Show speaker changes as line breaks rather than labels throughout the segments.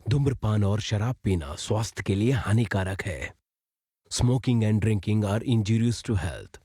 धूम्रपान और शराब पीना स्वास्थ्य के लिए हानिकारक है। Smoking and drinking are injurious to health.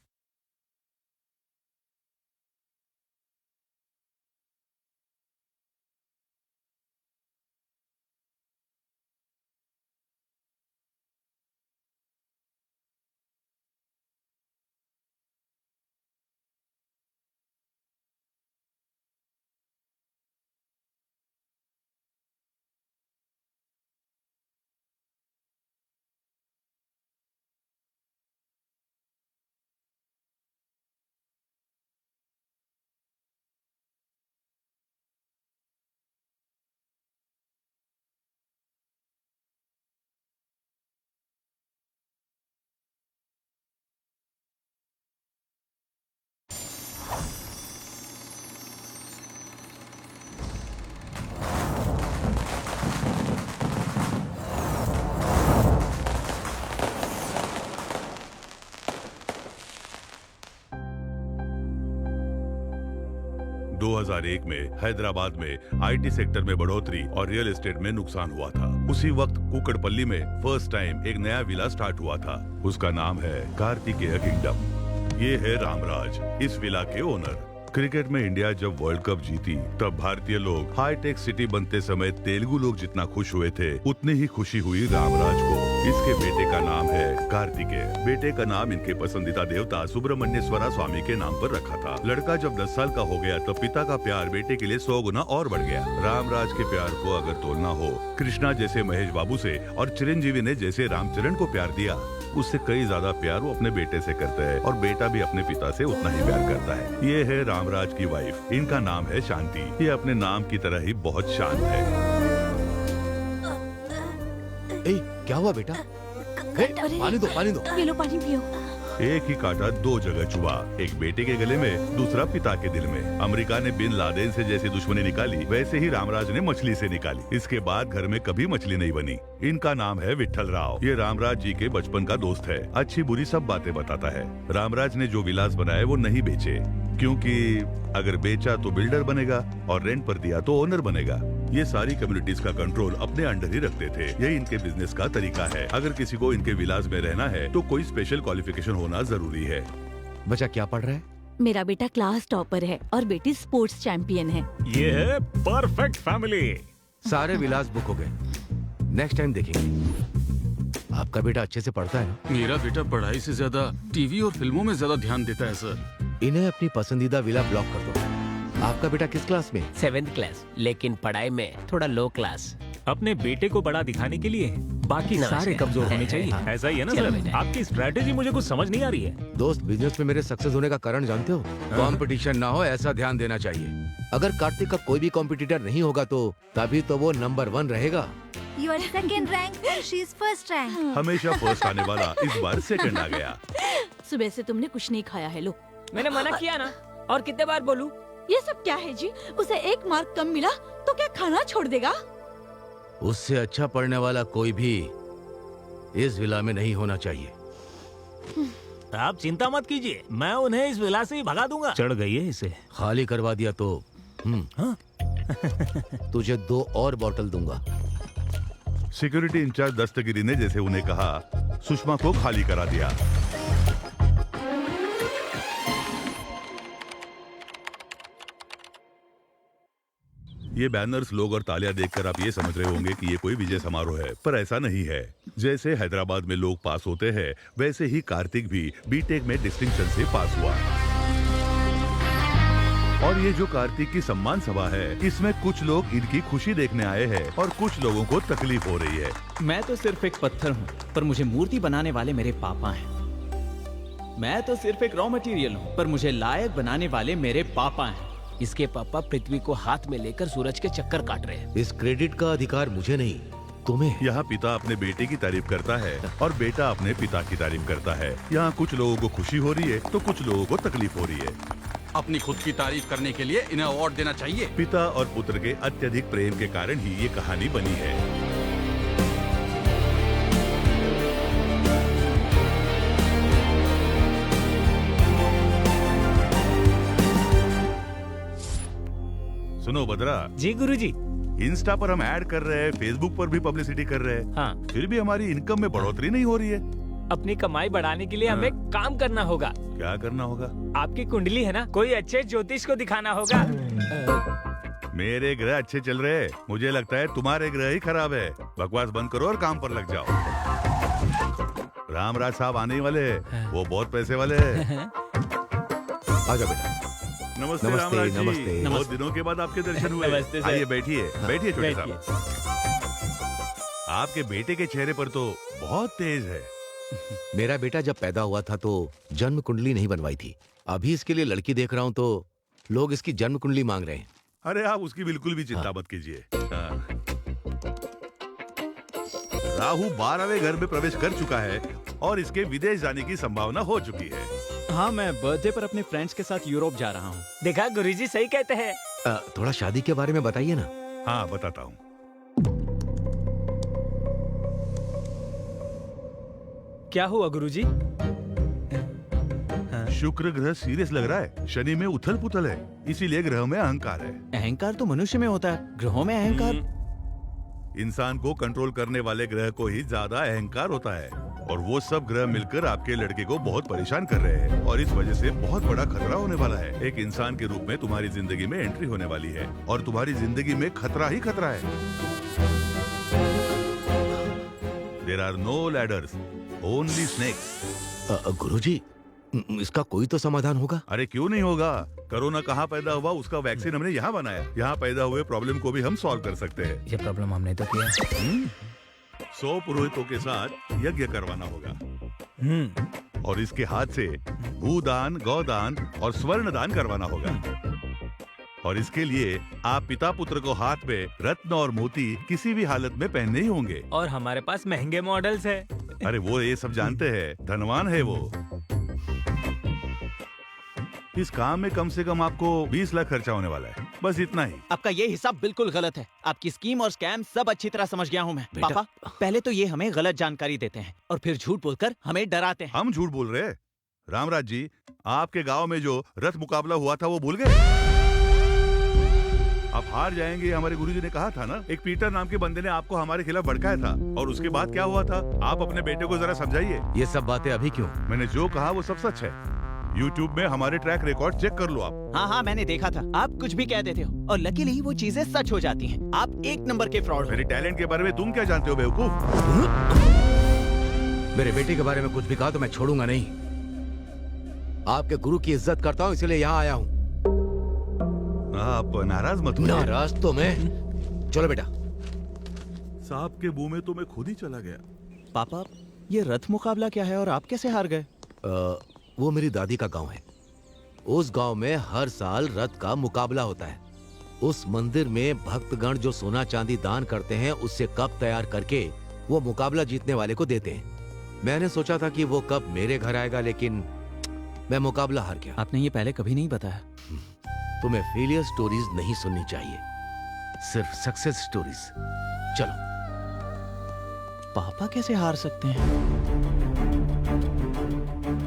में हैदराबाद में आईटी सेक्टर में बढ़ोतरी और रियल एस्टेट में नुकसान हुआ था। उसी वक्त कुकड़पल्ली में फर्स्ट टाइम एक नया विला स्टार्ट हुआ था। उसका नाम है कार्तिकेय किंगडम। ये है रामराज, इस विला के ओनर। क्रिकेट में इंडिया जब वर्ल्ड कप जीती तब भारतीय लोग हाईटेक सिटी बनते समय तेलुगु लोग जितना खुश हुए थे उतनी ही खुशी हुई रामराज को। इसके बेटे का नाम है कार्तिकेय। बेटे का नाम इनके पसंदीदा देवता सुब्रमण्येश्वरा स्वामी के नाम पर रखा था। लड़का जब 10 साल का हो गया तो पिता का प्यार बेटे के लिए 100 गुना और बढ़ गया। रामराज के प्यार को अगर तोलना हो, कृष्णा जैसे महेश बाबू से और चिरंजीवी ने जैसे रामचरण को प्यार दिया, उससे कई ज्यादा प्यार वो अपने बेटे से करते हैं और बेटा भी अपने पिता से उतना ही प्यार करता है। ये है रामराज की वाइफ, इनका नाम है शांति। ये अपने नाम की तरह ही बहुत शांत है।
क्या हुआ बेटा? पानी दो, पानी दो।
पी लो, पानी पियो।
एक ही कांटा दो जगह चुभा, एक बेटे के गले में, दूसरा पिता के दिल में। अमेरिका ने बिन लादेन से जैसी दुश्मनी निकाली, वैसे ही रामराज ने मछली से निकाली। इसके बाद घर में कभी मछली नहीं बनी। इनका नाम है विट्ठल राव। ये रामराज जी के बचपन का दोस्त है, अच्छी बुरी सब बातें बताता है। रामराज ने जो विलास बनाए वो नहीं बेचे, क्योंकि अगर बेचा तो बिल्डर बनेगा और रेंट पर दिया तो ओनर बनेगा। ये सारी कम्युनिटीज का कंट्रोल अपने अंडर ही रखते थे। यही इनके बिजनेस का तरीका है। अगर किसी को इनके विलास में रहना है तो कोई स्पेशल क्वालिफिकेशन होना जरूरी है।
बच्चा क्या पढ़ रहा है?
मेरा बेटा क्लास टॉपर है और बेटी स्पोर्ट्स चैंपियन है।
ये है परफेक्ट फैमिली।
सारे विलास बुक हो गए, नेक्स्ट टाइम देखेंगे। आपका बेटा अच्छे से पढ़ता है?
मेरा बेटा पढ़ाई से ज्यादा टीवी और फिल्मों में ज्यादा ध्यान देता है सर।
इन्हें अपनी पसंदीदा विला ब्लॉक कर दो। आपका बेटा किस क्लास में?
7th क्लास, लेकिन पढ़ाई में थोड़ा लो क्लास।
अपने बेटे को बड़ा दिखाने के लिए बाकी
नमस्कार।
सारे कमजोर होने चाहिए। ऐसा ही है ना
चलो
सर?
बेटा।
आपकी स्ट्रैटेजी मुझे कुछ समझ नहीं आ रही है।
दोस्त, बिजनेस में मेरे सक्सेस होने का कारण जानते हो? कंपटीशन ना हो, ऐसा ध्यान देना चाहिए। अगर कार्तिक का कोई भी कॉम्पिटिटर नहीं होगा तो तभी तो वो नंबर 1 रहेगा।
You are second rank, she is first rank.
हमेशा फर्स्ट आने वाला इस बार सेकंड आ गया।
सुबह से तुमने कुछ नहीं खाया है। लो,
मैंने मना किया ना, और कितने बार बोलूं?
ये सब क्या है जी? उसे 1 मार्क कम मिला तो क्या खाना छोड़ देगा?
उससे अच्छा पढ़ने वाला कोई भी इस विला में नहीं होना चाहिए।
आप चिंता मत कीजिए, मैं उन्हें इस विला से ही भगा दूंगा। चढ़ गई है इसे।
खाली करवा दिया तो तुझे 2 और बॉटल दूंगा।
सिक्योरिटी इंचार्ज दस्तगिरी ने जैसे उन्हें कहा, सुषमा को खाली करा दिया। ये बैनर्स, लोग और तालियां देखकर आप ये समझ रहे होंगे कि ये कोई विजय समारोह है, पर ऐसा नहीं है। जैसे हैदराबाद में लोग पास होते हैं, वैसे ही कार्तिक भी बीटेक में डिस्टिंक्शन से पास हुआ। और ये जो कार्तिक की सम्मान सभा है, इसमें कुछ लोग इनकी खुशी देखने आए हैं और कुछ लोगों को तकलीफ हो रही है।
मैं तो सिर्फ एक पत्थर हूँ, पर मुझे मूर्ति बनाने वाले मेरे पापा हैं। मैं तो सिर्फ एक रॉ मटेरियल हूँ, पर मुझे लायक बनाने वाले मेरे पापा हैं।
इसके पापा पृथ्वी को हाथ में लेकर सूरज के चक्कर काट रहे हैं।
इस क्रेडिट का अधिकार मुझे नहीं, तुम्हें।
यहाँ पिता अपने बेटे की तारीफ करता है और बेटा अपने पिता की तारीफ करता है। यहाँ कुछ लोगों को खुशी हो रही है तो कुछ लोगों को तकलीफ हो रही है।
अपनी खुद की तारीफ करने के लिए इन्हें अवार्ड देना चाहिए।
पिता और पुत्र के अत्यधिक प्रेम के कारण ही ये कहानी बनी है। सुनो बद्रा
जी गुरुजी।
इंस्टा पर हम ऐड कर रहे हैं, फेसबुक पर भी पब्लिसिटी कर रहे हैं,
हाँ,
फिर भी हमारी इनकम में बढ़ोतरी नहीं हो रही है।
अपनी कमाई बढ़ाने के लिए हमें काम करना होगा।
क्या करना होगा?
आपकी कुंडली है ना, कोई अच्छे ज्योतिष को दिखाना होगा।
मेरे ग्रह अच्छे चल रहे हैं, मुझे लगता है तुम्हारे ग्रह ही खराब है। बकवास बंद करो और काम पर लग जाओ। रामराज साहब आने ही वाले हैं, वो बहुत पैसे वाले हैं।
आजा बेटा।
नमस्ते
नमस्ते,
रामराज जी,
नमस्ते।
बहुत दिनों के बाद आपके दर्शन हुए।
नमस्ते सर।
आइए बैठिए, बैठिए छोटे
बैठिए।
साहब। आपके बेटे के चेहरे पर तो बहुत तेज है।
मेरा बेटा जब पैदा हुआ था तो जन्म कुंडली नहीं बनवाई थी। अभी इसके लिए लड़की देख रहा हूँ तो लोग इसकी जन्म कुंडली मांग रहे हैं।
अरे आप उसकी बिल्कुल भी चिंता मत कीजिए। हाँ। राहु 12वें घर में प्रवेश कर चुका है और इसके विदेश जाने की संभावना हो चुकी है।
हाँ, मैं बर्थडे पर अपने फ्रेंड्स के साथ यूरोप जा रहा हूँ।
देखा, गुरुजी सही कहते हैं।
थोड़ा शादी के बारे में बताइए ना।
हाँ बताता हूँ।
क्या हुआ गुरुजी?
शुक्र ग्रह सीरियस लग रहा है, शनि में उथल पुथल है, इसीलिए ग्रह में अहंकार है।
अहंकार तो मनुष्य में होता है, ग्रहों में अहंकार।
इंसान को कंट्रोल करने वाले ग्रह को ही ज्यादा अहंकार होता है और वो सब ग्रह मिलकर आपके लड़के को बहुत परेशान कर रहे हैं और इस वजह से बहुत बड़ा खतरा होने वाला है। एक इंसान के रूप में तुम्हारी जिंदगी में एंट्री होने वाली है और तुम्हारी जिंदगी में खतरा ही खतरा है। There are no ladders, only snakes.
Guruji, इसका कोई तो समाधान होगा।
अरे क्यों नहीं होगा? कोरोना कहाँ पैदा हुआ, उसका वैक्सीन हमने यहाँ बनाया। यहाँ पैदा हुए प्रॉब्लम को भी हम सॉल्व कर सकते हैं।
ये प्रॉब्लम हमने तो किया।
100 पुरोहितों के साथ यज्ञ करवाना होगा और इसके हाथ से भूदान, गौदान और स्वर्ण दान करवाना होगा। और इसके लिए आप पिता पुत्र को हाथ में रत्न और मोती किसी भी हालत में पहनने ही होंगे।
और हमारे पास महंगे मॉडल्स है।
अरे वो ये सब जानते हैं, धनवान है वो। इस काम में कम से कम आपको 20 लाख खर्चा होने वाला है, बस इतना ही।
आपका ये हिसाब बिल्कुल गलत है। आपकी स्कीम और स्कैम सब अच्छी तरह समझ गया हूँ मैं।
बेटा।
पापा, पहले तो ये हमें गलत जानकारी देते हैं और फिर झूठ बोलकर हमें डराते हैं।
हम झूठ बोल रहे हैं? रामराज जी, आपके गांव में जो रथ मुकाबला हुआ था वो भूल गए? आप हार जाएंगे, हमारे गुरुजी ने कहा था ना। एक पीटर नाम के बंदे ने आपको हमारे खिलाफ भड़काया था और उसके बाद क्या हुआ था? आप अपने बेटे को जरा समझाइए।
ये सब बातें अभी क्यों?
मैंने जो कहा वो सब सच है। YouTube में हमारे ट्रैक रिकॉर्ड चेक कर लो आप।
हाँ हाँ, मैंने देखा था। आप कुछ भी कह देते हो और लकीली वो चीजें सच हो जाती हैं। आप एक नंबर के फ्रॉड हो।
मेरे टैलेंट के बारे में तुम क्या जानते हो बेवकूफ?
मेरे बेटे के बारे में कुछ भी कहा तो मैं छोड़ूंगा नहीं। आपके गुरु की इज्जत करता हूँ, इसलिए यहाँ आया हूँ।
आप नाराज मत होइए।
नाराज तो मैं। चलो बेटा।
साहब के मुंह में तो मैं खुद ही चला गया।
पापा, ये रथ मुकाबला क्या है और आप कैसे हार गए?
वो मेरी दादी का गांव है। उस गांव में हर साल रथ का मुकाबला होता है। उस मंदिर में भक्तगण जो सोना चांदी दान करते हैं, उससे कप तैयार करके वो मुकाबला जीतने वाले को देते हैं। मैंने सोचा था कि वो कप मेरे घर आएगा, लेकिन मैं मुकाबला हार गया।
आपने ये पहले कभी नहीं बताया।
तुम्हें फेलियर स्टोरीज नहीं सुननी चाहिए, सिर्फ सक्सेस स्टोरीज। चलो।
पापा कैसे हार सकते हैं?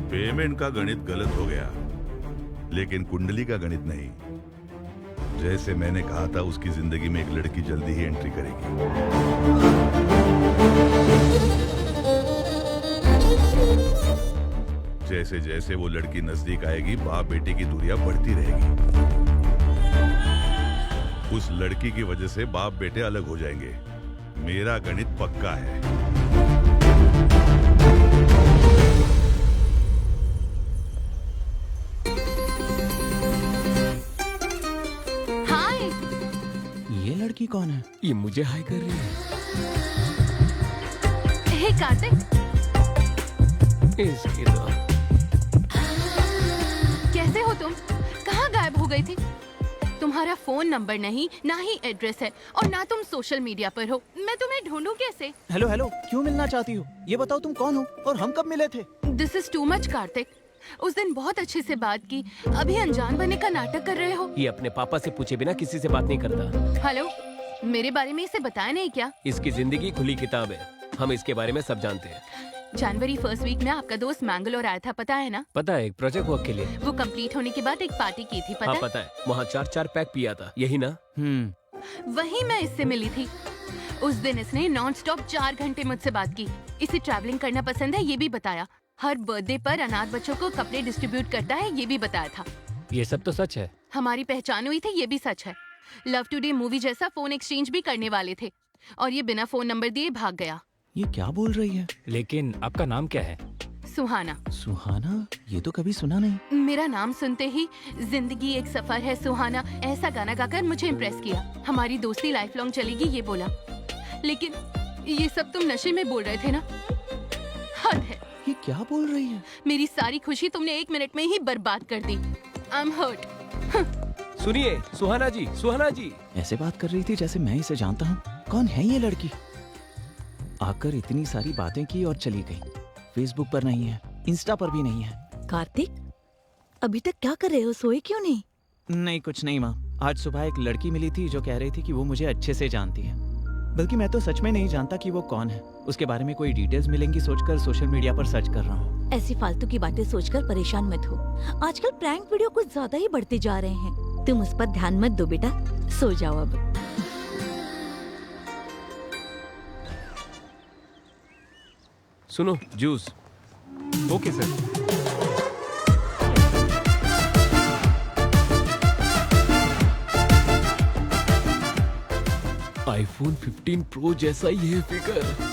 पेमेंट का गणित गलत हो गया, लेकिन कुंडली का गणित नहीं। जैसे मैंने कहा था, उसकी जिंदगी में एक लड़की जल्दी ही एंट्री करेगी। जैसे जैसे वो लड़की नजदीक आएगी, बाप बेटे की दूरियां बढ़ती रहेगी। उस लड़की की वजह से बाप बेटे अलग हो जाएंगे। मेरा गणित पक्का है।
हाय।
ये लड़की कौन है?
ये मुझे हाय कर रही है।
हे कार्तिक,
इसकी तो
कैसे हो तुम? कहाँ गायब हो गई थी? तुम्हारा फोन नंबर नहीं, ना ही एड्रेस है और ना तुम सोशल मीडिया पर हो। मैं तुम्हें ढूंढूं कैसे?
हेलो हेलो, क्यों मिलना चाहती हो? ये बताओ तुम कौन हो और हम कब मिले थे?
This is too much Kartik. उस दिन बहुत अच्छे से बात की, अभी अनजान बनने का नाटक कर रहे हो।
ये अपने पापा से पूछे बिना किसी से बात नहीं करता।
हेलो, मेरे बारे में इसे बताया नहीं क्या?
इसकी जिंदगी खुली किताब है, हम इसके बारे में सब जानते हैं।
जनवरी फर्स्ट वीक में आपका दोस्त मैंगलोर आया था, पता है ना?
पता है, एक प्रोजेक्ट वर्क के लिए।
वो कंप्लीट होने के बाद एक पार्टी की थी, पता
हाँ
है?
पता है, वहाँ 4 पैक पिया था, यही ना?
वहीं मैं इससे मिली थी। उस दिन इसने नॉन स्टॉप 4 घंटे मुझसे बात की। इसे ट्रैवलिंग करना पसंद है, ये भी बताया। हर बर्थडे पर अनाथ बच्चों को कपड़े डिस्ट्रीब्यूट करता है, ये भी बताया था।
ये सब तो सच है।
हमारी पहचान हुई थी, ये भी सच है। लव टुडे मूवी जैसा फोन एक्सचेंज भी करने वाले थे और ये बिना फोन नंबर दिए भाग गया।
ये क्या बोल रही है?
लेकिन आपका नाम क्या है?
सुहाना।
सुहाना? ये तो कभी सुना नहीं।
मेरा नाम सुनते ही जिंदगी एक सफर है सुहाना ऐसा गाना गाकर मुझे इम्प्रेस किया। हमारी दोस्ती लाइफ लॉन्ग चलेगी, ये बोला। लेकिन ये सब तुम नशे में बोल रहे थे ना? हद है।
ये क्या बोल रही है?
मेरी सारी खुशी तुमने 1 मिनट में ही बर्बाद कर दी। I am hurt.
सुनिए सुहाना जी, सुहाना जी।
ऐसे बात कर रही थी जैसे मैं इसे जानता हूँ। कौन है ये लड़की? आकर इतनी सारी बातें की और चली गई। फेसबुक पर नहीं है, इंस्टा पर भी नहीं है।
कार्तिक, अभी तक क्या कर रहे हो? सोए क्यों नहीं?
नहीं, कुछ नहीं माँ। आज सुबह एक लड़की मिली थी जो कह रही थी कि वो मुझे अच्छे से जानती है। बल्कि मैं तो सच में नहीं जानता कि वो कौन है। उसके बारे में कोई डिटेल्स मिलेंगी सोचकर सोशल मीडिया पर सर्च कर रहा हूँ।
ऐसी फालतू की बातें सोचकर परेशान मत हो। आजकल प्रैंक वीडियो कुछ ज्यादा ही बढ़ते जा रहे हैं। तुम उस पर ध्यान मत दो बेटा, सो जाओ अब।
सुनो, juice.
Okay sir.
IPhone 15 pro जैसा ही है figure.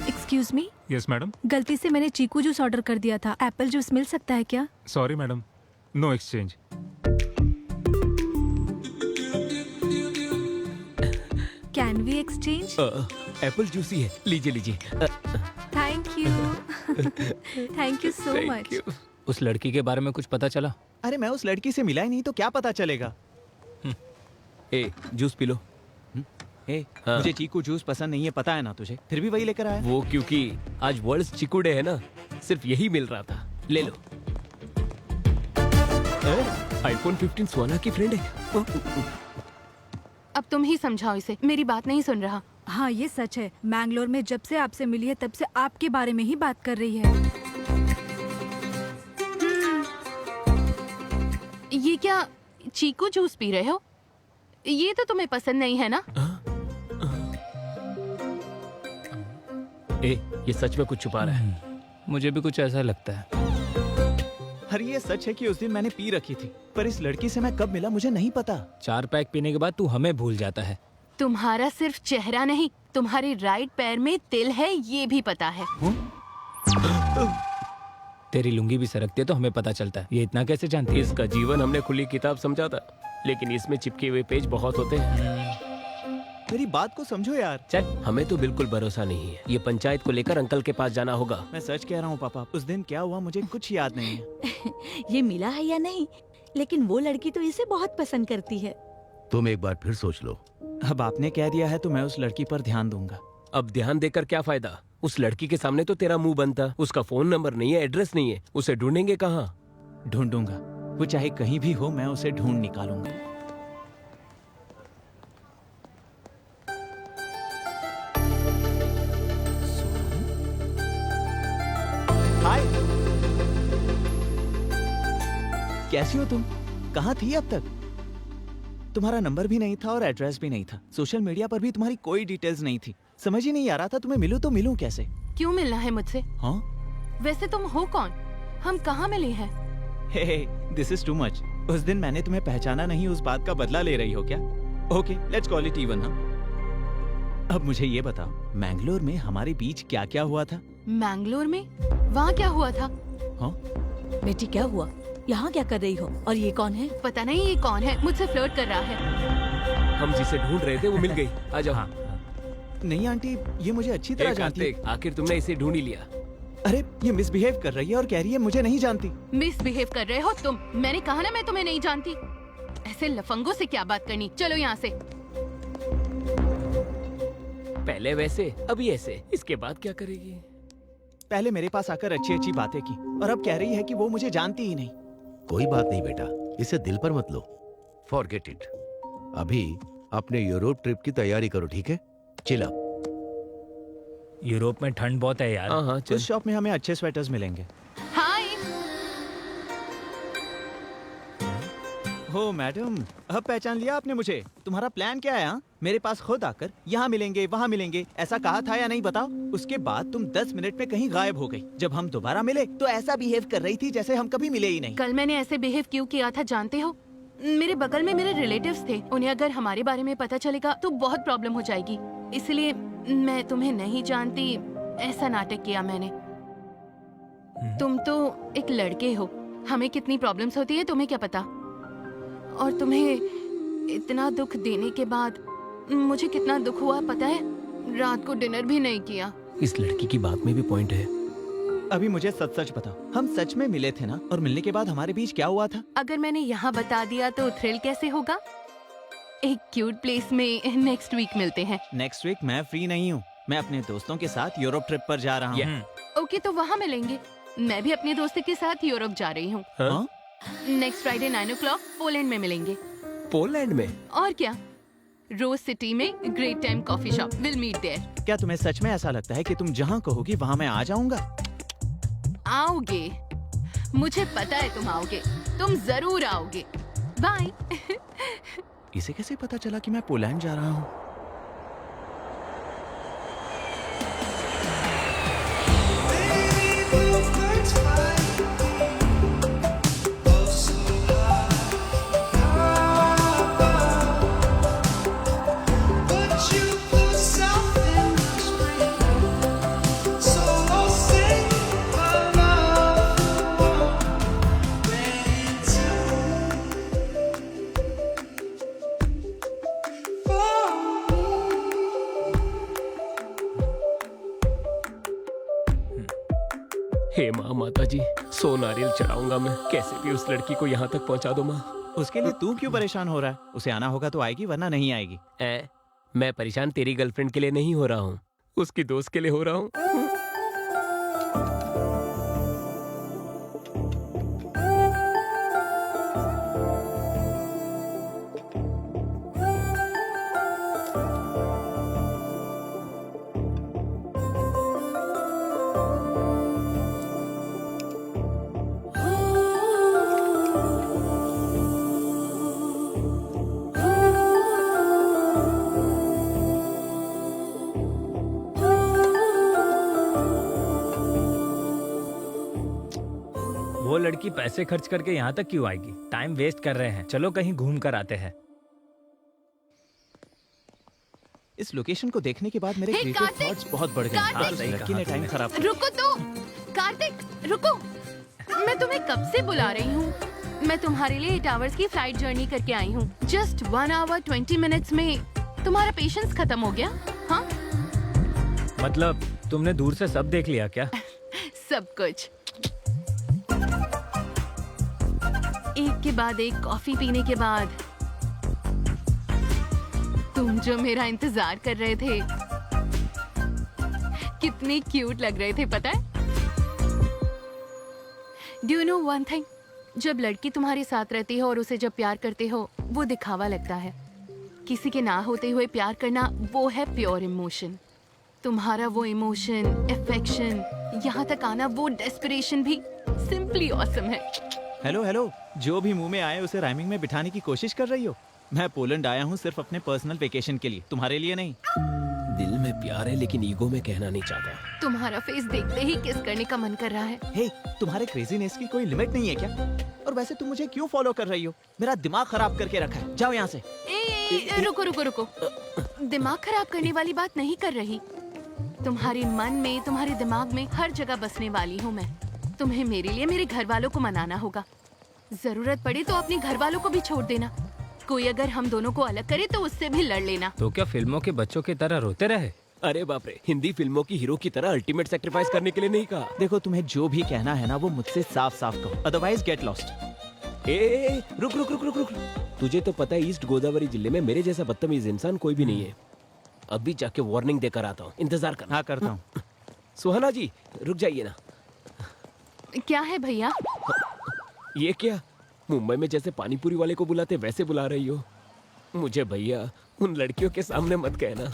Excuse me,
yes madam.
गलती से मैंने चीकू जूस ऑर्डर कर दिया था। एप्पल जूस मिल सकता है क्या?
Sorry madam, no exchange.
Can we exchange?
Apple juice ही है, लीजिए लीजिए।
Thank you. Thank you so much.
उस लड़की के बारे में कुछ पता चला?
अरे मैं उस लड़की से मिला ही नहीं तो क्या पता चलेगा?
ए, जूस पी लो।
ए,
हाँ।
मुझे चीकू जूस पसंद नहीं है, पता है ना तुझे। फिर भी वही लेकर आया।
वो क्योंकि आज वर्ल्ड चीकू डे है ना, सिर्फ यही मिल रहा था। ले लो। आईफोन 15 सुहाना की फ्रेंड है।
अब तुम ही समझाओ इसे, मेरी बात नहीं सुन रहा।
हाँ, ये सच है। मैंगलोर में जब से आपसे मिली है तब से आपके बारे में ही बात कर रही है।
ये क्या चीकू जूस पी रहे हो? ये तो तुम्हें पसंद नहीं है ना?
ए, ये सच में कुछ छुपा रहा है।
मुझे भी कुछ ऐसा लगता है।
अरे ये सच है कि उस दिन मैंने पी रखी थी, पर इस लड़की से मैं कब मिला मुझे नहीं पता।
4 पैक पीने के बाद तू हमें भूल जाता है।
तुम्हारा सिर्फ चेहरा नहीं, तुम्हारे राइट पैर में तिल है, ये भी पता है।
तेरी लुंगी भी सरकती है तो हमें पता चलता है। ये इतना कैसे जानती है?
इसका जीवन हमने खुली किताब समझा था, लेकिन इसमें चिपके हुए पेज बहुत होते हैं।
मेरी बात को समझो यार।
चल, हमें तो बिल्कुल भरोसा नहीं है। ये पंचायत को लेकर अंकल के पास जाना होगा।
मैं सच कह रहा हूँ पापा, उस दिन क्या हुआ मुझे कुछ याद नहीं है।
ये मिला है या नहीं, लेकिन वो लड़की तो इसे बहुत पसंद करती है।
तुम एक बार फिर सोच लो।
अब आपने कह दिया है तो मैं उस लड़की पर ध्यान दूंगा।
अब ध्यान देकर क्या फायदा? उस लड़की के सामने तो तेरा मुंह बंद था। उसका फोन नंबर नहीं है, एड्रेस नहीं है, उसे ढूंढेंगे कहाँ?
ढूंढूंगा, वो चाहे कहीं भी हो, मैं उसे ढूंढ निकालूंगा। हाय, कैसी हो तुम? कहाँ थी अब तक? तुम्हारा नंबर भी नहीं था और एड्रेस भी नहीं था। सोशल मीडिया पर भी तुम्हारी कोई डिटेल्स नहीं थी। समझ ही नहीं आ रहा था तुम्हें मिलूं तो मिलूं कैसे।
क्यों मिलना है मुझसे?
हाँ?
वैसे तुम हो कौन? हम कहाँ मिले हैं?
हे, दिस इज टू मच। उस दिन मैंने तुम्हें पहचाना नहीं, उस बात का बदला ले रही हो क्या? Okay, let's call it even. अब मुझे ये बताओ, मैंगलोर में हमारे बीच क्या क्या हुआ था?
मैंगलोर में? वहाँ क्या हुआ था?
हाँ?
बेटी क्या हुआ? यहाँ क्या कर रही हो? और ये कौन है?
पता नहीं ये कौन है, मुझसे फ्लर्ट कर रहा है।
हम जिसे ढूंढ रहे थे वो मिल गई। आ जाओ।
हाँ।
नहीं आंटी, ये मुझे अच्छी तरह जानती है।
आखिर तुमने इसे ढूंढ ही लिया।
अरे ये मिसबिहेव कर रही है और कह रही है मुझे नहीं जानती।
मिसबिहेव कर रहे हो तुम? मैंने कहा ना मैं तुम्हें नहीं जानती। ऐसे लफंगों से क्या बात करनी, चलो यहाँ से।
पहले वैसे, अभी ऐसे, इसके बाद क्या करेगी?
पहले मेरे पास आकर अच्छी अच्छी बातें की और अब कह रही है कि वो मुझे जानती ही नहीं।
कोई बात नहीं बेटा, इसे दिल पर मत लो। Forget it. अभी अपने यूरोप ट्रिप की तैयारी करो, ठीक है? Chill up.
यूरोप में ठंड बहुत है यार।
हाँ, चल।
उस शॉप में हमें अच्छे स्वेटर्स मिलेंगे।
हाय।
ओहो मैडम, अब पहचान लिया आपने मुझे। तुम्हारा प्लान क्या है? हाँ, मेरे पास खुद आकर यहाँ मिलेंगे वहाँ मिलेंगे ऐसा कहा था या नहीं बताओ? उसके बाद तुम 10 मिनट में कहीं गायब हो गई। जब हम दोबारा मिले तो ऐसा बिहेव कर रही थी जैसे हम कभी मिले ही नहीं।
कल मैंने ऐसे बिहेव क्यों किया था जानते हो? मेरे बगल में मेरे रिलेटिव्स थे, उन्हें अगर हमारे बारे में पता चलेगा तो बहुत प्रॉब्लम हो जाएगी, इसलिए मैं तुम्हें नहीं जानती ऐसा नाटक किया मैंने। तुम तो एक लड़के हो, हमें कितनी प्रॉब्लम्स होती है तुम्हें क्या पता? और तुम्हें इतना दुख देने के बाद मुझे कितना दुख हुआ पता है? रात को डिनर भी नहीं किया।
इस लड़की की बात में भी पॉइंट है।
अभी मुझे सच सच बताओ, हम सच में मिले थे ना? और मिलने के बाद हमारे बीच क्या हुआ था?
अगर मैंने यहाँ बता दिया तो थ्रिल कैसे होगा? एक क्यूट प्लेस में नेक्स्ट वीक मिलते हैं।
नेक्स्ट वीक मैं फ्री नहीं हूँ, मैं अपने दोस्तों के साथ यूरोप ट्रिप पर जा रहा हूँ।
ओके, तो वहाँ मिलेंगे। मैं भी अपने दोस्त के साथ यूरोप जा रही हूँ। नेक्स्ट फ्राइडे 9 o'clock पोलैंड में मिलेंगे।
पोलैंड में?
और क्या, रोज सिटी में great time coffee shop, will meet there.
क्या तुम्हें सच में ऐसा लगता है कि तुम जहाँ कहोगी वहाँ मैं आ जाऊंगा?
आओगे, मुझे पता है तुम आओगे, तुम जरूर आओगे। बाय।
इसे कैसे पता चला कि मैं पोलैंड जा रहा हूँ?
हे माँ, माता जी, 100 नारियल चढ़ाऊंगा मैं, कैसे भी उस लड़की को यहाँ तक पहुँचा दो माँ।
उसके लिए तू क्यों परेशान हो रहा है? उसे आना होगा तो आएगी, वरना नहीं आएगी।
मैं परेशान तेरी गर्लफ्रेंड के लिए नहीं हो रहा हूँ, उसकी दोस्त के लिए हो रहा हूँ।
वो लड़की पैसे खर्च करके यहाँ तक क्यों आएगी? टाइम वेस्ट कर रहे हैं, चलो कहीं घूम कर आते हैं।
इस लोकेशन को देखने के बाद मेरे
हे,
क्रिएटिव
कार्तिक!
थॉट्स बहुत बढ़ गए।
कार्तिक!
हाँ, इस लड़की ने टाइम खराब किया।
रुको तो, कार्तिक रुको, मैं तुम्हें कब से बुला रही हूँ। मैं तुम्हारे लिए 8 hours की फ्लाइट जर्नी करके आई हूँ। जस्ट 1 hour 20 minutes में तुम्हारा पेशेंस खत्म हो गया? हाँ,
मतलब तुमने दूर से सब देख लिया क्या?
सब कुछ। एक के बाद एक कॉफी पीने के बाद तुम जो मेरा इंतजार कर रहे थे, कितने क्यूट लग रहे थे पता है? Do you know one thing, जब लड़की तुम्हारे साथ रहती हो और उसे जब प्यार करते हो वो दिखावा लगता है। किसी के ना होते हुए प्यार करना वो है प्योर इमोशन। तुम्हारा वो इमोशन, अफेक्शन, यहाँ तक आना, वो डेस्परेशन भी सिंपली ऑसम है।
हेलो हेलो, जो भी मुंह में आए उसे राइमिंग में बिठाने की कोशिश कर रही हो। मैं पोलैंड आया हूँ सिर्फ अपने पर्सनल वेकेशन के लिए, तुम्हारे लिए नहीं।
दिल में प्यार है लेकिन ईगो में कहना नहीं चाहता।
तुम्हारा फेस देखते ही किस करने का मन कर रहा है।
हे, तुम्हारे क्रेजीनेस की कोई लिमिट नहीं है क्या? और वैसे तुम मुझे क्यों फॉलो कर रही हो? मेरा दिमाग खराब करके रखा है, जाओ यहाँ से।
रुको रुको रुको, दिमाग खराब करने वाली बात नहीं कर रही। तुम्हारे मन में, तुम्हारे दिमाग में हर जगह बसने वाली हूँ मैं। तुम्हें मेरे लिए मेरे घर वालों को मनाना होगा। जरूरत पड़े तो अपने घर वालों को भी छोड़ देना। कोई अगर हम दोनों को अलग करे तो उससे भी लड़ लेना।
तो क्या फिल्मों के बच्चों की तरह रोते रहे?
अरे बाप रे, हिंदी फिल्मों की हीरो की तरह अल्टीमेट सैक्रिफाइस करने के लिए नहीं कहा।
देखो, तुम्हें जो भी कहना है ना वो मुझसे साफ साफ कहो, अदरवाइज गेट लॉस्ट।
ए, रुक रुक रुक रुक रुक। तुझे तो पता है ईस्ट गोदावरी जिले में मेरे जैसा बदतमीज इंसान कोई भी नहीं है। अभी जाके वार्निंग देकर आता हूँ, इंतजार करना।
हाँ, करता हूँ।
सुहाना जी रुक जाइए ना।
क्या है भैया?
ये क्या, मुंबई में जैसे पानीपुरी वाले को बुलाते वैसे बुला रही हो मुझे? भैया, उन लड़कियों के सामने मत कहना।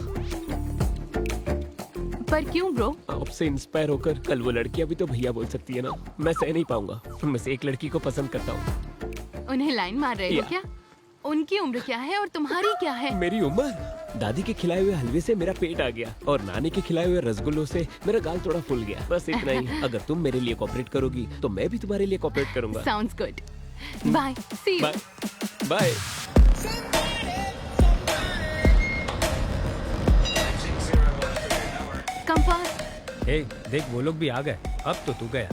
पर क्यों ब्रो?
आपसे इंस्पायर होकर कल वो लड़की अभी तो भैया बोल सकती है ना, मैं सह नहीं पाऊंगा। उनमें से एक लड़की को पसंद करता हूँ।
उन्हें लाइन मार रहे हो
या।
क्या? उनकी उम्र क्या है और तुम्हारी क्या है?
मेरी उम्र? दादी के खिलाए हुए हलवे से मेरा पेट आ गया और नानी के खिलाए हुए रसगुल्लों से मेरा गाल थोड़ा फूल गया, बस इतना ही। अगर तुम मेरे लिए कोऑपरेट करोगी तो मैं भी तुम्हारे लिए कोऑपरेट करूंगा।
Sounds good. Bye, see you.
Bye bye.
Compass.
ए, देख वो लोग भी आ गए। अब तो तू गया।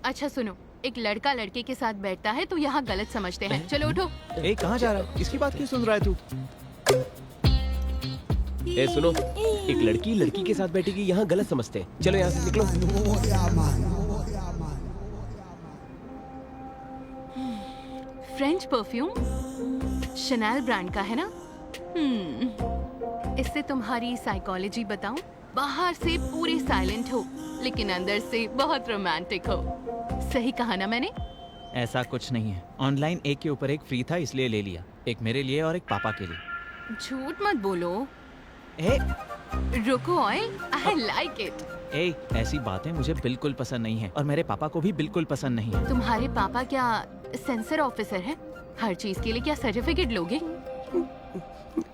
अच्छा सुनो, एक लड़का लड़के के साथ बैठता है तो यहाँ गलत समझते हैं। चलो उठो।
ए, कहाँ जा रहा है? इसकी बात क्यों सुन रहा है तू?
ए सुनो, एक लड़की लड़की के साथ बैठेगी यहाँ गलत समझते हैं। चलो यहाँ से निकलो।
फ्रेंच परफ्यूम शनैल ब्रांड का है ना? इससे तुम्हारी साइकोलॉजी बताऊं? बाहर से पूरे साइलेंट हो लेकिन अंदर से बहुत रोमांटिक हो। सही कहा ना मैंने?
ऐसा कुछ नहीं है। ऑनलाइन एक के ऊपर एक फ्री था इसलिए ले लिया। एक मेरे लिए और एक पापा के लिए।
झूठ मत बोलो।
ए,
रुको ऑयल, आई लाइक इट।
ए, ऐसी बातें मुझे बिल्कुल पसंद नहीं है और मेरे पापा को भी बिल्कुल पसंद नहीं है।
तुम्हारे पापा क्या सेंसर ऑफिसर है? हर चीज के लिए क्या सर्टिफिकेट लोगे?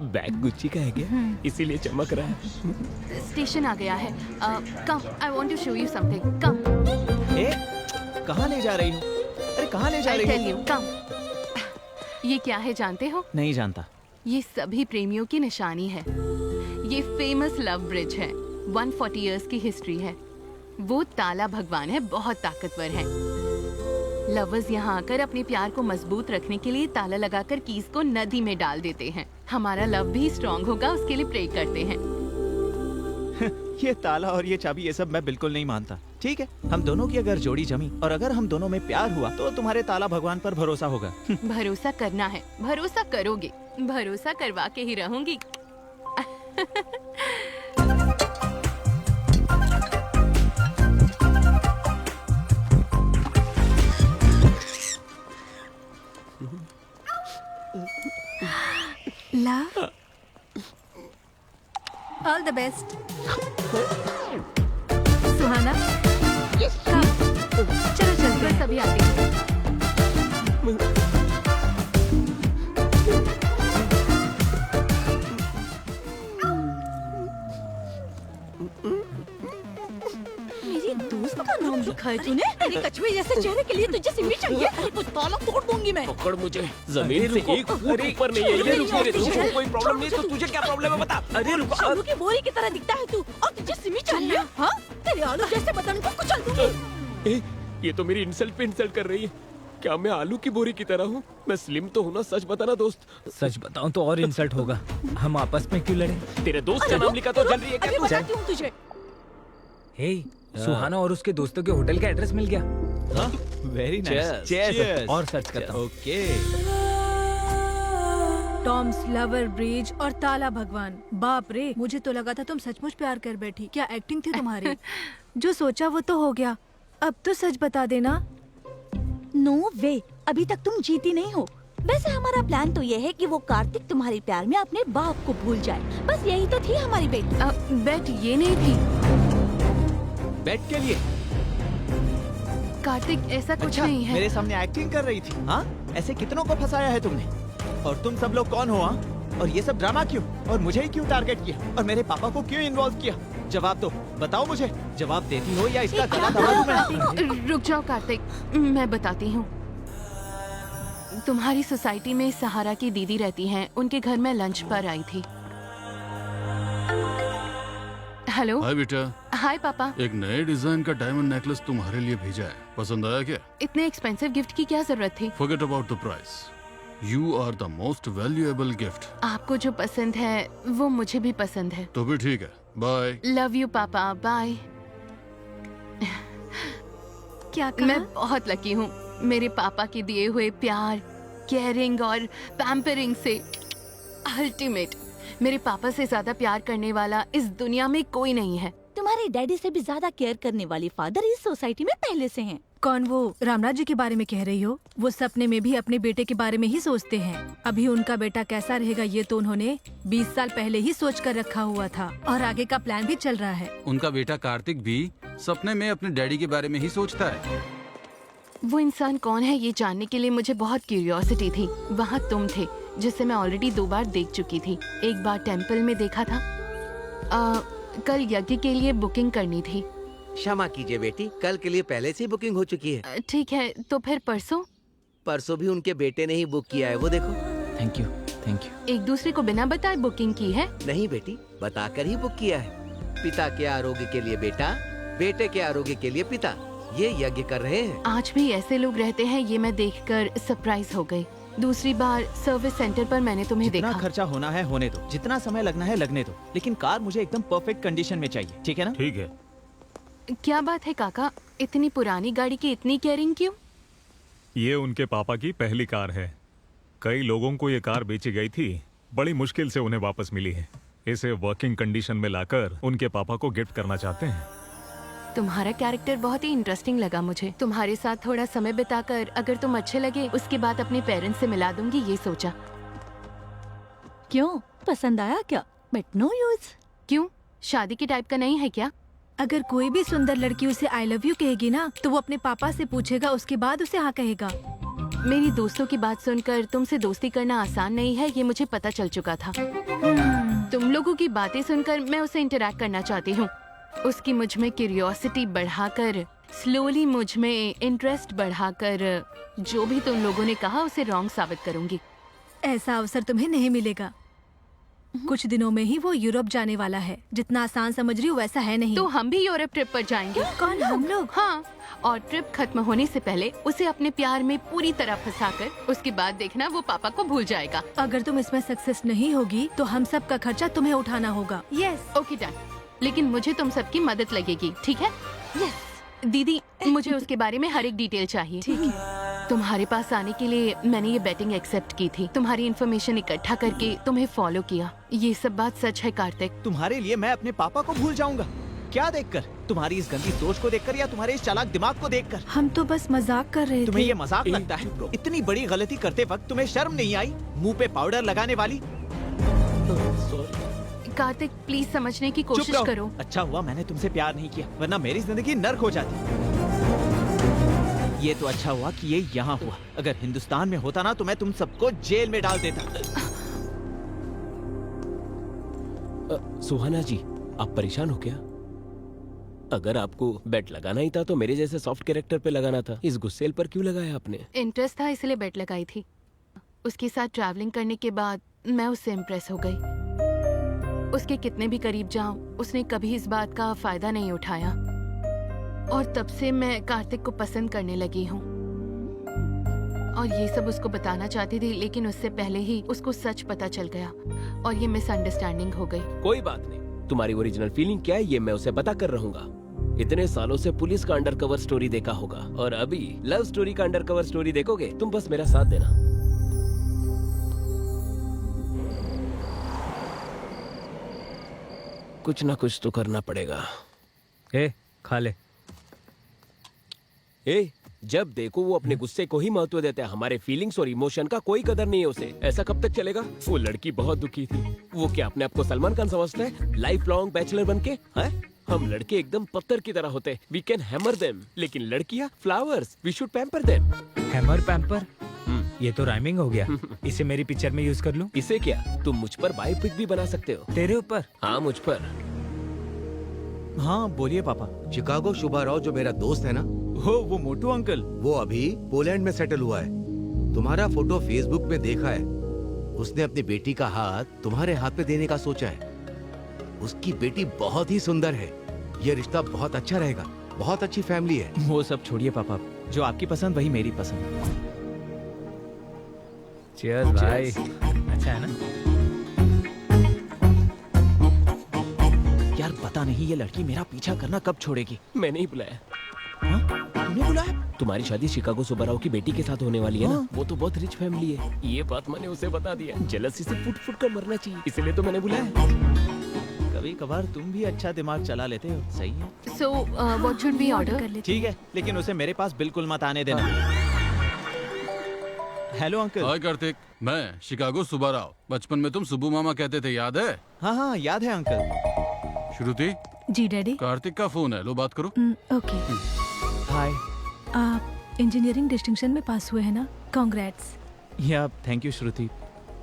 बैग गुच्ची का है क्या? इसीलिए चमक रहा है।
स्टेशन आ गया है। Come, I want to show you something. Come.
ए, कहाँ ले जा रही हो? अरे कहाँ ले जा
आई
रही
टेल
हो?
यू, कम। ये क्या है जानते हो?
नहीं जानता।
ये सभी प्रेमियों की निशानी है। ये फेमस लव ब्रिज है। 140 इयर्स की हिस्ट्री है। वो ताला भगवान है, बहुत ताकतवर है। लवर्स यहाँ आकर अपने प्यार को मजबूत रखने के लिए ताला लगाकर कीज को नदी में डाल देते हैं। हमारा लव भी स्ट्रॉन्ग होगा उसके लिए प्रे करते हैं।
ये ताला और ये चाबी ये सब मैं बिल्कुल नहीं मानता। ठीक है, हम दोनों की अगर जोड़ी जमी और अगर हम दोनों में प्यार हुआ तो तुम्हारे ताला भगवान पर भरोसा होगा।
भरोसा करना है, भरोसा करोगे, भरोसा करवा के ही रहूंगी।
Love, all the best. Suhana, come. चलो चलते
बस
हैं।
अभी आती हूँ।
मेरी दोस्त का नाम लिखा है तूने? तेरे कछुए जैसे चेहरे के लिए तुझे सिमी चाहिए? वो ताला तोड़ दूंगी मैं।
पकड़ मुझे, जमीन से एक फुट ऊपर नहीं है ये। रुको रे, तुझे कोई प्रॉब्लम नहीं तो तुझे क्या प्रॉब्लम है बता। अरे रुको।
आलू की बोरी की तरह दिखता है तू और तुझे सिमी चाहिए? हाँ, तेरे आलू जैसे बदन को कुचल दूंगी।
ए, ये तो मेरी इंसल्ट पे इंसल्ट कर रही है। क्या मैं आलू की बोरी की तरह हूँ? मैं स्लिम तो हूँ ना, सच बताना दोस्त।
सच बताऊं तो और इंसल्ट होगा। हम आपस में क्यों लड़े?
तेरे दोस्त का नाम लिखा तो जल रही है क्या
अभी
तू?
बताती हूँ तुझे।
हे, सुहाना और उसके दोस्तों के होटल का एड्रेस मिल गया।
हाँ, वेरी नाइस।
Cheers. और सर्च करता हूँ।
ओके।
टॉम्स लवर ब्रिज और ताला भगवान। बाप रे, मुझे तो लगा था तुम सचमुच प्यार कर बैठी। क्या एक्टिंग थी तुम्हारी? जो सोचा वो तो हो गया। अब तो सच बता देना।
नो वे, अभी तक तुम जीती नहीं हो। वैसे हमारा प्लान तो ये है कि वो कार्तिक तुम्हारे प्यार में अपने बाप को भूल जाए। बस यही तो थी हमारी बेट।
बेट ये नहीं थी।
बेट के लिए?
कार्तिक ऐसा कुछ
अच्छा,
नहीं है।
मेरे सामने एक्टिंग कर रही थी। हाँ, ऐसे कितनों को फंसाया है तुमने? और तुम सब लोग कौन हो? हाँ, और ये सब ड्रामा क्यों? और मुझे ही क्यों टारगेट किया? और मेरे पापा को क्यों इन्वॉल्व किया? जवाब दो, बताओ मुझे। जवाब देती हो या इसका गला दबा दूं मैं?
रुक जाओ कार्तिक, मैं बताती हूँ। तुम्हारी सोसाइटी में सहारा की दीदी रहती हैं। उनके घर में लंच पर आई थी। हेलो।
हाय बेटा,
हाय पापा।
एक नए डिजाइन का डायमंड नेकलेस तुम्हारे लिए भेजा है। पसंद आया क्या?
इतने एक्सपेंसिव गिफ्ट की क्या जरूरत थी?
Forget about the price. You are the most valuable gift.
आपको जो पसंद है वो मुझे भी पसंद है।
तो भी ठीक है, बाय।
लव यू पापा, बाय।
क्या कहा?
मैं बहुत लकी हूँ। मेरे पापा के दिए हुए प्यार, केयरिंग और पैम्परिंग से अल्टीमेट। मेरे पापा से ज्यादा प्यार करने वाला इस दुनिया में कोई नहीं है।
तुम्हारे डैडी से भी ज्यादा केयर करने वाली फादर इस सोसाइटी में पहले से हैं।
कौन वो रामराज जी के बारे में कह रही हो? वो सपने में भी अपने बेटे के बारे में ही सोचते हैं। अभी उनका बेटा कैसा रहेगा ये तो उन्होंने 20 साल पहले ही सोच कर रखा हुआ था और आगे का प्लान भी चल रहा है।
उनका बेटा कार्तिक भी सपने में अपने डैडी के बारे में ही सोचता है।
वो इंसान कौन है ये जानने के लिए मुझे बहुत क्यूरियोसिटी थी। वहाँ तुम थे जिसे मैं ऑलरेडी 2 बार देख चुकी थी। एक बार टेम्पल में देखा था। कल यज्ञ के लिए बुकिंग करनी थी।
क्षमा कीजिए बेटी, कल के लिए पहले से ही बुकिंग हो चुकी है।
ठीक है, तो फिर परसों?
परसों भी उनके बेटे ने ही बुक किया है, वो देखो।
Thank you, thank you.
एक दूसरे को बिना बताए बुकिंग की है?
नहीं बेटी, बताकर ही बुक किया है। पिता के आरोग्य के लिए बेटा, बेटे के आरोग्य के लिए पिता, ये यज्ञ कर रहे हैं।
आज भी ऐसे लोग रहते हैं, ये मैं देखकर सरप्राइज हो गई। दूसरी बार सर्विस सेंटर पर मैंने तुम्हें
जितना
देखा।
खर्चा होना है होने दो, जितना समय लगना है लगने दो, लेकिन कार मुझे एकदम परफेक्ट कंडीशन में चाहिए, ठीक है ना?
ठीक है।
क्या बात है काका, इतनी पुरानी गाड़ी की इतनी केयरिंग क्यों?
ये उनके पापा की पहली कार है। कई लोगों को ये कार बेची गई थी, बड़ी मुश्किल से उन्हें वापस मिली है। इसे वर्किंग कंडीशन में लाकर उनके पापा को गिफ्ट करना चाहते हैं।
तुम्हारा कैरेक्टर बहुत ही इंटरेस्टिंग लगा मुझे। तुम्हारे साथ थोड़ा समय बिताकर अगर तुम अच्छे लगे उसके बाद अपने पेरेंट्स से मिला दूंगी, ये सोचा।
क्यों, पसंद आया क्या? But no use.
क्यों, शादी के टाइप का नहीं है क्या?
अगर कोई भी सुंदर लड़की उसे आई लव यू कहेगी ना तो वो अपने पापा से पूछेगा, उसके बाद उसे हाँ कहेगा।
मेरी दोस्तों की बात सुनकर तुमसे दोस्ती करना आसान नहीं है, ये मुझे पता चल चुका था। तुम लोगों की बातें सुनकर मैं उसे इंटरैक्ट करना चाहती हूँ। उसकी मुझ में क्यूरियोसिटी बढ़ाकर, स्लोली मुझ में इंटरेस्ट बढ़ाकर, जो भी तुम लोगों ने कहा उसे रॉन्ग साबित करूंगी।
ऐसा अवसर तुम्हें नहीं मिलेगा। कुछ दिनों में ही वो यूरोप जाने वाला है। जितना आसान समझ रही हो वैसा है नहीं।
तो हम भी यूरोप ट्रिप पर जाएंगे।
कौन, हम लोग?
हाँ, और ट्रिप खत्म होने से पहले उसे अपने प्यार में पूरी तरह फंसाकर उसके बाद देखना वो पापा को भूल जाएगा।
अगर तुम इसमें सक्सेस नहीं होगी तो हम सब का खर्चा तुम्हें उठाना होगा। यस।
ओके डन, लेकिन मुझे तुम सबकी मदद लगेगी, ठीक है?
यस।
दीदी, मुझे उसके बारे में हर एक डिटेल चाहिए।
ठीक है।
तुम्हारे पास आने के लिए मैंने ये बेटिंग एक्सेप्ट की थी। तुम्हारी इन्फॉर्मेशन इकट्ठा करके तुम्हें फॉलो किया। ये सब बात सच है कार्तिक।
तुम्हारे लिए मैं अपने पापा को भूल जाऊंगा? क्या देखकर? तुम्हारी इस गंदी सोच को देखकर या तुम्हारे इस चालाक दिमाग को देखकर?
हम तो बस मजाक कर रहे थे।
तुम्हें ये मजाक लगता है? इतनी बड़ी गलती करते वक्त तुम्हें शर्म नहीं आई? मुंह पे पाउडर लगाने वाली।
कार्तिक, प्लीज समझने की
चुप
कोशिश
रहो।
करो।
अच्छा हुआ मैंने तुमसे प्यार नहीं किया, वरना मेरी जिंदगी नर्क हो जाती। ये तो अच्छा हुआ कि ये यहाँ हुआ। अगर हिंदुस्तान में होता ना तो मैं तुम सबको जेल में डाल देता।
सुहाना जी, आप परेशान हो क्या? अगर आपको बेट लगाना ही था तो मेरे जैसे सॉफ्ट कैरेक्टर पे लगाना था। इस गुस्सेल पर क्यों लगाया आपने?
इंटरेस्ट था इसलिए बेट लगाई थी। उसके साथ ट्रैवलिंग करने के बाद मैं उससे इम्प्रेस हो गई। उसके कितने भी करीब जाऊं, उसने कभी इस बात का फायदा नहीं उठाया और तब से मैं कार्तिक को पसंद करने लगी हूँ। और ये सब उसको बताना चाहती थी, लेकिन उससे पहले ही उसको सच पता चल गया और ये मिसअंडरस्टैंडिंग हो गई।
कोई बात नहीं, तुम्हारी ओरिजिनल फीलिंग क्या है ये मैं उसे बता कर रहूंगा। इतने सालों से पुलिस का अंडरकवर स्टोरी देखा होगा और अभी लव स्टोरी का अंडरकवर स्टोरी देखोगे। तुम बस मेरा साथ देना। कुछ ना कुछ तो करना पड़ेगा।
ए, खा ले।
ए, जब देखो वो अपने गुस्से को ही महत्व देते हैं, हमारे फीलिंग्स और इमोशन का कोई कदर नहीं है उसे। ऐसा कब तक चलेगा? वो लड़की बहुत दुखी थी। वो क्या अपने आप को सलमान खान समझता है? लाइफ लॉन्ग बैचलर बनके हैं? हम लड़के एकदम पत्थर की तरह होते हैं, वी कैन हैमर देम। लेकिन लड़कियां flowers, we should pamper them.
Hammer pamper, ये तो राइमिंग हो गया। इसे मेरी पिक्चर में यूज कर लूं?
इसे क्या, तुम मुझ पर बायोपिक भी बना सकते हो।
तेरे ऊपर?
हाँ, मुझ पर।
हाँ बोलिए पापा।
चिकागो शुभा राव जो मेरा दोस्त है ना,
वो मोटू अंकल,
वो अभी पोलैंड में सेटल हुआ है। तुम्हारा फोटो फेसबुक में देखा है। उसने अपनी बेटी का हाथ तुम्हारे हाथ पे देने का सोचा है। उसकी बेटी बहुत ही सुंदर है। ये रिश्ता बहुत अच्छा रहेगा। बहुत अच्छी फैमिली है।
वो सब छोड़िए पापा, जो आपकी पसंद वही मेरी पसंद।
चीयर्स भाई। अच्छा है ना?
यार पता नहीं ये लड़की मेरा पीछा करना कब छोड़ेगी।
मैंने ही बुलाया।
तुमने बुलाया?
तुम्हारी शादी शिकागो सुब्बाराव की बेटी के साथ होने वाली है ना? वो तो बहुत रिच फैमिली है। ये बात मैंने उसे बता दिया। जेलसी से फुट फुट कर मरना चाहिए, इसलिए तो मैंने बुलाया। कल
कभी कभार तुम भी अच्छा दिमाग चला लेते हो, सही है।
So what should we order?
कर लेते
ठीक है, लेकिन उसे मेरे पास बिल्कुल मत आने देना। Hello uncle.
हाय कार्तिक, मैं शिकागो सुब्बा राव। बचपन में तुम सुब्बू मामा कहते थे, याद है?
हाँ हाँ याद है अंकल।
श्रुति,
जी डैडी।
कार्तिक का फोन है, लो बात करो।
ओके।
हाय।
आप इंजीनियरिंग डिस्टिंक्शन में पास हुए हैं ना? कांग्रेट्स।
या थैंक यू श्रुति।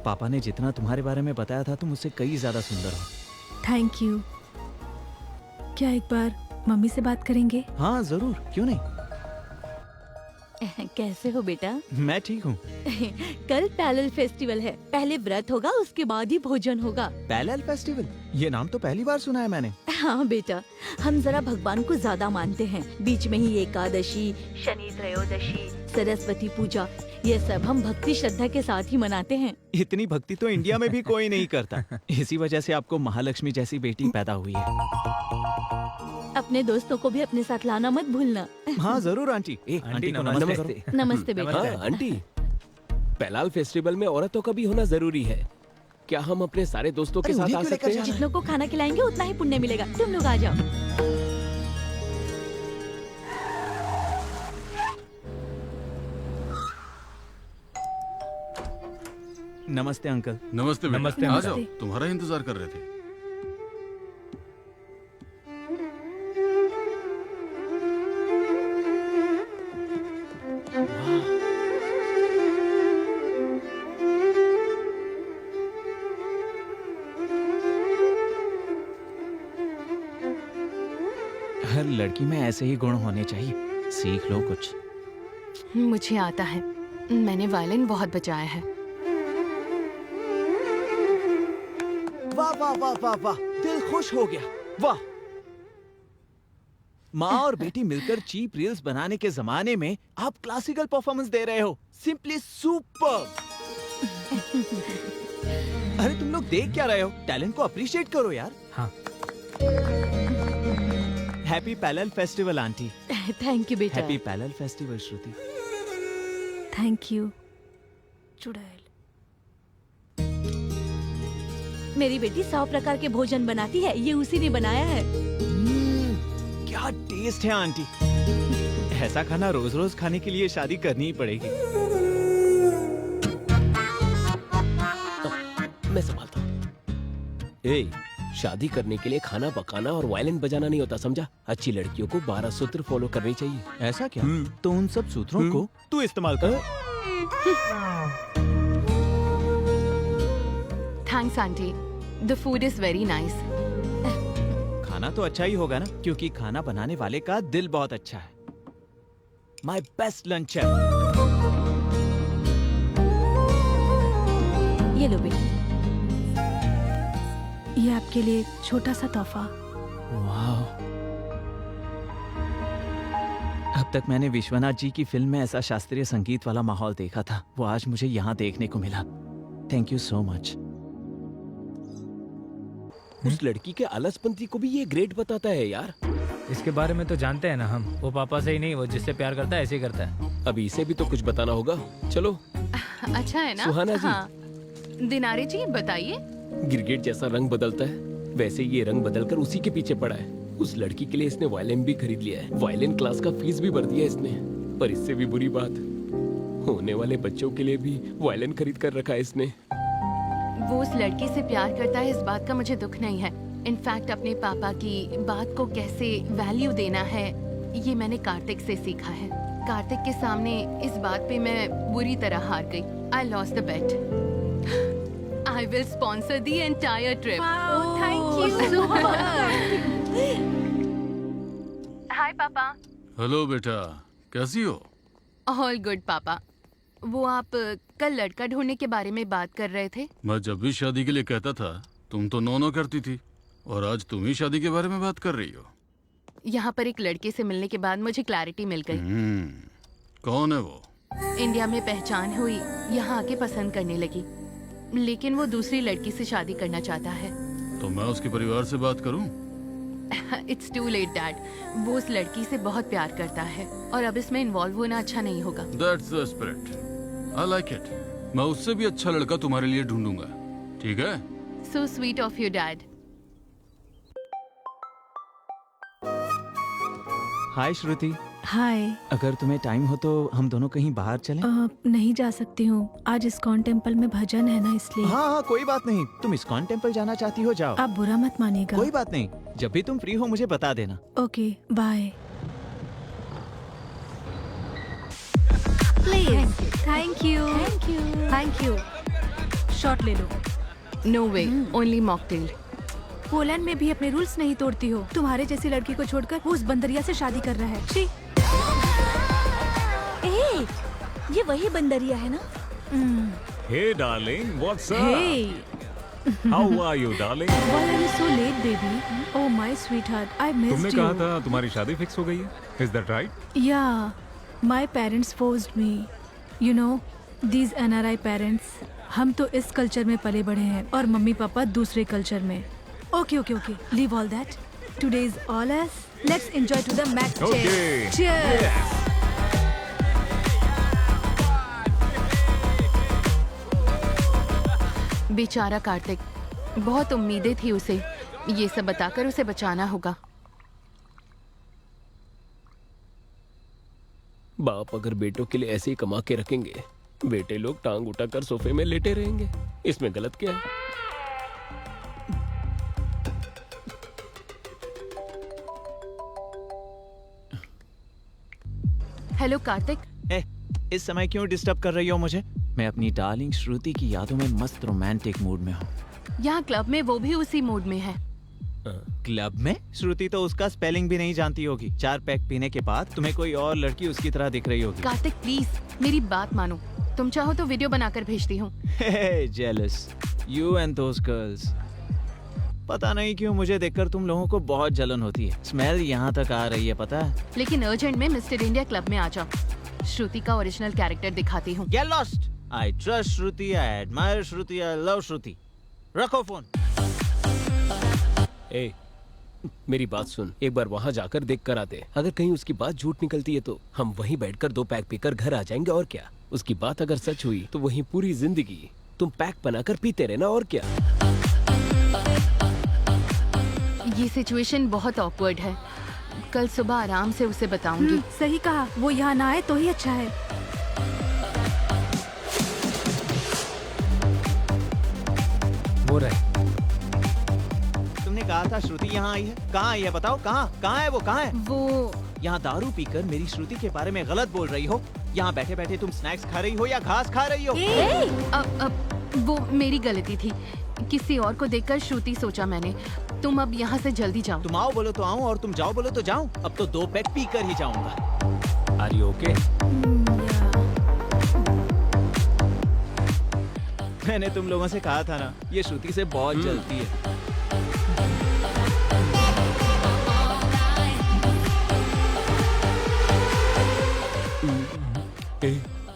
पापा ने जितना तुम्हारे बारे में बताया था तुम उससे कई ज्यादा सुंदर हो।
Thank you. क्या एक बार मम्मी से बात करेंगे?
हाँ जरूर, क्यों नहीं।
कैसे हो बेटा?
मैं ठीक हूँ।
कल पैरेलल फेस्टिवल है। पहले व्रत होगा, उसके बाद ही भोजन होगा।
Parallel festival? ये नाम तो पहली बार सुना है मैंने।
हाँ बेटा, हम जरा भगवान को ज्यादा मानते हैं। बीच में ही एकादशी, शनि त्रयोदशी, सरस्वती पूजा, ये सब हम भक्ति श्रद्धा के साथ ही मनाते हैं।
इतनी भक्ति तो इंडिया में भी कोई नहीं करता। इसी वजह से आपको महालक्ष्मी जैसी बेटी पैदा हुई है।
अपने दोस्तों को भी अपने साथ लाना मत भूलना।
हाँ जरूर आंटी। आंटी को नमस्ते करो।
नमस्ते बेटा।
हाँ आंटी, पैलाल फेस्टिवल में औरतों का भी होना जरूरी है। क्या हम अपने सारे दोस्तों के
अरे
साथ
उन्हें
आ
क्यों
सकते
लेकर
हैं?
जा
जितनों को खाना खिलाएंगे उतना ही पुण्य मिलेगा। तुम लोग आ जाओ।
नमस्ते अंकल।
नमस्ते बेटा,
नमस्ते,
आ
नमस्ते।
जाओ, तुम्हारा ही इंतजार कर रहे थे।
हर लड़की में ऐसे ही गुण होने चाहिए। सीख लो कुछ।
मुझे आता है, मैंने वायलिन बहुत बजाया है।
वाह वाह वाह वाह वाह, दिल खुश हो गया। वाह। माँ और बेटी मिलकर चीप रील्स बनाने के जमाने में आप क्लासिकल परफॉर्मेंस दे रहे हो। Simply super. अरे तुम लोग देख क्या रहे हो? टैलेंट को अप्रिशिएट करो यार।
हाँ।
Happy parallel festival aunty.
Thank you बेटा।
Happy parallel festival Shruti.
Thank you चुड़ैल।
मेरी बेटी 100 प्रकार के भोजन बनाती है। ये उसी ने बनाया है।
क्या टेस्ट है आंटी। ऐसा खाना रोज रोज खाने के लिए शादी करनी ही पड़ेगी।
मैं संभालता हूँ। ए, शादी करने के लिए खाना पकाना और वायलिन बजाना नहीं होता, समझा? अच्छी लड़कियों को 12 सूत्र फॉलो करनी चाहिए।
ऐसा क्या? तो उन सब सूत्रों को तू इस्तेमाल कर।
Thanks aunty, the food is very nice.
खाना तो अच्छा ही होगा ना, क्योंकि खाना बनाने वाले का दिल बहुत अच्छा है। माई बेस्ट लंच है।
ये लो बेटी।
ये आपके लिए एक छोटा सा तोहफा।
वाह। अब तक मैंने विश्वनाथ जी की फिल्म में ऐसा शास्त्रीय संगीत वाला माहौल देखा था, वो आज मुझे यहाँ देखने को मिला। Thank you so much.
उस लड़की के आलसपंती को भी ये ग्रेट बताता है यार।
इसके बारे में तो जानते हैं ना हम। वो पापा से ही नहीं, वो जिससे प्यार करता है ऐसे ही करता है।
अभी इसे भी तो कुछ बताना होगा। चलो।
अच्छा है ना?
सुहाना जी।
हाँ। दिनारे जी बताइए।
गिरगिट जैसा रंग बदलता है, वैसे ये रंग बदलकर उसी के पीछे पड़ा है। उस लड़की के लिए इसने वायलिन भी खरीद लिया है। वायलिन क्लास का फीस भी भर दिया इसने। पर इससे भी बुरी बात, होने वाले बच्चों के लिए भी वायलिन खरीद कर रखा है इसने।
वो उस लड़की से प्यार करता है, इस बात का मुझे दुख नहीं है। इनफैक्ट अपने पापा की बात को कैसे वैल्यू देना है, ये मैंने कार्तिक से सीखा है। कार्तिक के सामने इस बात पे मैं बुरी तरह हार गई। I lost the bet. I will sponsor the entire trip.
Wow, thank you.
Hi पापा।
हेलो बेटा, कैसी हो?
All good पापा। वो आप कल लड़का ढूंढने के बारे में बात कर रहे थे।
मैं जब भी शादी के लिए कहता था तुम तो नो करती थी, और आज तुम ही शादी के बारे में बात कर रही हो।
यहाँ पर एक लड़के से मिलने के बाद मुझे क्लैरिटी मिल गई।
कौन है वो?
इंडिया में पहचान हुई, यहाँ आके पसंद करने लगी, लेकिन वो दूसरी लड़की से शादी करना चाहता है।
तो मैं उसके परिवार से बात करूं?
It's too late dad. वो उस लड़की से बहुत प्यार करता है और अब इसमें इन्वॉल्व होना अच्छा नहीं होगा।
That's the spirit. I like it. मैं उससे भी अच्छा लड़का तुम्हारे लिए ढूंढूंगा, ठीक है?
So sweet of you, Dad.
हाय श्रुति।
हाय।
अगर तुम्हें टाइम हो तो हम दोनों कहीं बाहर चलें?
नहीं जा सकती हूँ, आज इस्कॉन टेम्पल में भजन है ना, इसलिए।
हाँ, कोई बात नहीं। तुम इस्कॉन टेम्पल जाना चाहती हो, जाओ।
आप बुरा मत मानिएगा।
कोई बात नहीं, जब भी तुम फ्री हो मुझे बता देना।
Okay, bye. Please. Thank you. Thank you. Shot ले लो।
No way, only mocktail.
Poland में भी अपने रूल्स नहीं तोड़ती हो। तुम्हारे जैसी लड़की को छोड़कर वो उस बंदरिया से शादी कर रहा है। शी।
ए, ये वही बंदरिया है ना?
Hey darling, what's up?
Hey.
How are you darling?
Why are you so late, baby? Oh my sweetheart, I missed
तुमने
you.
कहा था तुम्हारी शादी फिक्स हो गई है? Is that right?
Yeah, my parents forced me. You know, these NRI parents. हम तो इस कल्चर में पले बढ़े हैं और मम्मी पापा दूसरे कल्चर में। Okay, okay, okay. Leave all that. Today is all us. Let's enjoy to the max.
Okay.
Cheers.
बेचारा कार्तिक, बहुत उम्मीदें थी उसे। ये सब बताकर उसे बचाना होगा।
बाप अगर बेटों के लिए ऐसे ही कमा के रखेंगे, बेटे लोग टांग उठाकर सोफे में लेटे रहेंगे। इसमें गलत क्या है?
हेलो कार्तिक।
इस समय क्यों डिस्टर्ब कर रही हो मुझे? मैं अपनी डार्लिंग श्रुति की यादों में मस्त रोमांटिक मूड में हूँ।
यहाँ क्लब में वो भी उसी मूड में है।
क्लब में? श्रुति तो उसका स्पेलिंग भी नहीं जानती होगी। 4 पैक पीने के बाद तुम्हें कोई और लड़की उसकी तरह दिख रही होगी।
कार्तिक प्लीज मेरी बात मानो। तुम चाहो तो वीडियो बनाकर भेजती हूँ।
Jealous you and those girls. पता नहीं क्यों मुझे देखकर तुम लोगों को बहुत जलन होती है। स्मेल यहाँ तक आ रही है, पता है?
लेकिन अर्जेंट में मिस्टर इंडिया क्लब में आ जाओ। श्रुति का ओरिजिनल कैरेक्टर दिखाती हूँ।
Get lost. I trust Shruti, I admire Shruti, I love Shruti. रखो फोन।
ए, मेरी बात सुन, एक बार वहाँ जाकर देख कर आते। अगर कहीं उसकी बात झूठ निकलती है तो हम वहीं बैठकर 2 पैक पीकर घर आ जाएंगे, और क्या। उसकी बात अगर सच हुई तो वहीं पूरी जिंदगी तुम पैक बनाकर पीते रहना, और क्या।
ये सिचुएशन बहुत ऑकवर्ड है। कल सुबह आराम से उसे बताऊंगी।
सही कहा, वो यहाँ ना आए तो ही अच्छा है।
वो रहे।
तुमने कहा था श्रुति यहाँ आई है। कहाँ आई है बताओ? कहाँ है वो? कहाँ है
वो?
यहाँ दारू पीकर मेरी श्रुति के बारे में गलत बोल रही हो। यहाँ बैठे बैठे तुम स्नैक्स खा रही हो या घास खा रही हो?
अब वो मेरी गलती थी। किसी और को देखकर श्रुति सोचा मैंने। तुम अब यहाँ से जल्दी जाओ।
तुम आओ बोलो तो आऊँ और तुम जाओ बोलो तो जाऊँ। अब तो 2 पैक पी कर ही जाऊंगा।
Are you okay?
मैंने तुम लोगों से कहा था ना, ये श्रुति से बहुत जलती है।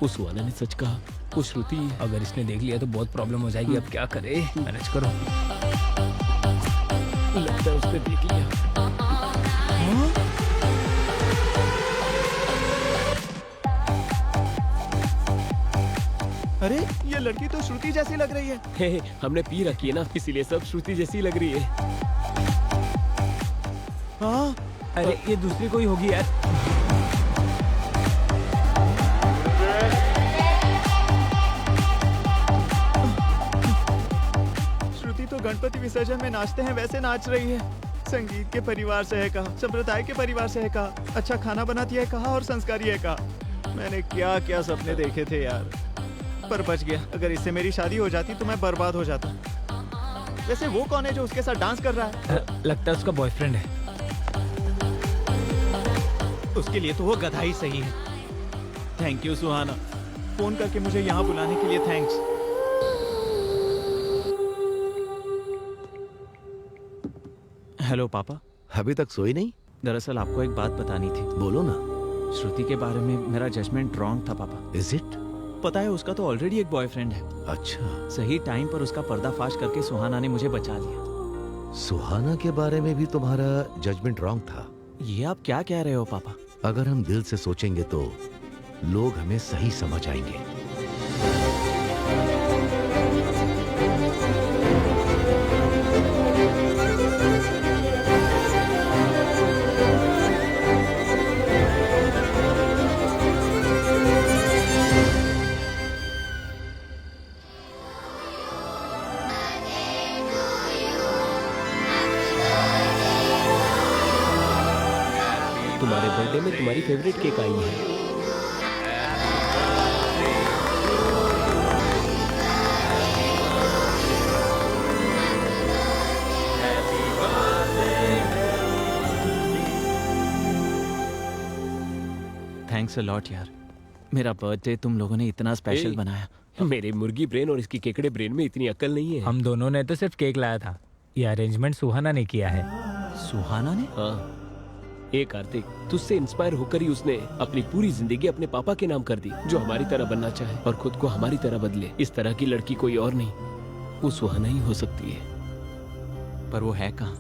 उस सुहाना ने सच कहा। वो श्रुति,
अगर इसने देख लिया तो बहुत प्रॉब्लम हो जाएगी। अब क्या करे? मैनेज करो।
लगता है उसने देख लिया।
अरे ये लड़की तो श्रुति जैसी लग रही है।
हे, हमने पी रखी है ना, इसीलिए सब श्रुति जैसी लग रही है।
हाँ,
अरे ये दूसरी कोई होगी यार।
श्रुति तो गणपति विसर्जन में नाचते हैं वैसे नाच रही है। संगीत के परिवार से है कहा, संप्रदाय के परिवार से है कहा, अच्छा खाना बनाती है कहा और संस्कारी है कहा। मैंने क्या क्या सपने देखे थे यार, पर बच गया। अगर इससे मेरी शादी हो जाती तो मैं बर्बाद हो जाता। वैसे वो कौन है जो उसके साथ डांस कर रहा है?
लगता है उसका बॉयफ्रेंड है।
उसके लिए तो वो गधा ही सही है। थैंक यू सुहाना, फोन करके मुझे यहाँ बुलाने के लिए थैंक्स। हेलो पापा।
अभी तक सोई नहीं?
दरअसल आपको एक बात बतानी थी।
बोलो ना।
श्रुति के बारे में मेरा जजमेंट रॉन्ग था पापा।
Is it?
पता है उसका तो ऑलरेडी एक बॉयफ्रेंड है।
अच्छा।
सही टाइम पर उसका पर्दाफाश करके सुहाना ने मुझे बचा लिया।
सुहाना के बारे में भी तुम्हारा जजमेंट रॉन्ग था?
ये आप क्या कह रहे हो पापा?
अगर हम दिल से सोचेंगे तो लोग हमें सही समझ आएंगे।
तुम्हारे बर्थडे में तुम्हारी फेवरेट केक आई है।
थैंक्स अ लॉट यार, मेरा बर्थडे तुम लोगों ने इतना स्पेशल
ए,
बनाया।
मेरे मुर्गी ब्रेन और इसकी केकड़े ब्रेन में इतनी अक्ल नहीं है।
हम दोनों ने तो सिर्फ केक लाया था, ये अरेंजमेंट सुहाना ने किया है।
सुहाना ने?
हाँ। ए कार्तिक, तुझसे इंस्पायर होकर ही उसने अपनी पूरी जिंदगी अपने पापा के नाम कर दी, जो हमारी तरह बनना चाहे और खुद को हमारी तरह बदले। इस तरह की लड़की कोई और नहीं, वो सुहाना ही हो सकती है।
पर वो है कहाँ?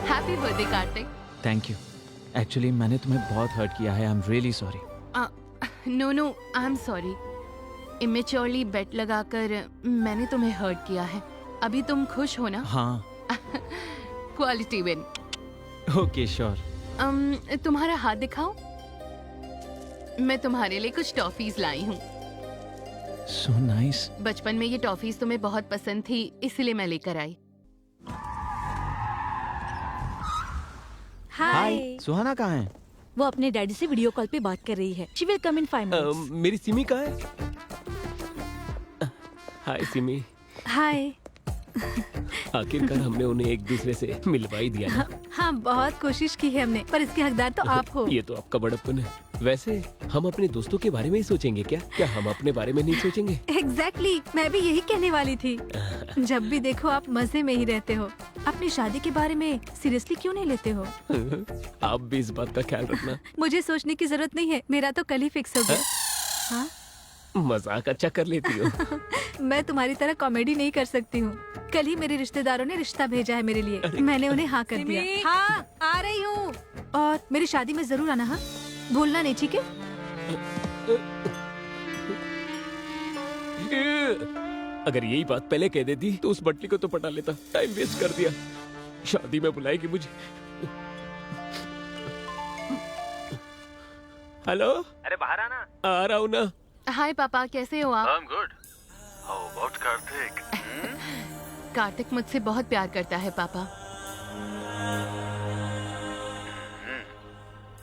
Happy birthday Kartik.
Thank you. Actually मैंने तुम्हें बहुत हर्ट किया है, I am really sorry.
No no, I am sorry. Immaturely bet लगाकर मैंने तुम्हें हर्ट किया है। अभी तुम खुश हो ना?
हाँ।
Quality win.
Okay sure.
तुम्हारा हाथ दिखाओ। मैं तुम्हारे लिए कुछ टॉफीज लाई हूँ।
So nice.
बचपन में ये टॉफीज तुम्हें बहुत पसंद थी, इसलिए मैं लेकर आई।
हाय।
सुहाना कहाँ है?
वो अपने डैडी से वीडियो कॉल पे बात कर रही है। She will come in 5 minutes.
मेरी सिमी कहाँ है? हाय सिमी।
हाय।
आखिरकार हमने उन्हें एक दूसरे से मिलवा ही दिया ना।
हाँ, बहुत कोशिश की है हमने, पर इसके हकदार तो आप हो।
ये तो आपका बड़प्पन है। वैसे हम अपने दोस्तों के बारे में ही सोचेंगे क्या? क्या हम अपने बारे में नहीं सोचेंगे?
एग्जैक्टली, मैं भी यही कहने वाली थी। जब भी देखो आप मजे में ही रहते हो। अपनी शादी के बारे में सीरियसली क्यों नहीं लेते हो?
आप भी इस बात का ख्याल रखना।
मुझे सोचने की जरूरत नहीं है, मेरा तो कल ही फिक्स हो गया। हाँ?
मजाक अच्छा कर लेती हो।
मैं तुम्हारी तरह कॉमेडी नहीं कर सकती हूँ। कल ही मेरे रिश्तेदारों ने रिश्ता भेजा है मेरे लिए, मैंने उन्हें हाँ कर दिया। हाँ, आ रही हूँ। और मेरी शादी में जरूर आना, हाँ? भूलना नहीं, ठीक है?
अगर यही बात पहले कह देती तो उस बटली को तो पटा लेता। टाइम वेस्ट कर दिया। शादी में बुलाएगी मुझे। हेलो।
अरे बाहर आना।
आ रहा हूँ ना।
हाय पापा, कैसे हो आप?
I am good. How about Kartik?
Kartik मुझसे बहुत प्यार करता है पापा।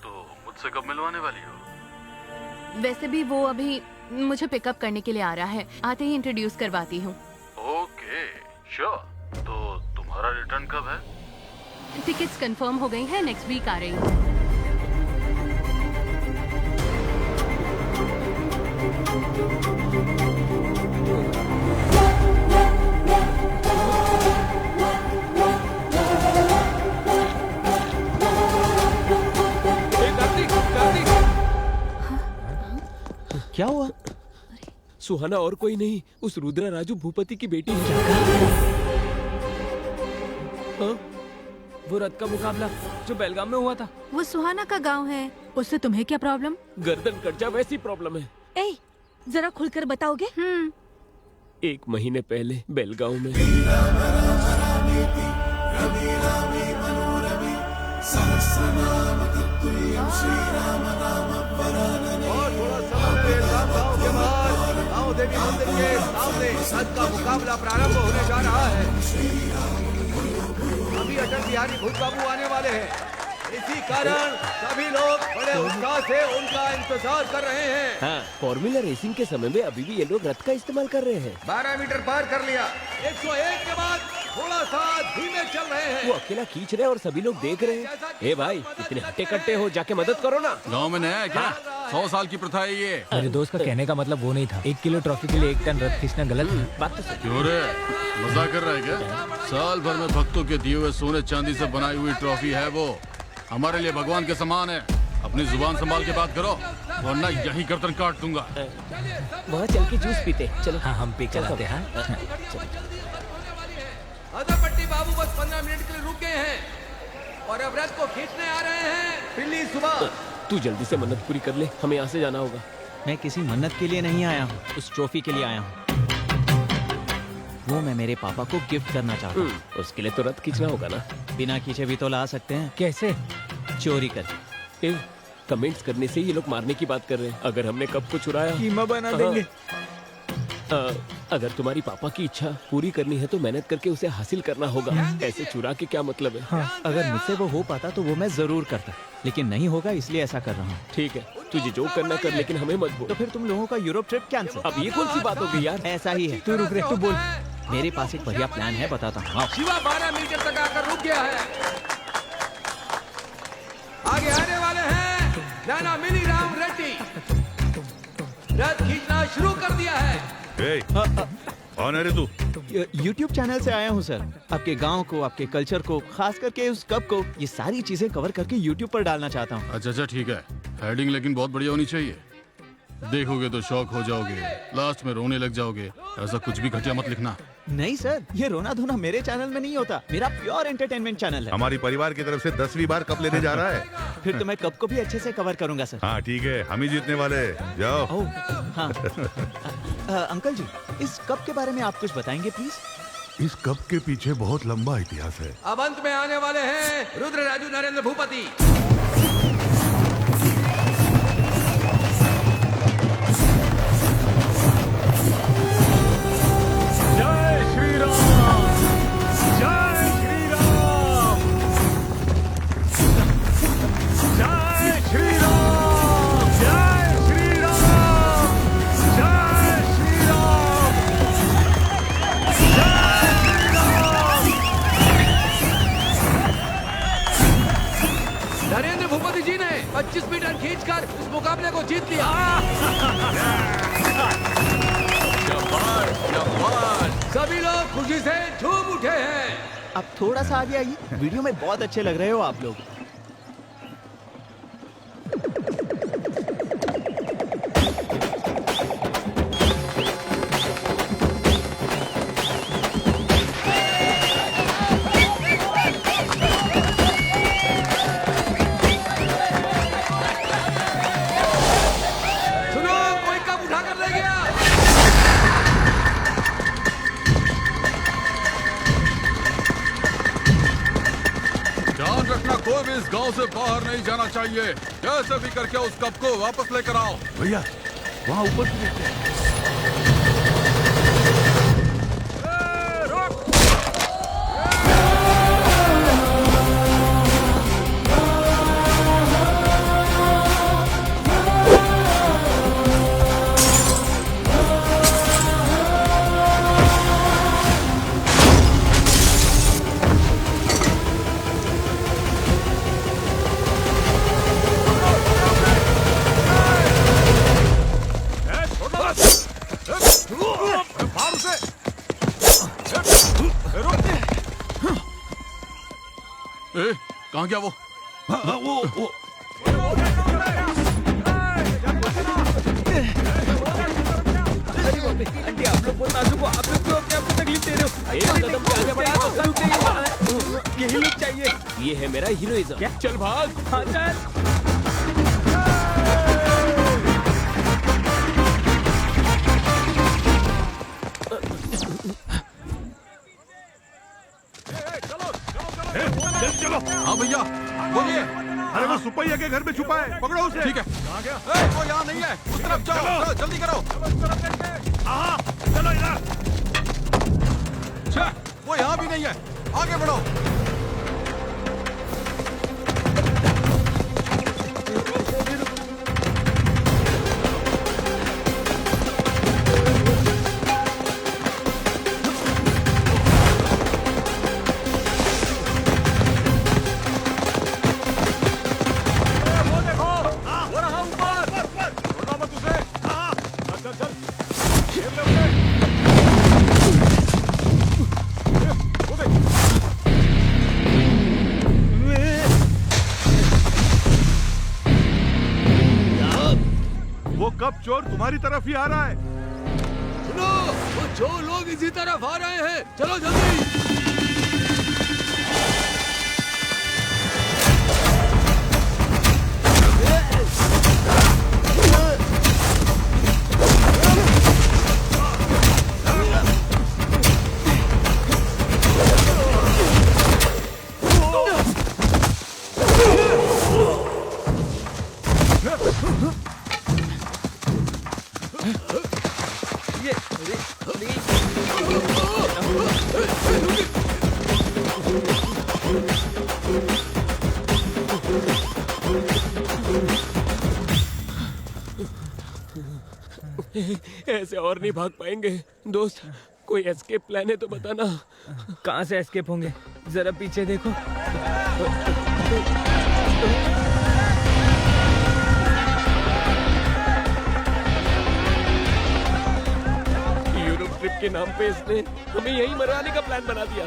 तो मुझसे कब मिलवाने वाली हो?
वैसे भी वो अभी मुझे पिकअप करने के लिए आ रहा है, आते ही इंट्रोड्यूस करवाती हूँ।
Okay sure. तो तुम्हारा रिटर्न कब है?
टिकट्स कंफर्म हो गई हैं, नेक्स्ट वीक आ रही हूँ।
क्या हुआ?
सुहाना और कोई नहीं, उस रुद्रा राजू भूपति की बेटी है। हाँ?
वो रथ का मुकाबला जो बेलगाम में हुआ था,
वो सुहाना का गांव है, उससे तुम्हें क्या प्रॉब्लम?
गर्दन कट जा वैसी प्रॉब्लम है।
ए, जरा खुलकर बताओगे?
1 महीने पहले बेलगांव में
गाँव देवी मंदिर के सामने रथ का मुकाबला प्रारंभ होने जा रहा है। अभी अटल बिहारी भूत बाबू आने वाले हैं, इसी कारण सभी लोग बड़े उत्साह से उनका इंतजार कर रहे हैं।
हाँ, फॉर्मूला रेसिंग के समय में अभी भी ये लोग रथ का इस्तेमाल कर रहे हैं।
12 मीटर पार कर लिया। 101 के बाद थोड़ा सा धीमे चल रहे हैं।
वो अकेला खींच रहे हैं और सभी लोग देख रहे हैं। ए भाई, इतने हट्टे कट्टे हो, जाके मदद करो ना।
गांव में नया है क्या? 100 साल की प्रथा है ये।
मेरे दोस्त का कहने का मतलब वो नहीं था। 1 किलो ट्रॉफी के लिए 1 टन रथ खींचना गलत है। बात तो सही।
क्यों रे, मजाक कर रहा है क्या? साल भर में भक्तों के दिए हुए सोने चांदी से बनाई हुई ट्रॉफी है वो, हमारे लिए भगवान के समान है। अपनी जुबान संभाल के बात करो, वरना यही गर्दन काट दूंगा।
वहाँ चल के जूस पीते। चलो।
हाँ, हम पे चलाते हैं।
पट्टी बाबू बस 15 मिनट के लिए रुक गए हैं और अब रथ को खींचने आ रहे हैं। पिल्ली सुबह,
तू जल्दी से मन्नत पूरी कर ले, हमें यहाँ से जाना होगा।
मैं किसी मन्नत के लिए नहीं आया हूँ, उस ट्रॉफी के लिए आया हूँ। वो मैं मेरे पापा को गिफ्ट करना चाहता हूँ।
उसके लिए तो रथ खींचना होगा ना।
बिना खींचे भी तो ला सकते हैं।
कैसे?
चोरी करके।
कमेंट्स करने से ये लोग मारने की बात कर रहे हैं। अगर हमने कप को चुराया,
कीमा बना देंगे।
अगर तुम्हारी पापा की इच्छा पूरी करनी है तो मेहनत करके उसे हासिल करना होगा। ऐसे चुरा के क्या मतलब है?
हाँ, अगर मुझसे वो हो पाता तो वो मैं जरूर करता, लेकिन नहीं होगा इसलिए ऐसा कर रहा हूँ।
ठीक है, तुझे जो करना कर, लेकिन हमें मत बोल।
तो फिर तुम लोगों का यूरोप ट्रिप कैंसिल।
अब ये कौन सी बात होगी यार?
ऐसा ही है।
तू रुक रे, तू बोल।
मेरे पास एक बढ़िया प्लान है, बताता हूँ।
शिवा 12 मीटर तक आकर रुक गया है। आगे आने वाले हैं नाना मिनी राम रेड्डी। रथ खींचना शुरू कर दिया है।
कौन है रे तू?
YouTube चैनल से आया हूँ सर। आपके गांव को, आपके कल्चर को, खास करके उस कप को, ये सारी चीजें कवर करके YouTube पर डालना चाहता हूँ।
अच्छा ठीक है, हेडिंग लेकिन बहुत बढ़िया होनी चाहिए। देखोगे तो शौक हो जाओगे, लास्ट में रोने लग जाओगे। ऐसा कुछ भी घटिया मत लिखना।
नहीं सर, ये रोना धोना मेरे चैनल में नहीं होता। मेरा प्योर एंटरटेनमेंट चैनल है।
हमारी परिवार की तरफ से 10वीं बार कप लेने जा रहा है।
फिर तो मैं कप को भी अच्छे से कवर करूंगा सर।
हाँ ठीक है, हम ही जीतने वाले हैं। जाओ।
ओह, हाँ। अंकल जी, इस कप के बारे में आप कुछ बताएंगे प्लीज?
इस कप के पीछे बहुत लंबा इतिहास है।
अब अंत में आने वाले हैं रुद्र राजू नरेंद्र भूपति।
जय श्री राम, जय श्री राम, जय श्री राम, जय श्री राम, जय श्री राम,
नरेंद्र भूपति जी ने 25 मीटर खींचकर इस मुकाबले को जीत लिया। सभी लोग खुशी से झूम उठे हैं।
अब थोड़ा सा आगे आइए, वीडियो में बहुत अच्छे लग रहे हो आप लोग।
सुनो, कोई कप उठा कर ले गया।
ध्यान रखना, कोई भी इस गांव से बाहर नहीं जाना चाहिए। कैसे भी करके उस कप को वापस लेकर आओ।
भैया वहाँ ऊपर से देखते हैं।
कहाँ गया वो?
वो
आंटी, आप लोग बहुत नाजुक हो। आप लोग क्यों अपने आप को तकलीफ दे रहे हो?
एक कदम से आगे बढ़ा तो सब चाहिए।
यही लोग चाहिए।
ये है मेरा हीरोइज्म।
क्या?
चल भाग।
हाँ चल।
हाँ भैया बोलिए।
अरे वो सुपैया के घर में छुपा है, पकड़ो उसे।
ठीक है। वो यहाँ नहीं है, उस तरफ जाओ, जल्दी करो।
चलो इधर।
वो यहाँ भी नहीं है, आगे बढ़ो।
वो कब चोर तुम्हारी तरफ ही आ रहा है।
सुनो, वो जो लोग इसी तरफ आ रहे हैं, चलो जल्दी।
ऐसे और नहीं भाग पाएंगे दोस्त। कोई एस्केप प्लान है तो बताना।
कहाँ से एस्केप होंगे? जरा पीछे देखो।
यूरोप ट्रिप के नाम पे इसने हमें यहीं मरवाने का प्लान बना दिया।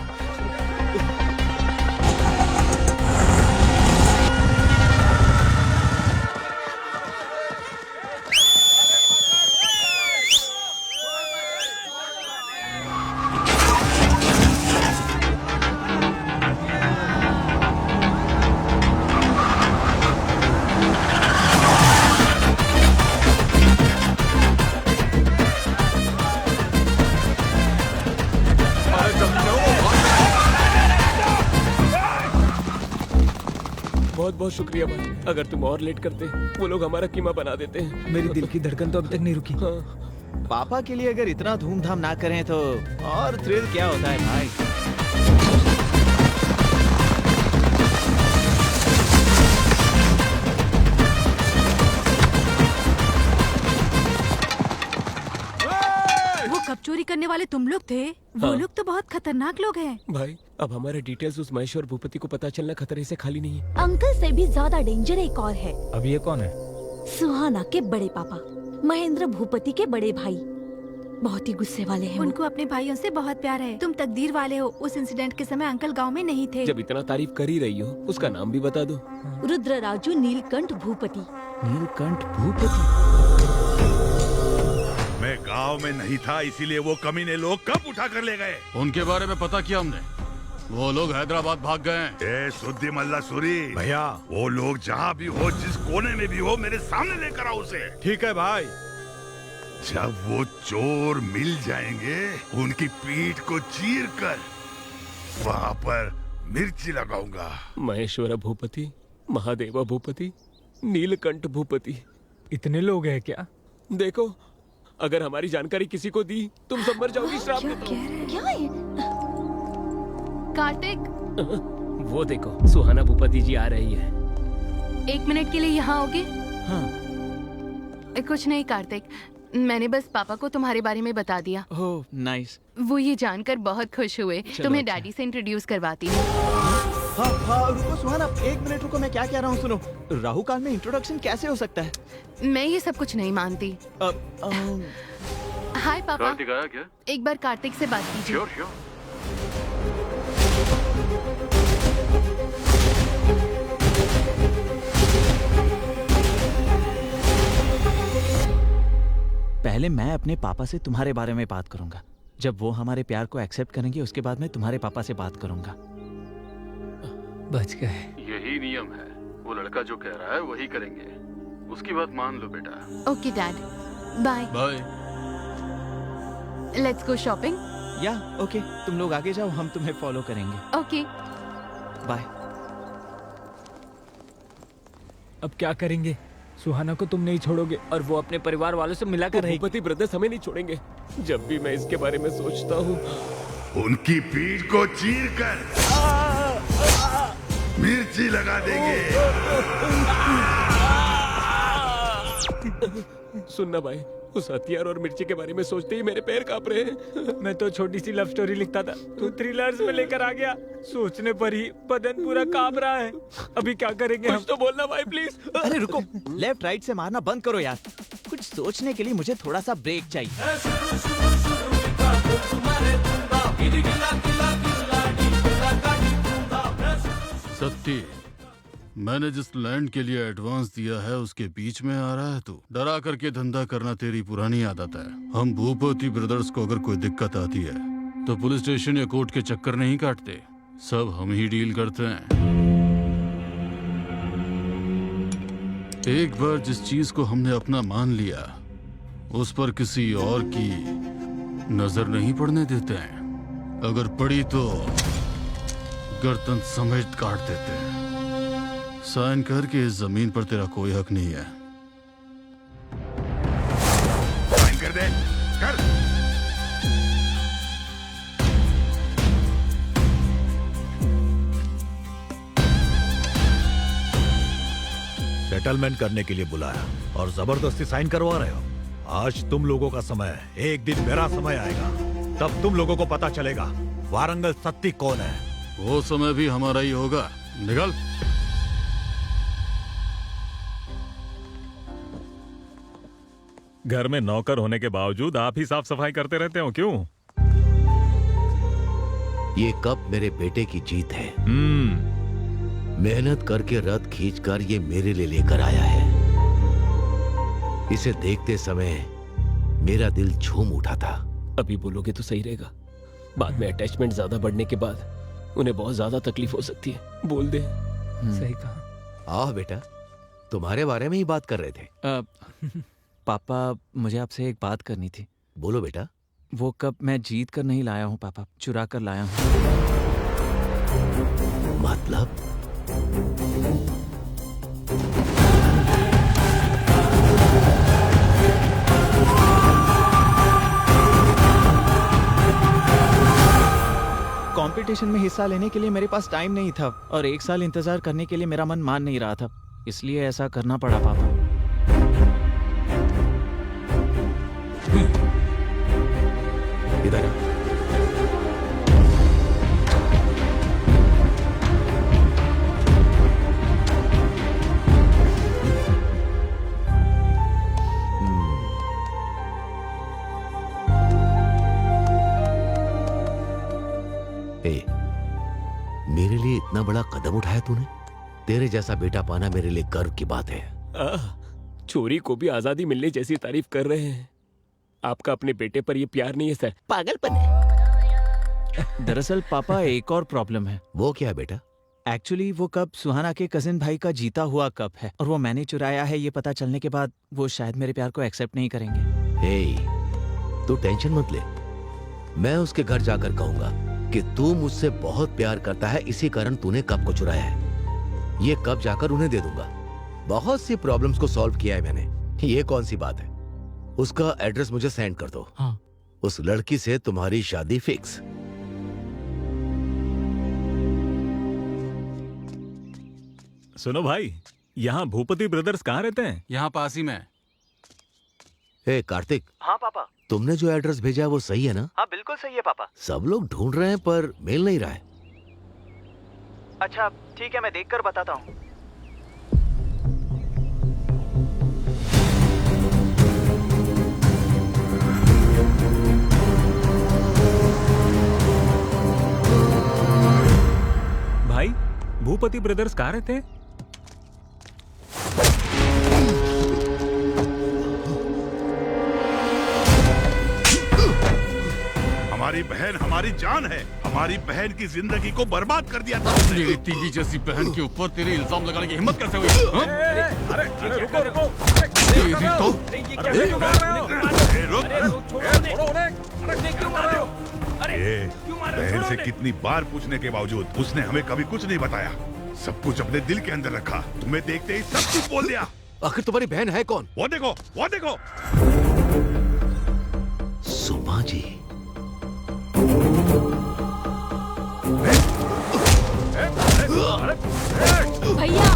बहुत बहुत शुक्रिया भाई। अगर तुम और लेट करते वो लोग हमारा कीमा बना देते हैं।
मेरी दिल की धड़कन तो अभी तक नहीं रुकी।
हाँ।
पापा के लिए अगर इतना धूमधाम ना करें तो और थ्रिल क्या होता है भाई।
वो कब चोरी करने वाले तुम लोग थे? वो
हाँ।
लोग तो बहुत खतरनाक लोग हैं।
भाई अब हमारे डिटेल्स उस महेश और भूपति को पता चलना खतरे से खाली नहीं है।
अंकल से भी ज्यादा डेंजर एक और है।
अब ये कौन है?
सुहाना के बड़े पापा, महेंद्र भूपति के बड़े भाई। बहुत ही गुस्से वाले हैं वो।
उनको अपने भाइयों से बहुत प्यार है। तुम तकदीर वाले हो। उस इंसिडेंट के समय अंकल गांव में नहीं थे।
जब इतना तारीफ कर ही रही हो उसका नाम भी बता दो।
रुद्रराजू नीलकंठ भूपति।
नीलकंठ भूपति।
मैं गांव में नहीं था, इसीलिए वो कमीने लोग कब उठा कर ले गए?
उनके बारे में पता किया हमने। वो लोग हैदराबाद भाग गए हैं।
ए सुद्दी मल्ला सूरी
भैया
वो लोग जहाँ भी हो, जिस कोने में भी हो, मेरे सामने लेकर आओ उसे।
ठीक है भाई।
जब वो चोर मिल जाएंगे उनकी पीठ को चीर कर वहाँ पर मिर्ची लगाऊंगा।
महेश्वर भूपति, महादेवा भूपति, नीलकंठ भूपति।
इतने लोग हैं क्या?
देखो अगर हमारी जानकारी किसी को दी तुम सब मर जाओगी। श्राप देता हूं।
क्या है?
कार्तिक,
वो देखो सुहाना भूपति जी आ रही है।
1 मिनट के लिए यहाँ आओगे?
हाँ।
कुछ नहीं कार्तिक, मैंने बस पापा को तुम्हारे बारे में बता दिया।
Oh nice.
वो ये जानकर बहुत खुश हुए। तुम्हें डैडी से इंट्रोड्यूस करवाती हूँ।
हाँ हाँ रुको सुहाना, 1 मिनट रुको, मैं क्या कह रहा हूँ सुनो। राहु काल में इंट्रोडक्शन कैसे हो सकता है?
मैं ये सब कुछ नहीं मानती। हाय पापा।
कार्तिक आया क्या?
एक बार कार्तिक से बात कीजिए।
Sure sure.
पहले मैं अपने पापा से तुम्हारे बारे में बात करूंगा। जब वो हमारे प्यार को एक्सेप्ट करेंगे उसके बाद मैं तुम्हारे पापा से बात करूंगा।
बच गए।
यही नियम है। वो लड़का जो कह रहा है वही करेंगे। उसकी बात मान लो बेटा।
Okay dad, bye.
Bye.
Let's go shopping.
या ओके, तुम लोग आगे जाओ, हम तुम्हें फॉलो करेंगे।
Okay
bye.
अब क्या करेंगे? सुहाना को तुम नहीं छोड़ोगे और वो अपने परिवार वालों से मिलाकर रहेगी।
भूपति ब्रदर्स हमें नहीं छोड़ेंगे। जब भी मैं इसके बारे में सोचता हूँ
उनकी पीठ को चीर कर मिर्ची लगा देंगे।
सुनना भाई, उस हथियार और मिर्ची के बारे में सोचते ही मेरे पैर कांप रहे हैं।
मैं तो छोटी सी लव स्टोरी लिखता था, तू थ्रिलर्स में लेकर आ गया। सोचने पर ही बदन पूरा कांप रहा है। अभी क्या करेंगे हम?
कुछ तो बोलना भाई प्लीज।
अरे रुको, लेफ्ट राइट से मारना बंद करो यार। कुछ सोचने के लिए मुझे थोड़ा सा ब्रेक चाहिए।
सत्ती, मैंने जिस लैंड के लिए एडवांस दिया है उसके बीच में आ रहा है तू। डरा करके धंधा करना तेरी पुरानी आदत है। हम भूपति ब्रदर्स को अगर कोई दिक्कत आती है तो पुलिस स्टेशन या कोर्ट के चक्कर नहीं काटते, सब हम ही डील करते हैं। एक बार जिस चीज को हमने अपना मान लिया उस पर किसी और की नजर नहीं पड़ने देते हैं। अगर पड़ी तो गर्दन समेत काट देते हैं। साइन करके इस जमीन पर तेरा कोई हक नहीं है।
कर।
सेटलमेंट करने के लिए बुलाया और जबरदस्ती साइन करवा रहे हो। आज तुम लोगों का समय है, एक दिन मेरा समय आएगा, तब तुम लोगों को पता चलेगा वारंगल सत्ती कौन है।
वो समय भी हमारा ही होगा। निकल।
घर में नौकर होने के बावजूद आप ही साफ सफाई करते रहते हो, क्यों?
ये कप मेरे बेटे की जीत है। मेहनत करके रथ खींचकर ये मेरे लिए लेकर आया है। इसे देखते समय मेरा दिल झूम उठा था।
अभी बोलोगे तो सही रहेगा, बाद में अटैचमेंट ज्यादा बढ़ने के बाद उन्हें बहुत ज्यादा तकलीफ हो सकती है। बोल दे।
सही कहा।
आओ बेटा, तुम्हारे बारे में ही बात कर रहे थे।
पापा, मुझे आपसे एक बात करनी थी।
बोलो बेटा।
वो कप मैं जीत कर नहीं लाया हूँ पापा, चुरा कर लाया हूँ।
मतलब?
कंपटीशन में हिस्सा लेने के लिए मेरे पास टाइम नहीं था और 1 साल इंतजार करने के लिए मेरा मन मान नहीं रहा था, इसलिए ऐसा करना पड़ा पापा।
इधर मेरे लिए इतना बड़ा कदम उठाया तूने। तेरे जैसा बेटा पाना मेरे लिए गर्व की बात है।
चोरी को भी आजादी मिलने जैसी तारीफ कर रहे हैं। आपका अपने बेटे पर ये प्यार नहीं है सर, पागलपन है।
दरअसल पापा एक और प्रॉब्लम है।
वो क्या है बेटा?
एक्चुअली वो कप सुहाना के कजिन भाई का जीता हुआ कप है और वो मैंने चुराया है। ये पता चलने के बाद वो शायद मेरे प्यार को एक्सेप्ट नहीं करेंगे।
हे, तू टेंशन मत ले। मैं उसके घर जाकर कहूंगा कि तू मुझसे बहुत प्यार करता है, इसी कारण तूने कप को चुराया है। ये कप जाकर उन्हें दे दूंगा। बहुत सी प्रॉब्लम्स को सॉल्व किया है मैंने, ये कौन सी बात है। उसका एड्रेस मुझे सेंड कर दो।
हाँ।
उस लड़की से तुम्हारी शादी फिक्स।
सुनो भाई, यहाँ भूपति ब्रदर्स कहाँ रहते हैं?
यहाँ पास ही में।
हे कार्तिक।
हाँ पापा।
तुमने जो एड्रेस भेजा है वो सही है ना?
हाँ बिल्कुल सही है पापा।
सब लोग ढूंढ रहे हैं पर मिल नहीं रहा है।
अच्छा ठीक है, मैं देखकर बताता हूँ।
भाई, भूपति ब्रदर्स कहाँ रहते हैं?
हमारी बहन हमारी जान है। हमारी बहन की जिंदगी को बर्बाद कर दिया था उसने।
मेरी तीगी जैसी बहन के ऊपर तेरे इल्जाम लगाने की हिम्मत कैसे हुई?
अरे रुको रुको।
तेरी तो
बहन से कितनी बार पूछने के बावजूद उसने हमें कभी कुछ नहीं बताया। सब कुछ अपने दिल के अंदर रखा। तुम्हें देखते ही सब कुछ बोल दिया।
आखिर तुम्हारी बहन है कौन?
वो देखो, वो देखो।
सुमा जी।
भैया,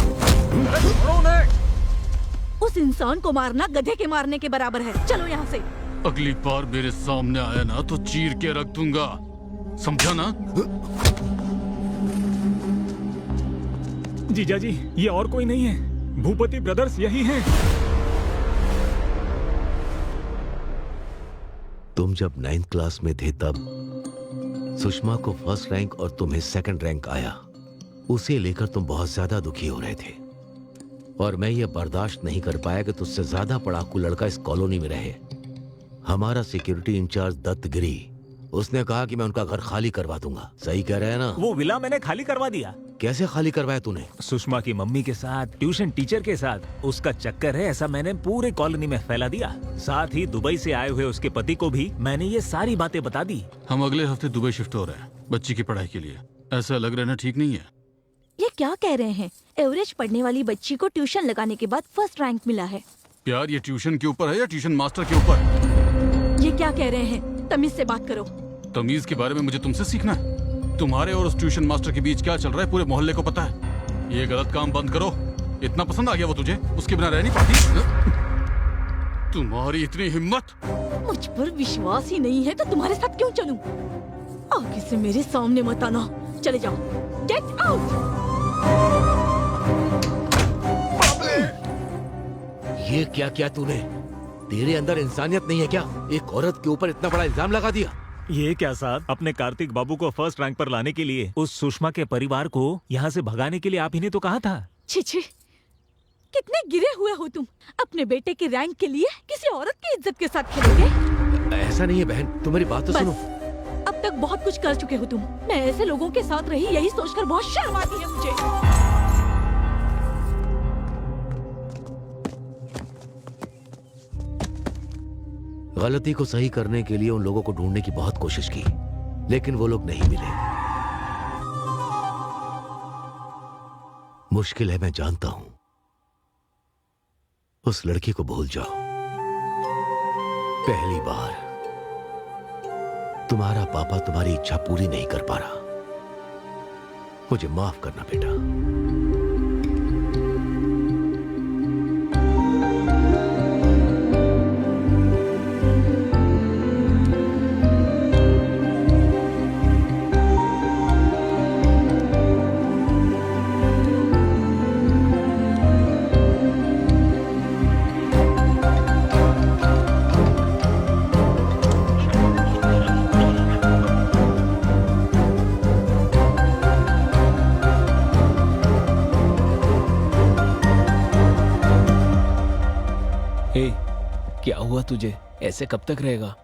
उस इंसान को मारना गधे के मारने के बराबर है। चलो यहाँ से।
अगली बार मेरे सामने आया ना तो चीर के रख दूंगा, समझा ना?
जीजा जी, ये और कोई नहीं है, भूपति ब्रदर्स यही हैं।
तुम जब 9th क्लास में थे तब सुषमा को फर्स्ट रैंक और तुम्हें सेकंड रैंक आया। उसे लेकर तुम बहुत ज्यादा दुखी हो रहे थे और मैं ये बर्दाश्त नहीं कर पाया कि तुझसे ज्यादा पढ़ाकू लड़का इस कॉलोनी में रहे। हमारा सिक्योरिटी इंचार्ज दत्तगिरी, उसने कहा कि मैं उनका घर खाली करवा दूंगा। सही कह रहे हैं ना?
वो विला मैंने खाली करवा दिया।
कैसे खाली करवाया तूने?
सुषमा की मम्मी के साथ, ट्यूशन टीचर के साथ उसका चक्कर है ऐसा मैंने पूरे कॉलोनी में फैला दिया। साथ ही दुबई से आए हुए उसके पति को भी मैंने ये सारी बातें बता दी।
हम अगले हफ्ते दुबई शिफ्ट हो रहे हैं बच्ची की पढ़ाई के लिए। ऐसा लग रहा है ना, ठीक नहीं है?
ये क्या कह रहे हैं? एवरेज पढ़ने वाली बच्ची को ट्यूशन लगाने के बाद फर्स्ट रैंक मिला है।
प्यार ये ट्यूशन के ऊपर है या ट्यूशन मास्टर के ऊपर?
ये ये क्या कह रहे हैं? तमीज से बात करो।
तमीज के बारे में मुझे तुमसे सीखना है? तुम्हारे और उस ट्यूशन मास्टर के बीच क्या चल रहा है पूरे मोहल्ले को पता है। ये गलत काम बंद करो। इतना पसंद आ गया वो तुझे, उसके बिना रह नहीं पाती? तुम्हारी इतनी हिम्मत!
मुझ पर विश्वास ही नहीं है तो तुम्हारे साथ क्यों चलूं? आगे से मेरे सामने मत आना। चले जाओ। Get out.
ये क्या किया तूने? तेरे अंदर इंसानियत नहीं है क्या? एक औरत के ऊपर इतना बड़ा इल्जाम लगा दिया।
ये क्या साहब, अपने कार्तिक बाबू को फर्स्ट रैंक पर लाने के लिए उस सुषमा के परिवार को यहाँ से भगाने के लिए आप ही ने तो कहा था।
छी छी, कितने गिरे हुए हो तुम। अपने बेटे के रैंक के लिए किसी औरत की इज्जत के साथ खेलोगे?
ऐसा नहीं है बहन, तुम मेरी बात तो सुनो।
अब तक बहुत कुछ कर चुके हो तुम। मैं ऐसे लोगों के साथ रही, यही सोचकर बहुत शर्म आती है मुझे।
गलती को सही करने के लिए उन लोगों को ढूंढने की बहुत कोशिश की, लेकिन वो लोग नहीं मिले। मुश्किल है, मैं जानता हूं। उस लड़की को भूल जाओ। पहली बार तुम्हारा पापा तुम्हारी इच्छा पूरी नहीं कर पा रहा। मुझे माफ करना बेटा।
क्या हुआ तुझे? ऐसे कब तक रहेगा?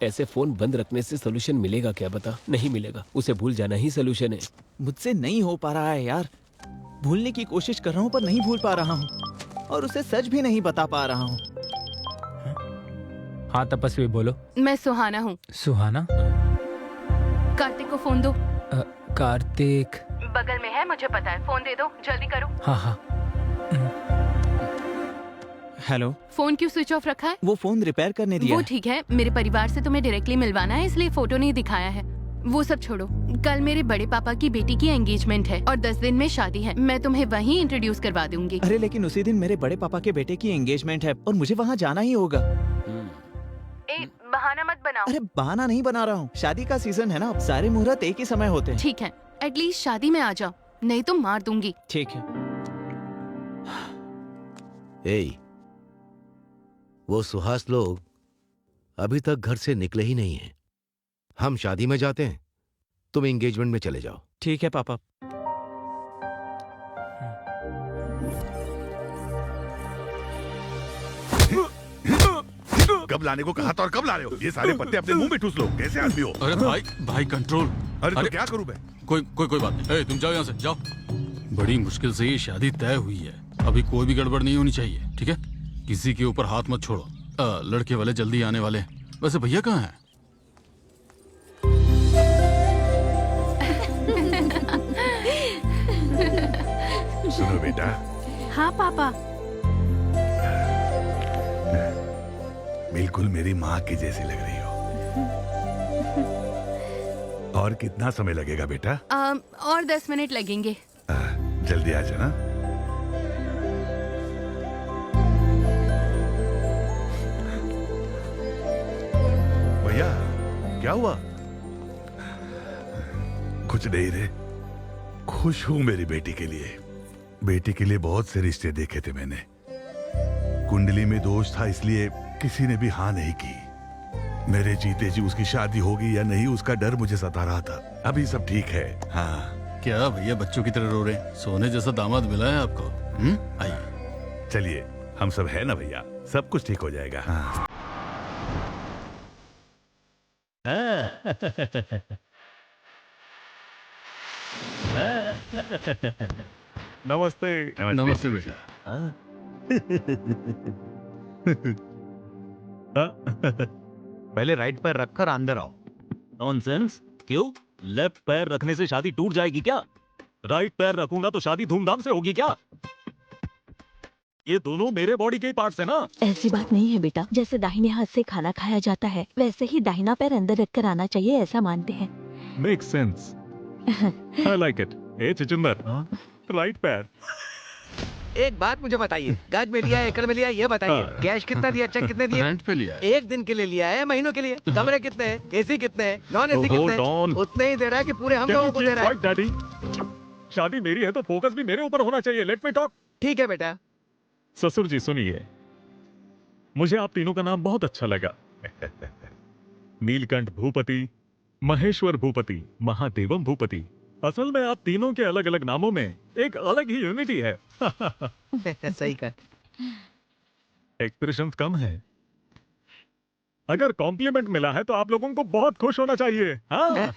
ऐसे फोन बंद रखने से सोल्यूशन मिलेगा क्या? बता। नहीं मिलेगा। उसे भूल जाना ही सोल्यूशन है।
मुझसे नहीं हो पा रहा है यार। भूलने की कोशिश कर रहा हूँ पर नहीं भूल पा रहा हूँ, और उसे सच भी नहीं बता पा रहा हूँ।
हाँ तपस्वी बोलो।
मैं सुहाना हूँ।
सुहाना?
कार्तिक को फोन दो।
कार्तिक
बगल में है, मुझे पता है। फोन दे दो, जल्दी करो।
हाँ हाँ।
हेलो।
फोन क्यों स्विच ऑफ रखा है?
वो फोन रिपेयर करने दिया
वो ठीक है, मेरे परिवार से तुम्हें डायरेक्टली मिलवाना है, इसलिए फोटो नहीं दिखाया है। वो सब छोड़ो, कल मेरे बड़े पापा की बेटी की एंगेजमेंट है और 10 दिन में शादी है। मैं तुम्हें वहीं इंट्रोड्यूस करवा दूंगी।
अरे लेकिन उसी दिन मेरे बड़े पापा के बेटे की एंगेजमेंट है और मुझे वहाँ जाना ही होगा।
बहाना मत बनाओ।
अरे बहाना नहीं बना रहा हूँ, शादी का सीजन है ना, सारे मुहूर्त एक ही समय होते हैं।
ठीक है, एटलीस्ट शादी में आ जाओ, नहीं तो मार दूंगी।
ठीक है।
वो सुहास लोग अभी तक घर से निकले ही नहीं हैं। हम शादी में जाते हैं, तुम एंगेजमेंट में चले जाओ।
ठीक है पापा।
कब लाने को कहा था और कब ला रहे हो? ये सारे पत्ते अपने मुंह में ठूस लो। कैसे आदमी हो?
अरे भाई कंट्रोल।
अरे तो क्या करूं मैं?
कोई बात नहीं। तुम जाओ यहाँ से, जाओ। बड़ी मुश्किल से ये शादी तय हुई है, अभी कोई भी गड़बड़ नहीं होनी चाहिए, ठीक है? किसी के ऊपर हाथ मत छोड़ो। लड़के वाले जल्दी आने वाले हैं। वैसे भैया कहाँ हैं?
सुनो बेटा।
हाँ पापा।
बिल्कुल मेरी माँ की जैसी लग रही हो। और कितना समय लगेगा बेटा?
और 10 मिनट लगेंगे।
जल्दी आ जाना। भैया क्या हुआ? कुछ नहीं रे, खुश हूं मेरी बेटी के लिए। बेटी के लिए बहुत से रिश्ते देखे थे मैंने। कुंडली में दोष था, इसलिए किसी ने भी हाँ नहीं की। मेरे जीते जी उसकी शादी होगी या नहीं, उसका डर मुझे सता रहा था। अभी सब ठीक है। हाँ।
क्या भैया बच्चों की तरह रो रहे हैं? सोने जैसा दामाद मिला है आपको।
आइए चलिए, हम सब है ना भैया, सब कुछ ठीक हो जाएगा। हाँ।
नमस्ते।
नमस्ते बेटा।
पहले राइट पैर रखकर अंदर आओ। नॉनसेंस। क्यों? लेफ्ट पैर रखने से शादी टूट जाएगी क्या? राइट पैर रखूंगा तो शादी धूमधाम से होगी क्या?
ये दोनों मेरे बॉडी के पार्ट्स है ना।
ऐसी बात नहीं है बेटा, जैसे दाहिने हाथ से खाना खाया जाता है वैसे ही दाहिना पैर अंदर रखकर आना चाहिए, ऐसा मानते हैं।
Make sense, I like it. ए चिचिंदर, राइट पैर।
एक बात मुझे बताइए, गज में लिया एकड़ में लिया ये बताइए, कैश कितना दिया, चेक कितने दिए?
रेंट पे लिया है।
एक दिन के लिए लिया है, महीनों के लिए? कमरे कितने हैं, एसी कितने हैं, नॉन एसी कितने हैं? उतने ही दे रहा है कि पूरे हम लोगों को दे रहा है?
डैडी, शादी मेरी है तो फोकस भी मेरे ऊपर होना चाहिए। Let me talk.
ठीक है बेटा।
ससुर जी सुनिए, मुझे आप तीनों का नाम बहुत अच्छा लगा। नीलकंठ भूपति, महेश्वर भूपति, महादेवम भूपति। असल में आप तीनों के अलग अलग नामों में एक अलग ही यूनिटी है।
सही कर।
एक्सप्रेशंस कम है। अगर कॉम्प्लीमेंट मिला है तो आप लोगों को बहुत खुश होना चाहिए। हाँ?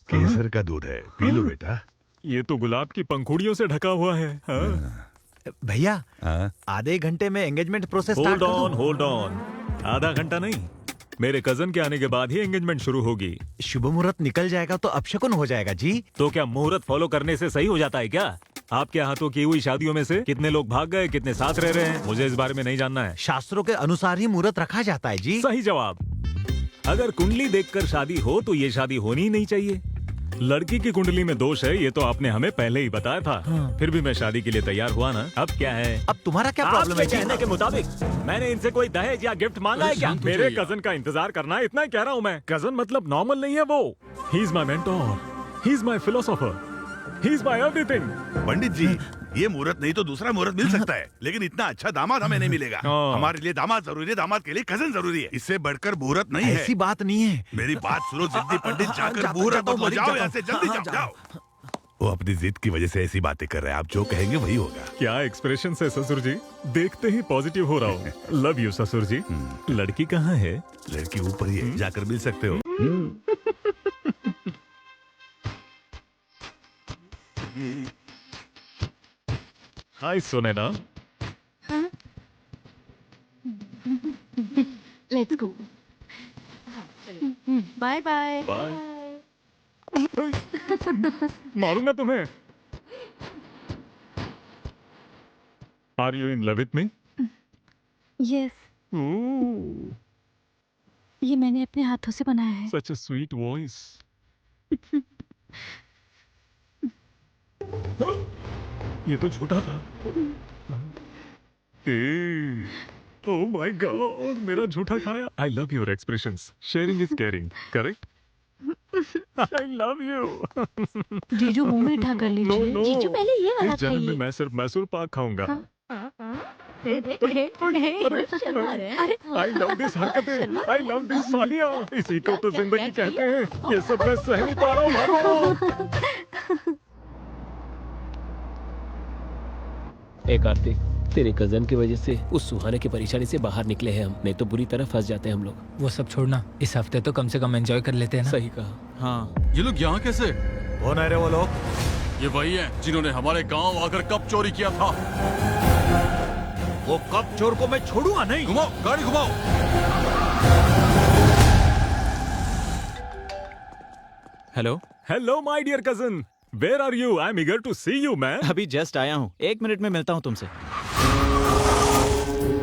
केसर का दूध है, पी लो बेटा।
ये तो गुलाब की पंखुड़ियों से ढका हुआ है। हाँ?
भैया
हाँ?
आधे घंटे में एंगेजमेंट प्रोसेस
होल्ड ऑन। आधा घंटा नहीं, मेरे कजन के आने के बाद ही एंगेजमेंट शुरू होगी।
शुभ मुहूर्त निकल जाएगा तो अपशकुन हो जाएगा जी।
तो क्या मुहूर्त फॉलो करने से सही हो जाता है क्या? आपके हाथों की हुई शादियों में से कितने लोग भाग गए, कितने साथ रह रहे हैं, मुझे इस बारे में नहीं जानना है।
शास्त्रों के अनुसार ही मुहूर्त रखा जाता है जी।
सही जवाब। अगर कुंडली देखकर शादी हो तो ये शादी होनी ही नहीं चाहिए।
लड़की की कुंडली में दोष है, ये तो आपने हमें पहले ही बताया था।
हाँ।
फिर भी मैं शादी के लिए तैयार हुआ ना। अब क्या है?
अब तुम्हारा क्या प्रॉब्लम है?
कहने के मुताबिक मैंने इनसे कोई दहेज या गिफ्ट मांगा है क्या?
मेरे कजन का इंतजार करना है, इतना ही कह रहा हूँ मैं। कजन मतलब नॉर्मल नहीं है वो। He is my mentor, he is my philosopher, he is my everything.
Pandit ji, ये मुहूर्त नहीं तो दूसरा मुहूर्त मिल सकता है, लेकिन इतना अच्छा दामाद हमें नहीं मिलेगा। हमारे लिए दामाद जरूरी है, दामाद के लिए कजन जरूरी है। इससे बढ़कर मुहूर्त नहीं है।
ऐसी बात नहीं है।
मेरी बात सुनो जिद्दी पंडित, जाकर मुहूर्त बदलो। जाओ यहाँ से, जल्दी जाओ, जाओ। वो अपनी जिद की वजह से ऐसी बातें कर रहे हैं, आप जो कहेंगे वही होगा।
क्या एक्सप्रेशन है ससुर जी, देखते ही पॉजिटिव हो रहा हूँ। लव यू ससुर जी। लड़की कहाँ है?
लड़की ऊपर ही है, जाकर मिल सकते हो।
Hi Sunaina.
Let's go.
Bye bye.
मारूंगा तुम्हें। Are you in love with me?
Yes, ये मैंने अपने हाथों से बनाया है।
Such a sweet voice. ये तो झूठा था। ओह माय गॉड, मेरा झूठा खाया। I love your expressions. Sharing is caring, correct? I love you.
जीजू मुंह मीठा कर लीजिए।
No, no.
जीजू पहले ये वाला
इस जन्म में
खाइए।
मैं सिर्फ मैसूर पाक खाऊंगा।
अरे
आई लव दिस हरकतें, आई लव दिस सालियां। इसी को तो जिंदगी कहते हैं। ये सब मैं सह नहीं पा रहा हूँ। भागो।
ए कार्तिक, तेरे कजन की वजह से उस सुहाने की परेशानी से बाहर निकले हैं हम, नहीं तो बुरी तरह फंस जाते हैं हम लोग।
वो सब छोड़ना, इस हफ्ते तो कम से कम एंजॉय कर लेते हैं ना।
सही कहा।
हाँ,
ये लोग यहाँ कैसे?
कौन है रे वो लोग?
ये वही हैं जिन्होंने हमारे गांव आकर कप चोरी किया था।
वो कप चोर को मैं छोड़ूंगा नहीं।
घुमाओ, गाड़ी घुमाओ।
Hello.
Hello my dear cousin, where are you? I am eager to see you man.
अभी जस्ट आया हूँ, 1 मिनट में मिलता हूँ तुमसे।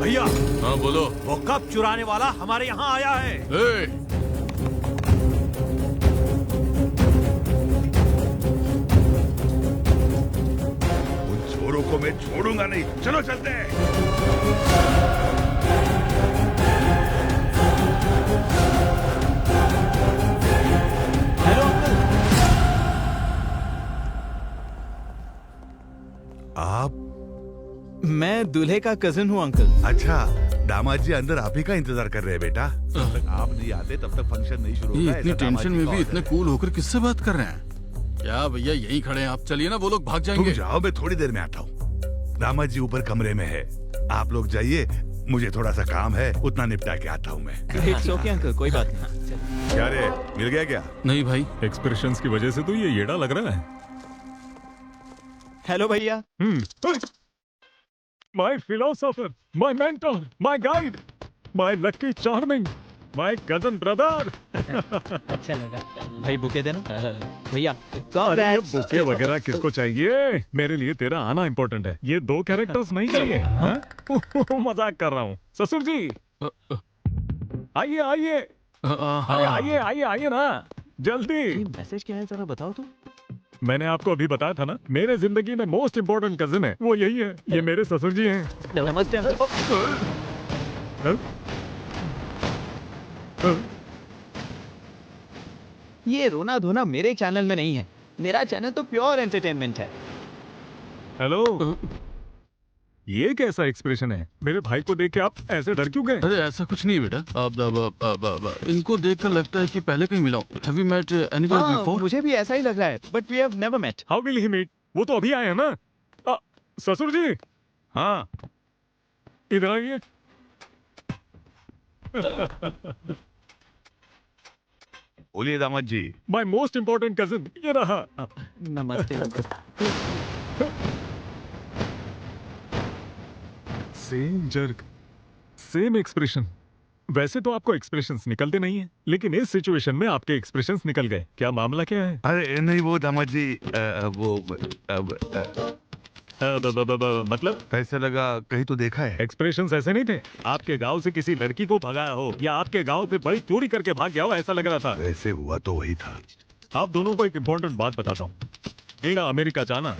भैया,
हाँ बोलो।
वो कप चुराने वाला हमारे यहाँ आया है।
ए,
उन चोरों को मैं छोड़ूंगा नहीं। चलो चलते हैं।
Hello uncle.
आप?
मैं दूल्हे का कजिन हूँ अंकल।
अच्छा, दामाद जी अंदर आप ही का इंतजार कर रहे हैं बेटा। जब तक आप नहीं आते तब तक फंक्शन नहीं शुरू
ये
होता।
इतनी
ऐसा दामाद
टेंशन
जी
में
का
भी
ऑर्डर
इतने
है।
कूल होकर किससे बात कर रहे हैं? क्या भैया यहीं खड़े हैं आप? चलिए ना, वो लोग भाग
तुम
जाएंगे।
जाओ, मैं थोड़ी देर में आता हूँ। दामाद जी ऊपर कमरे में है, आप लोग जाइए। मुझे थोड़ा सा काम है, उतना निपटा के आता हूँ मैं।
इट्स ओके अंकल, कोई बात नहीं।
क्या रे, मिल गया क्या?
नहीं भाई,
एक्सप्रेशंस की वजह से तो ये येड़ा लग रहा है।
हेलो भैया।
My philosopher, my mentor, my guide, my lucky charming, my cousin brother.
अच्छा लगा भाई, बुके देना भैया।
अरे ये बुके वगैरह किसको चाहिए, मेरे लिए तेरा आना इम्पोर्टेंट है, ये 2 कैरेक्टर्स नहीं चाहिए। हाँ? मजाक कर रहा हूँ ससुर जी। आइए आइए आइए आइए आइए ना जल्दी।
मैसेज क्या है जरा बताओ तो।
मैंने आपको अभी बताया था ना, मेरे जिंदगी में मोस्ट इम्पोर्टेंट कजिन है, वो यही है, ये मेरे ससुर जी हैं।
नमस्ते। ये रोना धोना मेरे चैनल में नहीं है, मेरा चैनल तो प्योर एंटरटेनमेंट है।
हेलो, ये कैसा एक्सप्रेशन है? मेरे भाई को देख के आप ऐसे डर क्यों गए?
अरे ऐसा कुछ नहीं बेटा, अब इनको देखकर लगता है कि पहले कहीं मिला हूं। Have you met anyone before?
मुझे भी ऐसा ही लग रहा है, but we have never met.
How will he meet? वो तो अभी आए हैं ना। ससुर जी, हाँ इधर आइए।
बोलिए दामाद जी।
माय मोस्ट इम्पोर्टेंट कजिन ये रहा।
नमस्ते।
Same jerk, same expression. वैसे तो आपको एक्सप्रेशंस निकलते नहीं हैं, लेकिन इस सिचुएशन में आपके एक्सप्रेशंस निकल गए। क्या मामला क्या है?
अरे नहीं वो दामाद जी,
मतलब
कैसे लगा, कहीं तो देखा है।
एक्सप्रेशंस ऐसे नहीं थे। आपके गांव से किसी लड़की को भगाया हो या आपके गांव से बड़ी चोरी करके भाग गया हो, ऐसा लग रहा था।
वैसे हुआ तो वही था।
आप दोनों को एक इम्पोर्टेंट बात बताता हूँ। मेरा अमेरिका जाना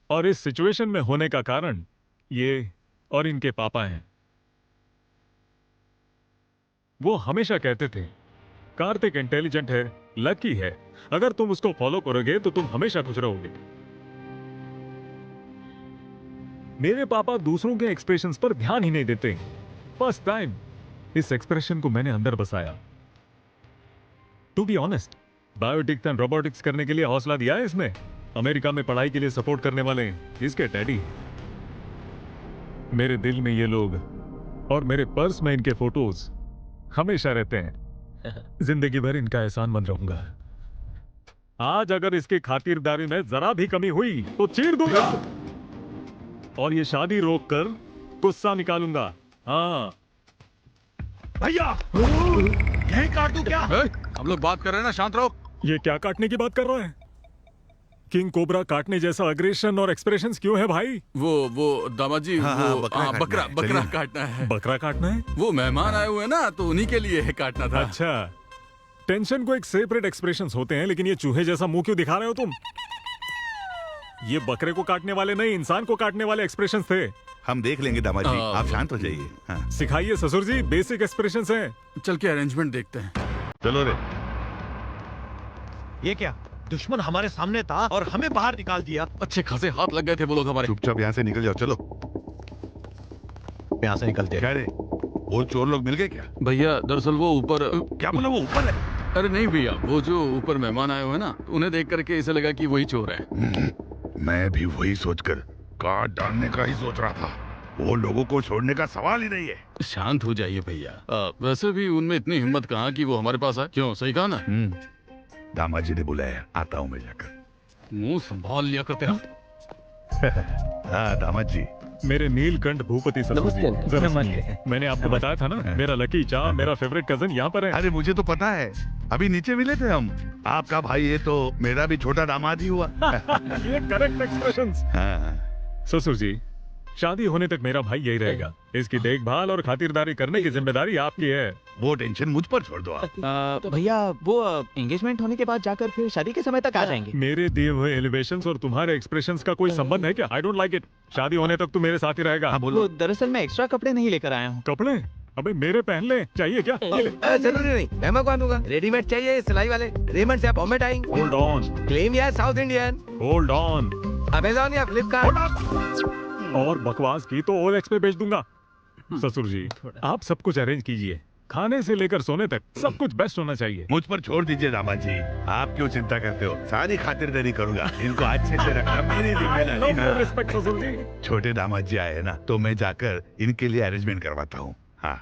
और इस सिचुएशन में होने का कारण ये और इनके पापा हैं। वो हमेशा कहते थे कार्तिक इंटेलिजेंट है, लकी है, अगर तुम उसको फॉलो करोगे तो तुम हमेशा खुश रहोगे। मेरे पापा दूसरों के एक्सप्रेशंस पर ध्यान ही नहीं देते। फर्स्ट टाइम इस एक्सप्रेशन को मैंने अंदर बसाया। To be honest, biotics and robotics करने के लिए हौसला दिया है इसने। अमेरिका में पढ़ाई के लिए सपोर्ट करने वाले इसके डैडी। मेरे दिल में ये लोग और मेरे पर्स में इनके फोटोज हमेशा रहते हैं। जिंदगी भर इनका एहसान मंद रहूंगा। आज अगर इसकी खातिरदारी में जरा भी कमी हुई तो चीर दूंगा और ये शादी रोक कर गुस्सा निकालूंगा। हाँ
भैया, यही काट दूं क्या?
हम लोग बात कर रहे हैं ना, शांत रहो।
ये क्या काटने की बात कर रहा है? किंग कोबरा काटने जैसा अग्रेशन और एक्सप्रेशंस क्यों है भाई?
वो दामाद जी,
हाँ,
वो बकरा काटना है।
बकरा काटना है?
वो मेहमान आए हुए हैं ना, तो उन्हीं के लिए काटना था।
अच्छा, टेंशन को एक सेपरेट एक्सप्रेशंस होते हैं, लेकिन ये चूहे जैसा मुंह क्यों दिखा रहे हो तुम? ये बकरे को काटने वाले नहीं, इंसान को काटने वाले एक्सप्रेशंस थे।
हम देख लेंगे दामाद जी, आप शांत हो जाइए। हाँ।
सिखाइए ससुर जी, बेसिक एक्सप्रेशंस हैं।
चल के अरेंजमेंट देखते हैं।
चलो रे।
ये क्या, दुश्मन हमारे सामने था और हमें बाहर निकाल दिया।
अच्छे खासे हाथ लग गए थे वो लोग हमारे।
चुपचाप यहाँ से निकल जाओ। चलो
यहाँ से निकलते।
क्या रे, वो चोर लोग मिल गए क्या?
भैया दरअसल वो ऊपर।
क्या बोला, वो ऊपर है?
अरे नहीं भैया, वो जो ऊपर मेहमान आए हुए हैं ना, उन्हें देख करके ऐसा लगा कि वही चोर है।
मैं भी वही सोचकर काट डालने का ही सोच रहा था। वो लोगों को छोड़ने का सवाल ही नहीं है।
शांत हो जाइए भैया। वैसे भी उनमें इतनी हिम्मत कहाँ कि वो हमारे पास आए। क्यों, सही कहा ना?
दामाद जी ने बुलाया, आता हूँ मैं जाकर।
मुंह संभाल लिया करते हैं।
हाँ दामाद जी।
मेरे नीलकंठ भूपति ससुर जी, जरा सुनिए। मैंने आपको बताया था ना, मेरा लकी चा, मेरा फेवरेट कजन यहाँ पर है।
अरे मुझे तो पता है, अभी नीचे मिले थे हम। आपका भाई ये तो मेरा भी छोटा दामाद ही हुआ।
ये करेक्ट एक्सप्रेशंस।
हाँ।
ससुर जी, शादी होने तक मेरा भाई यही रहेगा। इसकी देखभाल और खातिरदारी करने की जिम्मेदारी आपकी है।
वो टेंशन मुझ पर छोड़ दो आप।
भैया वो एंगेजमेंट होने के बाद जाकर फिर शादी के समय तक आ जाएंगे।
मेरे दिए हुए एलिवेशंस और तुम्हारे एक्सप्रेशंस का कोई संबंध है क्या? I don't like it. शादी होने तक तू मेरे साथ ही रहेगा।
हाँ बोलो।
वो दरअसल मैं एक्स्ट्रा कपड़े नहीं लेकर आया हूँ।
कपड़े? अबे मेरे पहन ले, चाहिए क्या?
जरूरी नहीं, मैं मंगवा दूंगा। रेडीमेड चाहिए सिलाई वाले? रेमंड से आप बॉम्बे आएंगे।
होल्ड ऑन,
क्लेम या south Indian,
hold on.
Amazon या फ्लिपकार्ट।
और बकवास की तो OLX पे बेच दूंगा। ससुर जी, आप सब कुछ अरेंज कीजिए, खाने से लेकर सोने तक सब कुछ बेस्ट होना चाहिए।
मुझ पर छोड़ दीजिए दामाद जी, आप क्यों चिंता करते हो? सारी खातिरदारी करूंगा। इनको अच्छे से रखना मेरी जिम्मेदारी है।
रिस्पेक्ट ससुर जी।
छोटे दामाद जी आए ना, तो मैं जाकर इनके लिए अरेंजमेंट करवाता हूँ। हाँ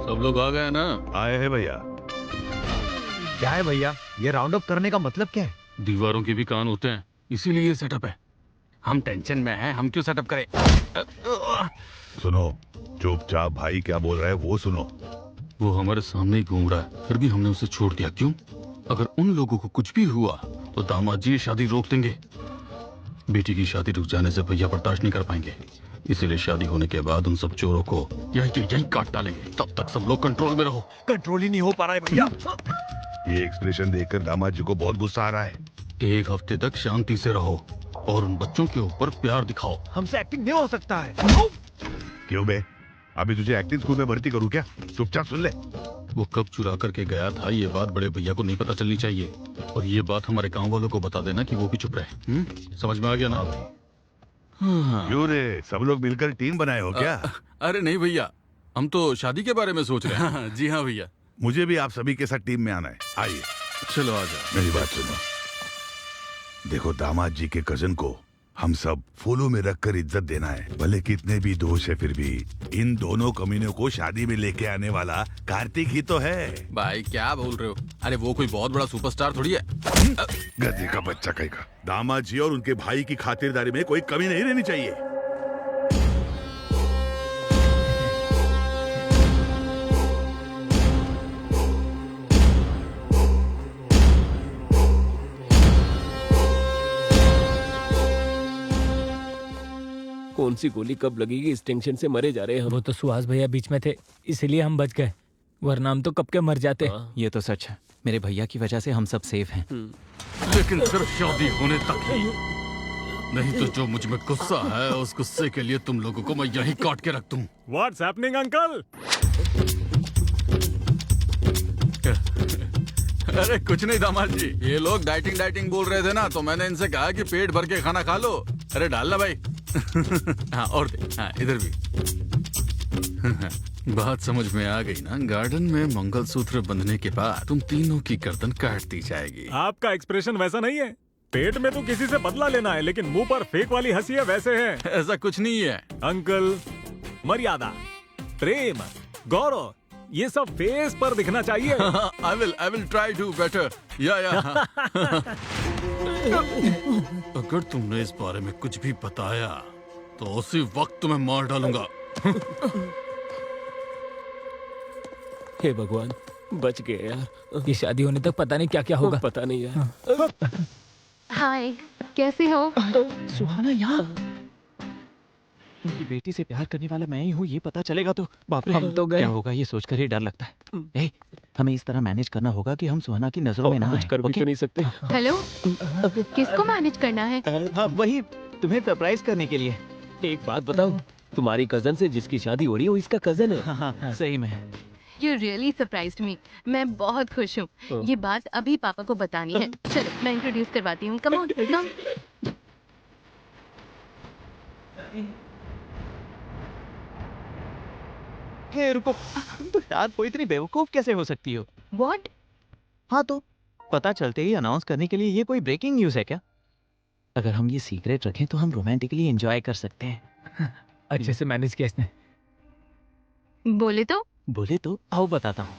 सब लोग आ गए ना?
आए हैं भैया।
क्या है भैया, ये राउंड अप करने का मतलब क्या है?
दीवारों के भी कान होते हैं, इसीलिए ये सेटअप है। हम टेंशन में हैं, हम क्यों सेटअप करें?
सुनो, चुपचाप भाई क्या बोल रहा है वो सुनो।
वो हमारे सामने ही घूम रहा है, फिर भी हमने उसे छोड़ दिया, क्यों? अगर उन लोगों को कुछ भी हुआ तो दामाद जी ये शादी रोक देंगे। बेटी की शादी रुक जाने से भैया बर्दाश्त नहीं कर पाएंगे, इसीलिए शादी होने के बाद उन सब चोरों को यही काट डालेंगे। तब तक सब लोग कंट्रोल में रहो।
कंट्रोल ही नहीं हो पा रहा है भैया।
ये एक्सप्रेशन देखकर दामाद जी को बहुत गुस्सा आ रहा है।
1 हफ्ते तक शांति से रहो और उन बच्चों के ऊपर प्यार दिखाओ।
हमसे एक्टिंग नहीं हो सकता है।
क्यों बे, अभी तुझे एक्टिंग स्कूल में भर्ती करूँ क्या? चुपचाप सुन ले।
वो कब चुरा करके गया था ये बात बड़े भैया को नहीं पता चलनी चाहिए, और ये बात हमारे गांव वालों को बता देना कि वो भी चुप रहे। समझ में आ गया ना?
क्यों रे, सब लोग मिलकर टीम बनाए हो क्या?
अरे नहीं भैया, हम तो शादी के बारे में सोच रहे हैं। जी हाँ भैया।
मुझे भी आप सभी के साथ टीम में आना है। आइए।
चलो आ जाओ।
मेरी बात सुनो, देखो दामाद जी के कजन को हम सब फूलों में रखकर इज्जत देना है। भले कितने भी दोष है, फिर भी इन दोनों कमीनों को शादी में लेके आने वाला कार्तिक ही तो है।
भाई क्या बोल रहे हो? अरे वो कोई बहुत बड़ा सुपरस्टार थोड़ी है।
गधे का बच्चा कहेगा। दामाद जी और उनके भाई की खातिरदारी में कोई कमी नहीं रहनी चाहिए।
कौन सी गोली कब लगेगी, इस टेंशन से मरे जा रहे हैं हम।
वो तो सुहास भैया बीच में थे, इसीलिए हम बच गए, वरना हम तो कब के मर जाते।
ये तो सच है, मेरे भैया की वजह से हम सब सेफ हैं।
लेकिन सिर्फ शादी होने तक ही, नहीं तो जो मुझ में गुस्सा है उस गुस्से के लिए तुम लोगों को मैं यहीं काट के रख दूं।
What's happening, uncle?
अरे कुछ नहीं दामाद जी, ये लोग डाइटिंग बोल रहे थे ना, तो मैंने इनसे कहा कि पेट भर के खाना खा लो। अरे डालना भाई। हाँ और दे, हाँ इधर भी। बात समझ में आ गई ना? गार्डन में मंगलसूत्र बंधने के बाद तुम तीनों की गर्दन काट दी जाएगी।
आपका एक्सप्रेशन वैसा नहीं है। पेट में तो किसी से बदला लेना है, लेकिन मुंह पर फेक वाली हंसी है वैसे है।
ऐसा कुछ नहीं है
अंकल, मर्यादा, प्रेम, गौरव, ये सब फेस पर दिखना चाहिए।
I will try to better. Yeah. अगर तुमने इस बारे में कुछ भी बताया तो उसी वक्त तुम्हें मार डालूंगा।
हे भगवान, बच गए यार।
ये शादी होने तक पता नहीं क्या क्या होगा।
पता नहीं यार।
हाय, कैसे हो?
सुहाना यहाँ? उनकी बेटी से प्यार करने वाला मैं ही हूँ, ये पता चलेगा तो बाप रे,
हम तो गए।
क्या होगा ये सोचकर ही डर लगता है। ए, हमें इस तरह मैनेज करना होगा कि हम सुहाना की नजरों में ना आए।
कर भी
ओके?
तो नहीं सकते।
हेलो, किसको मैनेज करना है?
हाँ वही, तुम्हें सरप्राइज करने के लिए।
एक बात बताओ, तुम्हारी कजन से जिसकी शादी हो रही है वो इसका कजन है।
हाँ, सही में।
You really surprised me. मैं बहुत खुश हूँ। ये बात अभी पापा को बतानी है। चलो मैं इंट्रोड्यूस करवाती हूँ। कम ऑन, कम।
हे रुको, तुम तो यार वो इतनी बेवकूफ कैसे हो सकती हो?
What?
हाँ तो पता चलते ही अनाउंस करने के लिए ये कोई ब्रेकिंग न्यूज़ है क्या? अगर हम ये सीक्रेट रखें तो हम रोमांटिकली एंजॉय कर सकते हैं।
अच्छे से मैनेज किया इसने।
बोले तो?
बोले तो आओ बताता हूँ।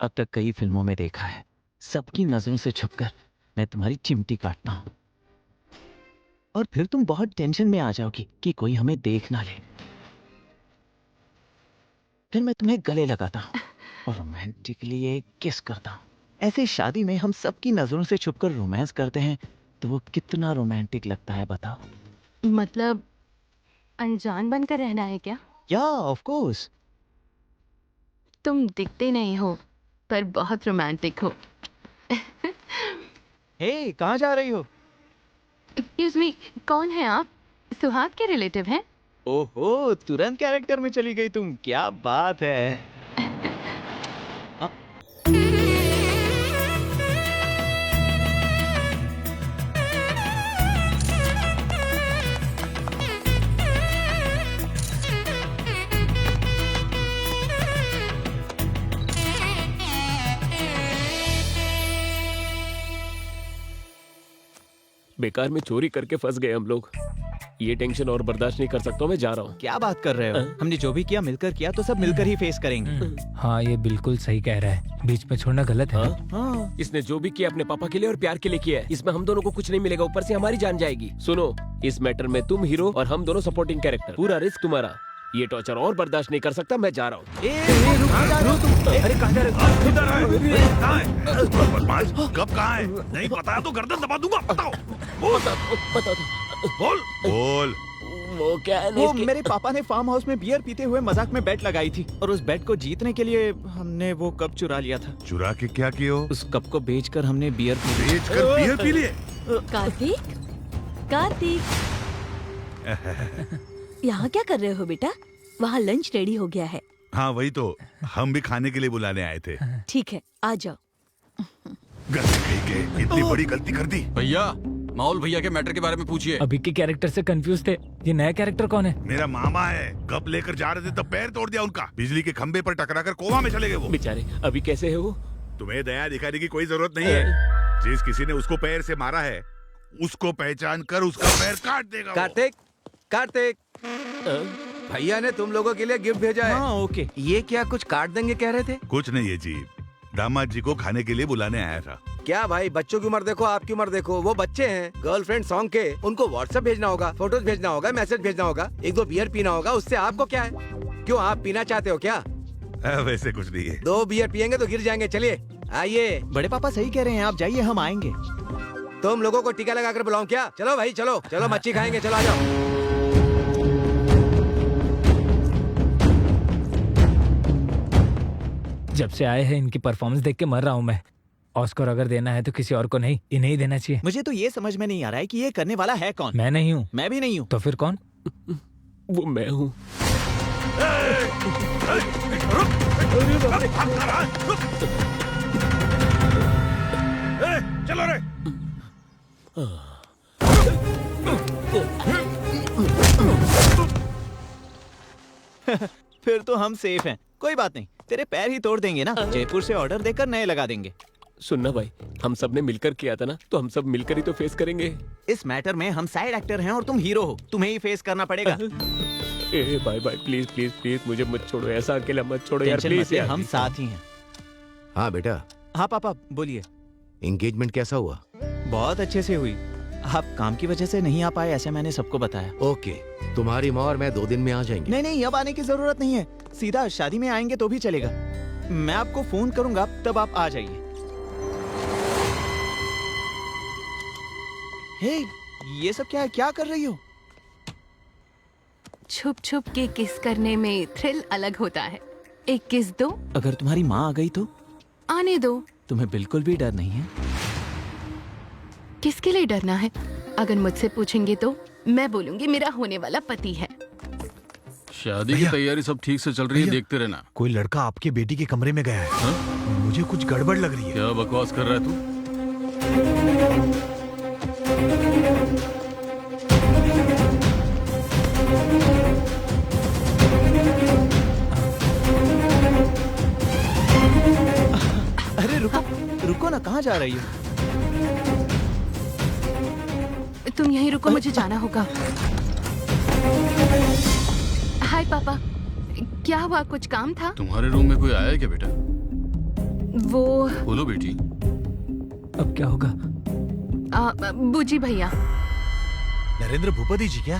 अब तक कई फिल्मों में देखा है, सबकी नजरों से छुपकर मैं तुम्हारी चिमटी काटता हूँ और फिर तुम बहुत टेंशन में आ जाओगी कि कोई हमें देख ना ले। फिर मैं तुम्हें गले लगाता हूँ और रोमांटिकली एक किस करता हूँ। ऐसे शादी में हम सबकी नजरों से छुपकर रोमांस करते हैं तो वो कितना रोमांटिक लगता है बताओ।
मतलब अनजान बनकर रहना है क्या?
या ऑफ कोर्स।
तुम दिखते नहीं हो पर बहुत रोमांटिक हो।
हे, कहाँ जा रही हो?
एक्सक्यूज मी, कौन है आप? सुहाग के रिलेटिव हैं?
ओहो, तुरंत कैरेक्टर में चली गई तुम, क्या बात है।
बेकार में चोरी करके फंस गए हम लोग। ये टेंशन और बर्दाश्त नहीं कर सकता हूँ, मैं जा रहा हूँ।
क्या बात कर रहे हो? हमने जो भी किया मिलकर किया तो सब मिलकर ही फेस करेंगे।
हाँ ये बिल्कुल सही कह रहा है, बीच में छोड़ना गलत है।
हाँ? इसने जो भी किया अपने पापा के लिए और प्यार के लिए किया है, इसमें हम दोनों को कुछ नहीं मिलेगा, ऊपर से हमारी जान जाएगी। सुनो, इस मैटर में तुम हीरो और हम दोनों सपोर्टिंग कैरेक्टर, पूरा रिस्क तुम्हारा। ये टॉर्चर और बर्दाश्त नहीं कर सकता, मैं जा रहा हूँ।
अरे कहाँ जा रहे हो? किधर है? बदमाश, कब कहाँ है? नहीं पता तो गर्दन दबा दूंगा। बताओ। बोल। बोल।
वो क्या है?
वो मेरे पापा ने फार्म हाउस में बियर पीते हुए मजाक में बेट लगाई थी और उस बेट को जीतने के लिए हमने वो कप चुरा लिया था।
चुरा के क्या किया?
उस कप को बेचकर हमने बियर
पी लिए।
कार्तिक, कार्तिक, यहाँ क्या कर रहे हो बेटा? वहाँ लंच रेडी हो गया है।
हाँ वही तो, हम भी खाने के लिए बुलाने आए थे।
ठीक है, आ जाओ।
गलती कही के, इतनी बड़ी गलती कर दी।
भैया, माहौल भैया के मैटर के बारे में पूछिए।
अभी के कैरेक्टर से कंफ्यूज थे, ये नया कैरेक्टर कौन है?
मेरा मामा है, कप लेकर जा रहे थे तब पैर तोड़ दिया उनका, बिजली के खंबे पर टकराकर कोमा में चले गए वो
बेचारे। अभी कैसे है वो?
तुम्हें दया दिखाने की कोई जरूरत नहीं है। जिस किसी ने उसको पैर से मारा है उसको पहचान कर उसका पैर काट देगा।
कार्तिक, कार्तिक, भैया ने तुम लोगों के लिए गिफ्ट भेजा है।
हाँ ओके।
ये क्या कुछ काट देंगे कह रहे थे?
कुछ नहीं है जी, दामाद जी को खाने के लिए बुलाने आया था।
क्या भाई, बच्चों की उम्र देखो, आपकी उम्र देखो, वो बच्चे हैं, गर्लफ्रेंड सॉन्ग के, उनको व्हाट्सएप भेजना होगा, फोटोज भेजना होगा, मैसेज भेजना होगा, एक दो बियर पीना होगा, उससे आपको क्या है? क्यों, आप पीना चाहते हो क्या?
वैसे कुछ नहीं है।
2 बियर पियेंगे तो गिर जाएंगे। चलिए आइए।
बड़े पापा सही कह रहे हैं, आप जाइए, हम आएंगे।
तुम लोगों को टीका लगाकर बुलाऊं क्या? चलो भाई चलो, चलो मच्छी खाएंगे, चलो आ जाओ।
जब से आए हैं इनकी परफॉर्मेंस देख के मर रहा हूँ मैं। ऑस्कर अगर देना है तो किसी और को नहीं, इन्हें ही देना चाहिए।
मुझे तो ये समझ में नहीं आ रहा है कि ये करने वाला है कौन।
मैं नहीं हूँ।
मैं भी नहीं हूँ।
तो फिर कौन?
वो मैं हूँ।
चलो रे।
फिर तो हम सेफ हैं। कोई बात नहीं, तेरे पैर ही तोड़ देंगे ना। जयपुर से ऑर्डर देकर नए लगा देंगे।
सुनना भाई, हम सब ने मिलकर किया था ना, तो हम सब मिलकर ही तो फेस करेंगे।
इस मैटर में हम साइड एक्टर हैं और तुम हीरो हो, तुम्हें ही फेस करना पड़ेगा।
ए भाई भाई, प्लीज प्लीज प्लीज मुझे मत छोड़ो, ऐसा अकेला मत छोड़ो यार,
टेंशन मत
प्लीज
ले,
यार।
हम साथ ही हैं।
हाँ बेटा।
हाँ पापा बोलिए।
एंगेजमेंट कैसा हुआ?
बहुत अच्छे से हुई। आप काम की वजह से नहीं आ पाए ऐसे मैंने सबको बताया।
ओके, तुम्हारी माँ और मैं 2 दिन में आ जाएंगे।
नहीं नहीं, अब आने की जरूरत नहीं है, सीधा शादी में आएंगे तो भी चलेगा। मैं आपको फोन करूंगा, तब आप आ जाइए। हे, ये सब क्या है? क्या कर रही हो?
छुप छुप के किस करने में थ्रिल अलग होता है। एक किस दो।
अगर तुम्हारी माँ आ गई तो?
आने दो।
तुम्हें बिल्कुल भी डर नहीं है?
किसके लिए डरना है? अगर मुझसे पूछेंगे तो मैं बोलूंगी मेरा होने वाला पति है।
शादी की तैयारी सब ठीक से चल रही है, देखते रहना।
कोई लड़का आपके बेटी के कमरे में गया है। हा? मुझे कुछ गड़बड़ लग रही है।
क्या बकवास कर रहा है तू?
अरे रुको रुको ना, कहाँ जा रही हो?
तुम यहीं रुको, मुझे जाना होगा। हाय पापा, क्या हुआ, कुछ काम था?
तुम्हारे रूम में कोई आया है क्या बेटा?
वो
बोलो बेटी।
अब क्या होगा?
बूजी भैया।
नरेंद्र भूपति जी क्या?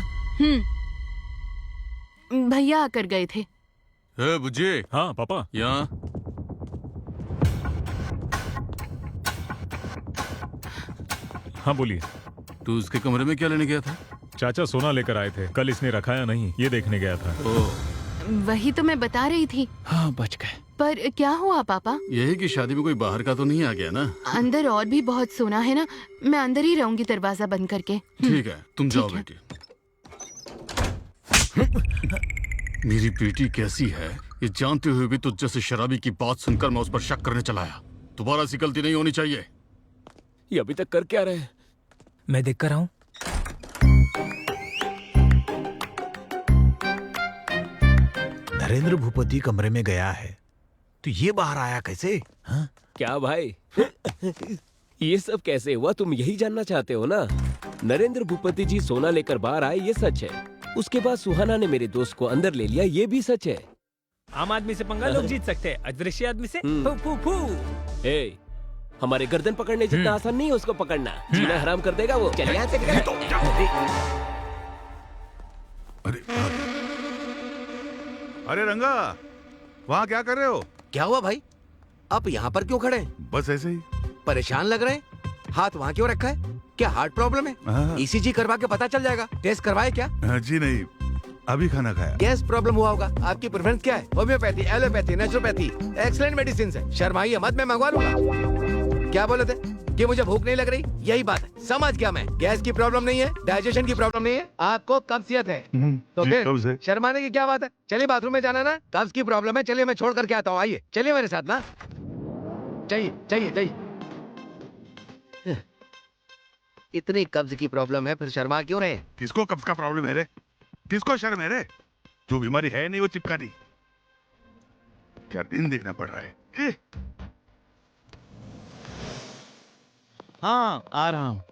भैया आकर गए थे।
बुज्जी।
हाँ पापा।
यहाँ।
हाँ बोलिए।
तू उसके कमरे में क्या लेने गया था?
चाचा सोना लेकर आए थे, कल इसने रखा या नहीं ये देखने गया था।
वही तो मैं बता रही थी।
हाँ बच गए।
पर क्या हुआ पापा?
यही कि शादी में कोई बाहर का तो नहीं आ गया ना?
अंदर और भी बहुत सोना है ना, मैं अंदर ही रहूंगी दरवाजा बंद करके।
ठीक है, तुम जाओ बेटी। मेरी बेटी कैसी है ये जानते हुए भी तुझ जैसे शराबी की बात सुनकर मैं उस पर शक करने चला आया। दोबारा ऐसी गलती नहीं होनी चाहिए।
ये अभी तक कर क्या रहे हैं?
मैं देख कर आऊं।
नरेंद्र भूपति कमरे में गया है तो ये बाहर आया कैसे? हाँ?
क्या भाई, ये सब कैसे हुआ तुम यही जानना चाहते हो ना? नरेंद्र भूपति जी सोना लेकर बाहर आए, ये सच है। उसके बाद सुहाना ने मेरे दोस्त को अंदर ले लिया, ये भी सच है।
आम आदमी से पंगा लोग जीत सकते हैं, अदृश्य आदमी से फू फू फू।
ए, हमारे गर्दन पकड़ने जितना आसान नहीं है उसको पकड़ना। जीना हराम कर देगा वो। चलिए यहाँ से निकल।
अरे रंगा, वहाँ क्या कर रहे हो?
क्या हुआ भाई, आप यहाँ पर क्यों खड़े हैं?
बस ऐसे ही।
परेशान लग रहे हैं? हाथ वहाँ क्यों रखा है? क्या हार्ट प्रॉब्लम है?
हाँ।
ईसीजी करवा के पता चल जाएगा। टेस्ट करवाए क्या?
जी नहीं, अभी खाना खाया।
गैस प्रॉब्लम हुआ होगा। आपकी प्रेफरेंस क्या है? Homeopathy, allopathy, naturopathy? Excellent medicine है। शर्माइए मत, मैं मंगवा लूंगा। क्या बोले थे कि मुझे भूख नहीं लग रही? यही बात है, समझ गया मैं। गैस की प्रॉब्लम नहीं है, डाइजेशन की प्रॉब्लम नहीं है, आपको कब्जियत है। तो फिर शर्माने की क्या बात है? चलिए बाथरूम में जाना ना, कब्ज की प्रॉब्लम है। चलिए मैं छोड़ करके आता हूँ, आइए चलिए मेरे साथ ना। चाहिए चाहिए चाहिए। इतनी कब्ज की प्रॉब्लम है, फिर शर्मा क्यों रहे?
किसको कब्ज का प्रॉब्लम है रे? किसको शर्म है रे? जो बीमारी है नहीं वो चिपका दी। क्या दिन देखना पड़ रहा है।
हाँ, आ रहा हूँ।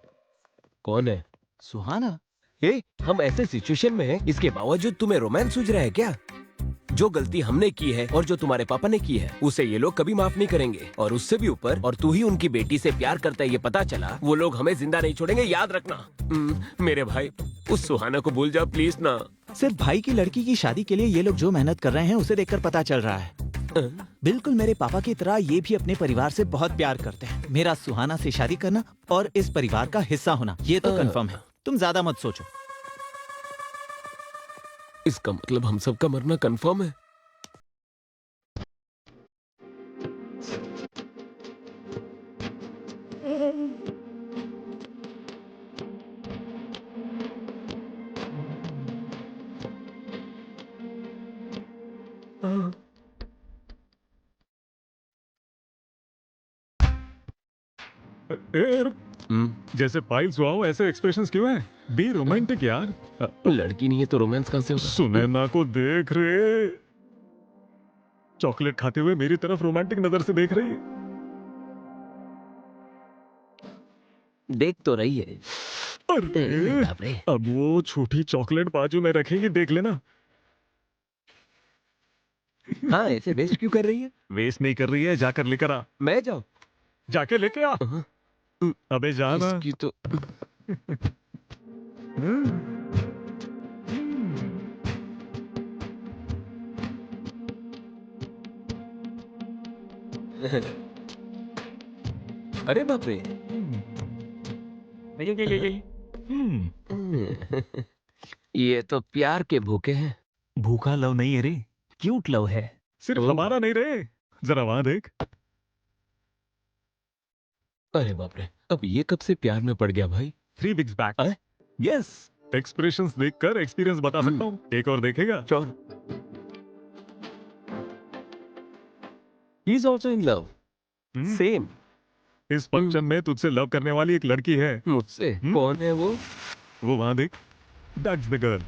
कौन है?
सुहाना।
ए, हम ऐसे सिचुएशन में हैं, इसके बावजूद तुम्हें रोमांस सूझ रहा है क्या? जो गलती हमने की है और जो तुम्हारे पापा ने की है, उसे ये लोग कभी माफ नहीं करेंगे। और उससे भी ऊपर, और तू ही उनकी बेटी से प्यार करता है ये पता चला, वो लोग हमें जिंदा नहीं छोड़ेंगे, याद रखना। मेरे भाई, उस सुहाना को भूल जा प्लीज ना।
सिर्फ भाई की लड़की की शादी के लिए ये लोग जो मेहनत कर रहे हैं उसे देखकर पता चल रहा है। बिल्कुल मेरे पापा की तरह ये भी अपने परिवार से बहुत प्यार करते हैं। मेरा सुहाना से शादी करना और इस परिवार का हिस्सा होना, ये तो कंफर्म है। तुम ज्यादा मत सोचो।
इसका मतलब हम सबका मरना कंफर्म है।
जैसे पाइल्स हुआ हो ऐसे एक्सप्रेशंस क्यों हैं? बी रोमांटिक यार।
लड़की नहीं है तो रोमांस कहाँ से होगा?
सुनैना को देख रहे, चॉकलेट खाते हुए मेरी तरफ रोमांटिक नजर से देख रही।
देख तो रही है।
अरे अब वो छोटी चॉकलेट बाजू में रखेगी, देख लेना।
हाँ, ऐसे वेस्ट क्यों कर रही है?
वेस्ट नहीं कर रही है, जाकर लेकर आ।
मैं जाऊं?
जाके लेके आ। अबे जाना।
इसकी तो अरे बाप रे। ये तो प्यार के भूखे हैं।
भूखा लव नहीं है रे, क्यूट लव है।
सिर्फ हमारा नहीं रे, जरा वहां देख।
अरे बाप रे, अब ये कब से प्यार में पड़ गया भाई?
3 weeks back।
यस,
एक्सप्रेशंस देखकर एक्सपीरियंस बता सकता हूँ। एक और देखेगा?
Sure. He is also in love. Same.
इस फंक्शन में तुझसे लव करने वाली एक लड़की है।
मुझसे? कौन है वो?
वो वहां देख, दैट्स द गर्ल।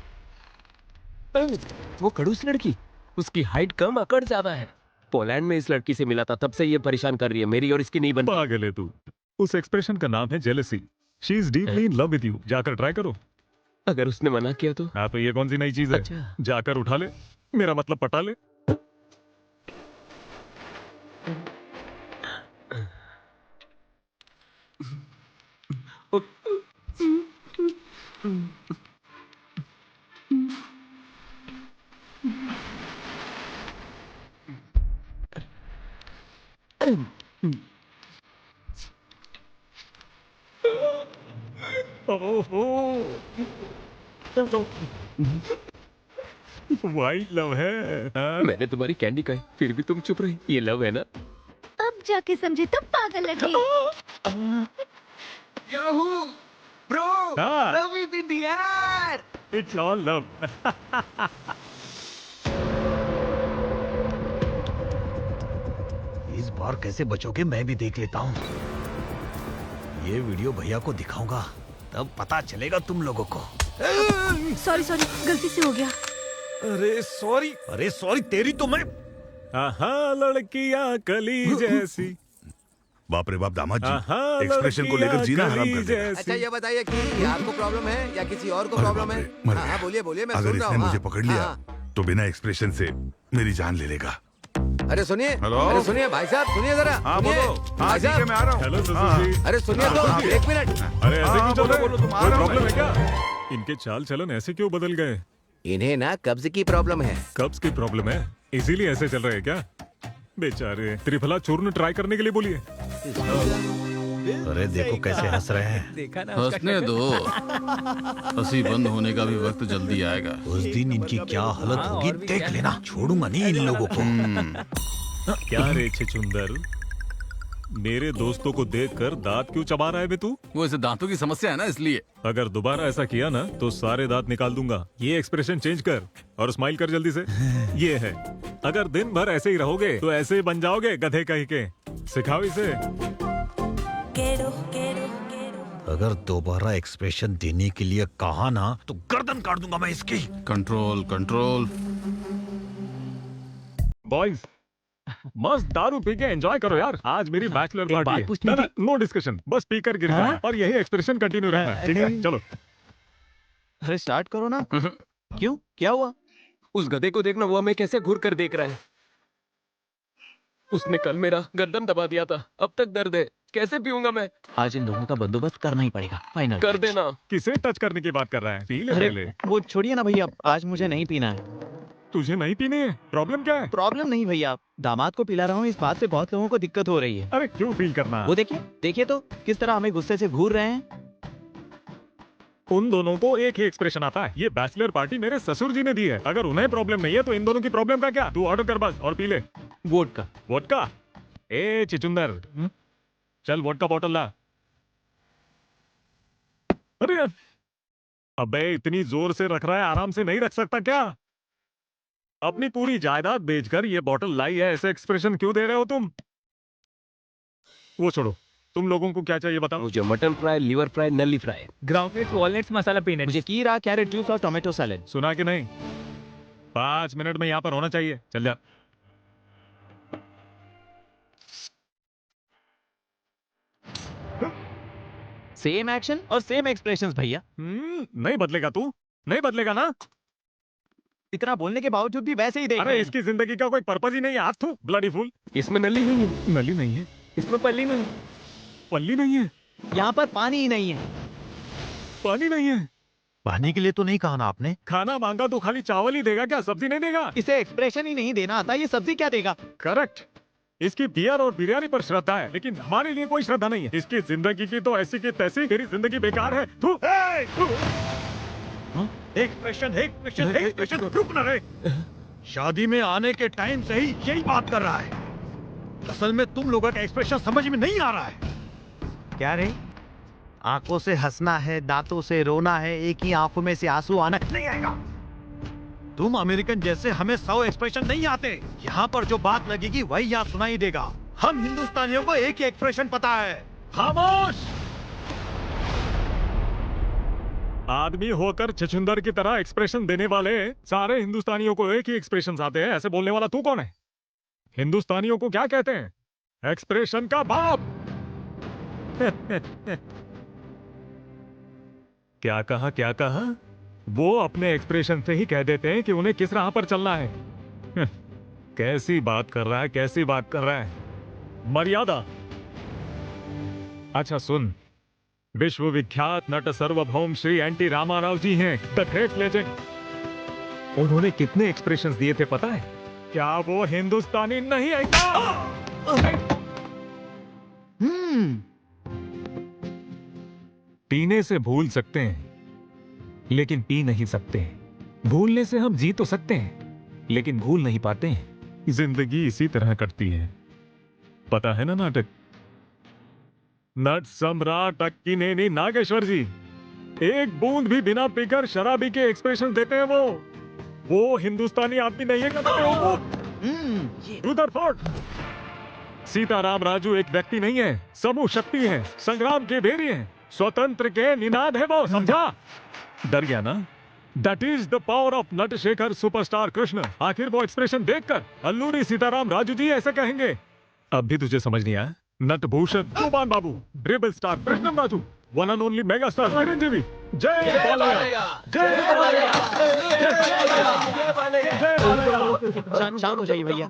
वो खड़ूस लड़की, उसकी हाइट कम, अकड़ ज्यादा है। पोलैंड में इस लड़की से मिला था, तब से ये परेशान कर रही है। मेरी और इसकी नहीं बन।
पागल है तू। उस एक्सप्रेशन का नाम है jealousy. She is deeply in love with you. जाकर ट्राई करो।
अगर उसने मना किया तो?
हाँ, तो ये कौन सी नई चीज है?
अच्छा।
जाकर उठा ले, मेरा मतलब पटा ले। वाइट लव है।
मैंने तुम्हारी कैंडी खाई, फिर भी तुम चुप रही। ये लव है ना?
अब जाके समझे तो पागल लगे।
याहू ब्रो,
हाँ।
Love is in the air.
It's all love.
इस बार कैसे बचोगे मैं भी देख लेता हूँ। ये वीडियो भैया को दिखाऊंगा, तब पता चलेगा तुम लोगों को।
सॉरी सॉरी, गलती से हो गया।
अरे सॉरी तेरी तो मैं।
आहा, लड़कियां कली जैसी।
बाप रे बाप दामाद
आहा,
जी, एक्सप्रेशन को लेकर जीना हराम कर देगा।
अच्छा ये बताइए कि आपको प्रॉब्लम है या किसी और को प्रॉब्लम है?
मर
हाँ
गया।
बोलिए बोलिए, मैं
अगर
सुन रहा
इसने
हूँ।
मुझे
हाँ,
पकड़ लिया
हाँ।
तो बिना एक्सप्रेशन से मेरी जान ले लेगा।
अरे सुनिए,
हेलो?
अरे सुनिए भाई साहब, सुनिए जरा।
हाँ
सुनिए।
बोलो। हाँ
भाई
ठीक है,
साहब,
मैं आ रहा हूँ।
हेलो ससुर
हाँ,
जी।
अरे सुनिए तो, एक मिनट।
अरे ऐसे
हाँ,
क्यों चल रहे
बोलो,
हैं?
तुम आ
कोई
रहा हूँ
प्रॉब्लम
मैं।
है क्या? इनके चाल चलन ऐसे क्यों बदल गए?
इन्हें ना कब्ज की प्रॉब्लम है।
कब्ज की प्रॉब्लम है, इसीलिए ऐसे चल रहे हैं क्या? बेचारे त्रिफला चूर्ण ट्राई करने के लिए बोलिए।
अरे देखो कैसे हंस रहे हैं।
देखा ना
हंसने दो, हंसी बंद होने का भी वक्त जल्दी आएगा।
उस दिन इनकी क्या हालत
हाँ,
होगी
और भी
देख
क्या?
लेना, छोड़ूंगा नहीं इन लोगों को।
क्या रे छुंदर, मेरे दोस्तों को देखकर दांत क्यों चबा रहा है बे तू?
वो इसे दांतों की समस्या है ना, इसलिए।
अगर दोबारा ऐसा किया ना तो सारे दांत निकाल दूंगा। ये एक्सप्रेशन चेंज कर और स्माइल कर जल्दी से। ये है, अगर दिन भर ऐसे ही रहोगे तो ऐसे ही बन जाओगे गधे कहीं के। सिखाओ इसे।
अगर दोबारा एक्सप्रेशन देने के लिए कहा ना तो गर्दन काट दूंगा मैं इसकी।
Control control.
बॉयज मस्त दारू पी के एंजॉय करो यार। आज मेरी बैचलर
बात
पार्टी
पूछनी
है। नो डिस्कशन, बस पीकर गिरना है और यही एक्सप्रेशन कंटिन्यू रहना है। ठीक है, चलो।
अरे स्टार्ट करो ना। क्यों, क्या हुआ?
उस गधे को देखना, वो हमें कैसे घूर कर देख रहा है। उसने कल मेरा गर्दन दबा दिया था, अब तक दर्द है। कैसे पीऊंगा मैं?
आज इन लोगों का बंदोबस्त करना ही पड़ेगा। फाइनल
कर देना।
किसे टच करने की बात कर रहा है? पी ले
अरे
पहले।
वो छोड़िए ना भैया, आज मुझे नहीं पीना है।
तुझे नहीं पीनी है? प्रॉब्लम क्या है?
प्रॉब्लम नहीं भैया, दामाद को पिला रहा हूँ, इस बात से बहुत लोगों को दिक्कत हो रही है।
अरे क्यों फील करना?
वो देखिए देखिए तो किस तरह हमें गुस्से से घूर रहे हैं।
उन दोनों को एक ही एक्सप्रेशन आता है। ये बैचलर पार्टी मेरे ससुर जी ने दी है। अगर उन्हें प्रॉब्लम नहीं है तो इन दोनों की प्रॉब्लम का क्या? तू ऑर्डर कर बस और पी ले।
वोडका।
वोडका? ए चिचुंदर, चल वोडका बॉटल ला। अरे यार, अबे इतनी जोर से रख रहा है, आराम से नहीं रख सकता क्या? अपनी पूरी जायदाद बेचकर ये बॉटल लाई है, ऐसे एक्सप्रेशन क्यों दे रहे हो तुम? वो छोड़ो, तुम लोगों को क्या चाहिए बताओ?
मुझे मटन फ्राई, लिवर फ्राई, नली फ्राई।
ग्राउंडनट वॉलनट्स मसाला पीनट।
मुझे कीरा, कैरेट जूस और टोमेटो सैलेड।
सुना कि नहीं? 5 मिनट में यहाँ पर होना चाहिए। चल जा।
सेम एक्शन और सेम एक्सप्रेशंस भैया।
नहीं बदलेगा तू? नहीं बदलेगा ना?
इतना बोलने के बावजूद भी वैसे ही देख
अरे
रहे हैं।
इसकी जिंदगी का कोई पर्पज ही नहीं है। हाथ थू, ब्लडी फूल।
इसमें नली नहीं है।
नली नहीं है?
इसमें पल्ली नहीं।
पल्ली नहीं है?
यहाँ पर पानी ही नहीं है।
पानी नहीं है?
पानी के लिए तो नहीं कहा ना आपने?
खाना मांगा तो खाली चावल ही देगा क्या? सब्जी नहीं देगा?
इसे एक्सप्रेशन ही नहीं देना आता, ये सब्जी क्या देगा?
करेक्ट। इसकी बियर और बिरयानी पर श्रद्धा है, लेकिन हमारे लिए कोई श्रद्धा नहीं है। इसकी जिंदगी की तो ऐसी की तैसी, मेरी जिंदगी बेकार है। थू।
एक्सप्रेशन एक्सप्रेशन एक्सप्रेशन, रुक ना रे। शादी में आने के टाइम से ही यही बात कर रहा है। असल में तुम लोगों का एक्सप्रेशन समझ में नहीं आ रहा है।
क्या रे? आंखों से हंसना है, दांतों से रोना है, एक ही आंखों में से आंसू आना
नहीं आएगा। तुम अमेरिकन जैसे हमें 100 एक्सप्रेशन नहीं आते। यहाँ पर जो बात लगेगी वही यहाँ सुनाई देगा। हम हिंदुस्तानियों को एक ही एक्सप्रेशन पता है।
खामोश! आदमी होकर छछुंदर की तरह एक्सप्रेशन देने वाले सारे हिंदुस्तानियों को एक ही एक्सप्रेशन आते हैं। ऐसे बोलने वाला तू कौन है? हिंदुस्तानियों को क्या कहते हैं? एक्सप्रेशन का बाप। क्या कहा, क्या कहा? वो अपने एक्सप्रेशन से ही कह देते हैं कि उन्हें किस राह पर चलना है। कैसी बात कर रहा है, कैसी बात कर रहा है? मर्यादा। अच्छा सुन, विश्व विख्यात नट सार्वभौम श्री एनटी रामाराव जी हैं, द ग्रेट लेजेंड। उन्होंने कितने एक्सप्रेशंस दिए थे पता है? क्या वो हिंदुस्तानी नहीं है क्या? पीने से भूल सकते हैं लेकिन पी नहीं सकते। भूलने से हम जी तो सकते हैं लेकिन भूल नहीं पाते हैं। जिंदगी इसी तरह कटती है, पता है ना नाटक? नट सम्राट अक्कीनेनी नागेश्वर जी एक बूंद भी बिना पीकर शराबी के एक्सप्रेशन देते हैं। वो हिंदुस्तानी आदमी नहीं है क्या? रुदरफोर्ड। सीताराम राजू एक व्यक्ति नहीं है, समूह शक्ति है, संग्राम के भेरी है, स्वतंत्र के निनाद है वो, समझा? डर गया ना? That is the power of Natashekhar superstar Krishna. आखिर वो एक्सप्रेशन देखकर अल्लूरी सीताराम राजू जी ऐसे कहेंगे। अब भी तुझे समझ नहीं आया? Natabhushan Shobhan Babu, rebel star Krishnam Raju, one and only mega star Chiranjeevi. जय बालैया, जय बालैया, जय बालैया।
शांत हो जाइए भैया।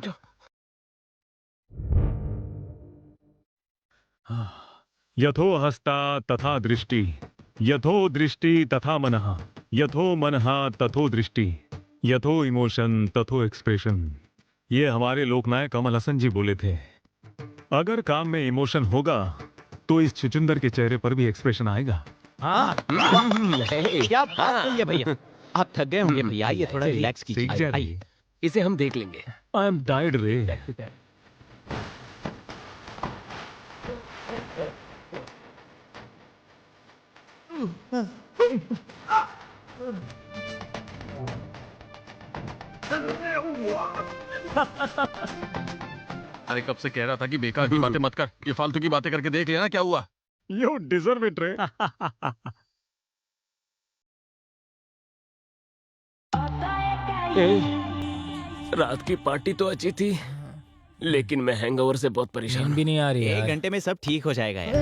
यथो हस्ता तथा दृष्टि, यथो दृष्टि तथा मनः, यथो मनः तथो दृष्टि, यथो इमोशन तथो एक्सप्रेशन। ये हमारे लोकनायक कमल हसन जी बोले थे। अगर काम में इमोशन होगा तो इस छुचुंदर के चेहरे पर भी एक्सप्रेशन आएगा।
हाँ क्या बात है भैया, आप थक गए होंगे भैया, आइए थोड़ा रिलैक्स कीजिए। आइए,
इसे हम देख लेंगे।
आई एम टायर्ड रे।
अरे कब से कह रहा था कि बेकार की बातें मत कर, ये फालतू की बातें करके देख लेना क्या हुआ।
यू डिजर्व इट रे।
रात की पार्टी तो अच्छी थी, लेकिन मैं हैंगओवर से बहुत परेशान
भी नहीं आ रही।
1 घंटे में सब ठीक हो जाएगा यार।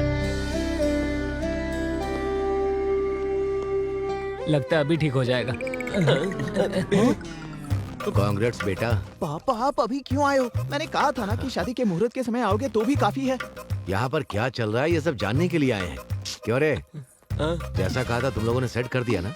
लगता है अभी ठीक हो जाएगा।
कांग्रेट्स बेटा।
पापा आप अभी क्यों आए हो? मैंने कहा था ना कि शादी के मुहूर्त के समय आओगे तो भी काफी है।
यहाँ पर क्या चल रहा है ये सब जानने के लिए आए हैं। क्यों रे? जैसा कहा था तुम लोगों ने सेट कर दिया ना?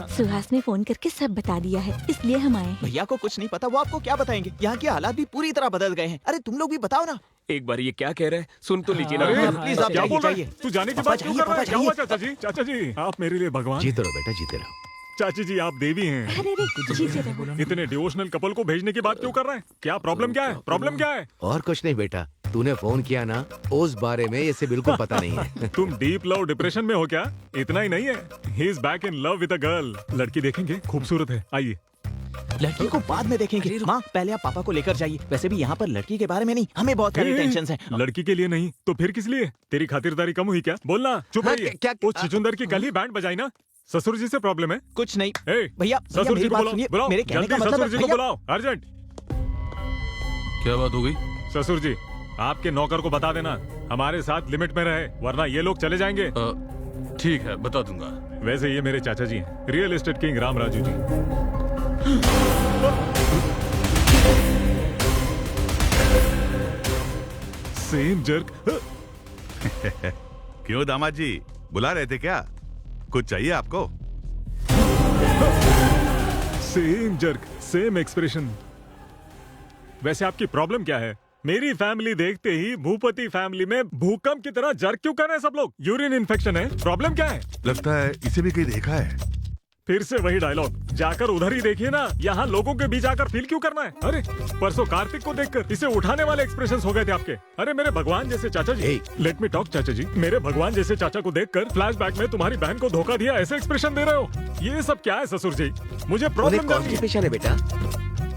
सुहास ने फोन करके सब बता दिया है, इसलिए हम आए हैं।
भैया को कुछ नहीं पता, वो आपको क्या बताएंगे? यहाँ के हालात भी पूरी तरह बदल गए हैं। अरे तुम लोग भी बताओ ना।
एक बार ये क्या कह रहे हैं सुन तो लीजिए ना।
प्लीज आप
क्या बोल रहे
जाइए।
हैं? तू जाने के बाद क्यों कर रहा है? क्या हुआ चाचा जी? चाचा जी आप मेरे लिए भगवान।
जीते रहो बेटा, जीते रहो।
चाची जी आप देवी हैं।
अरे जीते रहो।
इतने डिवोशनल कपल को भेजने की बात क्यों कर रहे हैं? क्या प्रॉब्लम क्या है? प्रॉब्लम क्या है?
और कुछ नहीं बेटा, तूने फोन किया ना, उस बारे में इसे बिल्कुल पता नहीं है।
तुम डीप लव डिप्रेशन में हो क्या? इतना ही नहीं है, he is back in love with a girl. लड़की देखेंगे, खूबसूरत है। आइए।
लड़की को बाद में देखेंगे। माँ पहले आप पापा को लेकर जाइए। वैसे भी यहाँ पर लड़की के बारे में नहीं, हमें बहुत सारी टेंशन है।
लड़की के लिए नहीं तो फिर किस लिए? तेरी खातिरदारी कम हुई क्या? बोलना। चुप रहिए। उस छुचुंदर की कल ही बैंड बजाई ना। ससुर जी से प्रॉब्लम है?
कुछ नहीं
भैया, ससुर जी को बुलाओ,
मेरे कहने का
जल्दी
मतलब
ससुर जी को बुलाओ, अर्जेंट।
क्या बात हो गई?
ससुर जी आपके नौकर को बता देना हमारे साथ लिमिट में रहे, वरना ये लोग चले जाएंगे।
ठीक है, बता दूंगा।
वैसे ये मेरे चाचा जी हैं, real estate king Ram Raju ji. Same jerk.
क्यों दामाद जी, बुला रहे थे क्या? कुछ चाहिए आपको?
Same jerk, same expression. वैसे आपकी प्रॉब्लम क्या है? मेरी फैमिली देखते ही भूपति फैमिली में भूकंप की तरह जर्क क्यों कर रहे हैं सब लोग? यूरिन इन्फेक्शन है? प्रॉब्लम क्या है?
लगता है इसे भी कहीं देखा है।
फिर से वही डायलॉग, जाकर उधर ही देखिए ना, यहाँ लोगों के बीच आकर फील क्यों करना है? अरे परसों कार्तिक को देखकर इसे उठाने वाले एक्सप्रेशंस हो गए थे आपके। अरे मेरे भगवान जैसे चाचा जी, लेट मी टॉक चाचा जी, मेरे भगवान जैसे चाचा को देखकर फ्लैशबैक में तुम्हारी बहन को धोखा दिया ऐसे एक्सप्रेशन दे रहे हो। ये सब क्या है ससुर जी? मुझे प्रॉब्लम
कॉन्स्टिपेशन है बेटा।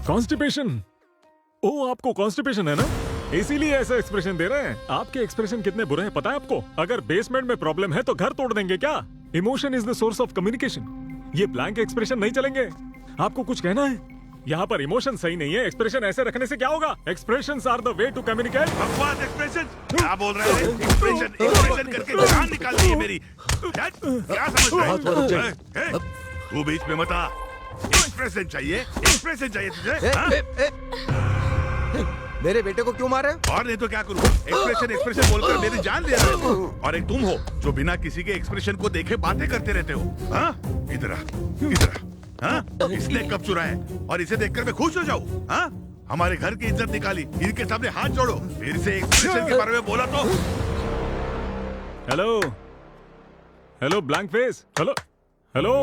कॉन्स्टिपेशन? ओ आपको कॉन्स्टिपेशन है ना, इसीलिए ऐसा एक्सप्रेशन दे रहे हैं। आपके एक्सप्रेशन कितने बुरे हैं पता है आपको? अगर बेसमेंट में प्रॉब्लम है तो घर तोड़ देंगे क्या? Emotion is the source of communication. ये ब्लैंक एक्सप्रेशन नहीं चलेंगे। आपको कुछ कहना है? यहाँ पर इमोशन सही नहीं है, एक्सप्रेशन ऐसे रखने से क्या होगा? Expressions are the way to communicate.
बकवास एक्सप्रेशन क्या बोल रहे हैं? एक्सप्रेशन करके जान निकाल दी है मेरी। क्या समझ रहे हैं? तू बीच में मत आ। एक्सप्रेशन चाहिए, एक्सप्रेशन चाहिए तुझे?
मेरे बेटे को क्यों मारे?
और नहीं तो क्या करूं? एक्सप्रेशन बोलकर मेरी जान ले रहे हो। और एक तुम हो जो बिना किसी के एक्सप्रेशन को देखे बातें करते रहते हो। हाँ? इधर हाँ? इसने कब चुराया है? और इसे देखकर मैं खुश हो जाऊं? हाँ? हमारे घर की इज्जत निकाली, इनके सामने हाथ जोड़ो, फिर से एक्सप्रेशन के बारे में बोला तो।
Hello hello blank face, hello hello.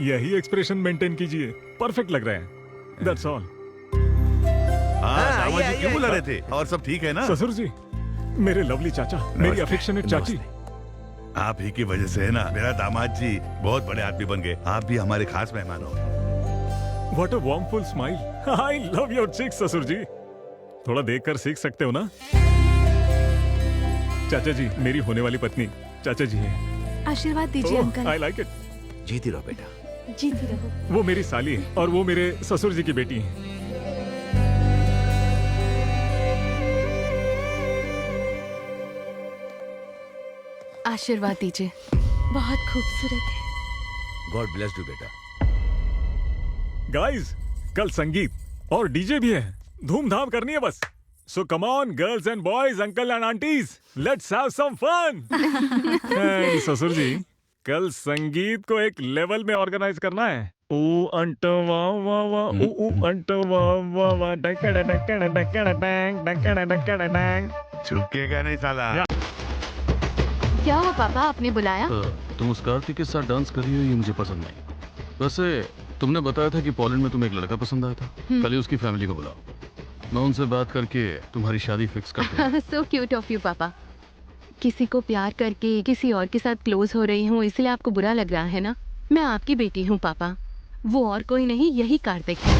यही एक्सप्रेशन मेंटेन कीजिए, परफेक्ट लग रहा है। That's all.
दामाद जी क्यों बुला रहे थे? और सब ठीक है ना?
ससुर जी, मेरे लवली चाचा, मेरी अफेक्शनेट चाची,
आप ही की वजह से है ना मेरा दामाद जी बहुत बड़े आदमी बन गए। आप भी हमारे खास मेहमान हो।
What a warmful smile. I love your cheeks, ससुर जी। थोड़ा देखकर सीख सकते हो ना? चाचा जी, मेरी होने वाली पत्नी चाचा जी है।
आशीर्वाद दीजिए अंकल।
I like it.
जीती रहो बेटा,
जीती रहो।
वो मेरी साली है और वो मेरे ससुर जी की बेटी है।
आशीर्वाद दीजिए।
बहुत खूबसूरत है।
गॉड ब्लेस यू बेटा।
गाइस, कल संगीत और डीजे भी है, धूमधाम करनी है बस। So come on girls and boys, uncle and aunties, let's have some fun. ससुर जी, कल संगीत को एक लेवल में ऑर्गेनाइज करना है। ओ अंटो वाह वाह वाह, ओ अंटो वाह वाह वाह, डकड़ा डकड़ा डकड़ा डैंग, डकड़ा डकड़ा डैंग।
चुपकेगा नहीं साला।
क्या हुआ पापा, आपने बुलाया?
तुम उस कार्तिक के साथ डांस कर रही हो, ये मुझे पसंद नहीं। वैसे तुमने बताया था कि पोलैंड में तुम्हें एक लड़का पसंद आया था। कल ही उसकी फैमिली को बुलाओ, मैं उनसे बात करके तुम्हारी शादी फिक्स करता हूं।
सो क्यूट ऑफ यू पापा। किसी को प्यार करके किसी और के साथ क्लोज हो रही हूँ, इसलिए आपको बुरा लग रहा है ना? मैं आपकी बेटी हूँ पापा, वो और कोई नहीं, यही कार्तिक है।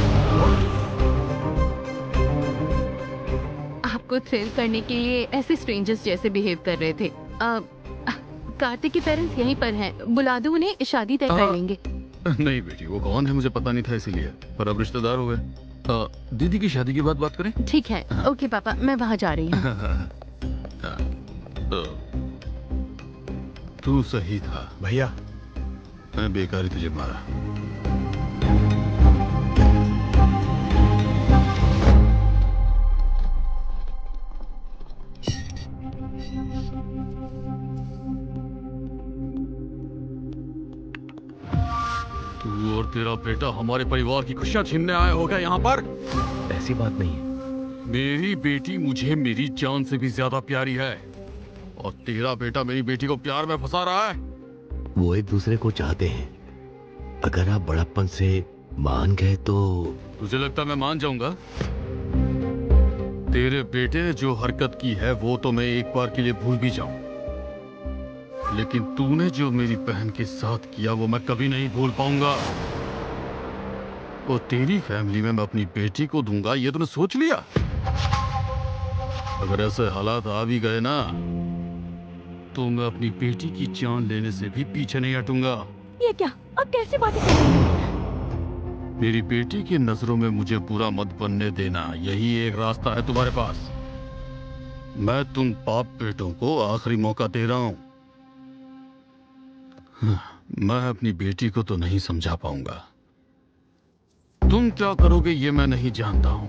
आपको थ्रिल करने के लिए ऐसे स्ट्रेंजर्स जैसे बिहेव कर रहे थे। कार्तिक के पेरेंट्स यहीं पर हैं, बुला दो उन्हें, शादी तय कर लेंगे।
नहीं बेटी, वो कौन है मुझे पता नहीं था, इसीलिए, पर अब रिश्तेदार हो गए। दीदी की शादी की बात करें।
ठीक है, ओके पापा, मैं वहाँ जा रही हूँ।
तू सही था
भैया,
मैं बेकार ही तुझे मारा। तू और तेरा बेटा हमारे परिवार की खुशियां छीनने आए हो गए यहाँ पर।
ऐसी बात नहीं है।
मेरी बेटी मुझे मेरी जान से भी ज्यादा प्यारी है, और तेरा बेटा मेरी बेटी को प्यार में फंसा रहा है।
वो एक दूसरे को चाहते हैं, अगर आप बड़प्पन से मान गए तो।
तुझे लगता मैं मान जाऊंगा? तेरे बेटे ने जो हरकत की है वो तो मैं एक बार के लिए भूल भी जाऊं, लेकिन तूने जो मेरी बहन के साथ किया वो मैं कभी नहीं भूल पाऊंगा। वो तेरी फैमिली में मैं अपनी बेटी को दूंगा, ये तूने सोच लिया? अगर ऐसे हालात आ भी गए ना, तो मैं अपनी बेटी की जान लेने से भी पीछे नहीं हटूंगा।
ये क्या, अब कैसी बातें कर रहे हैं?
मेरी बेटी की नजरों में मुझे बुरा मत बनने देना, यही एक रास्ता है तुम्हारे पास। मैं तुम बाप बेटों को आखिरी मौका दे रहा हूं। मैं अपनी बेटी को तो नहीं समझा पाऊंगा, तुम क्या करोगे ये मैं नहीं जानता हूं,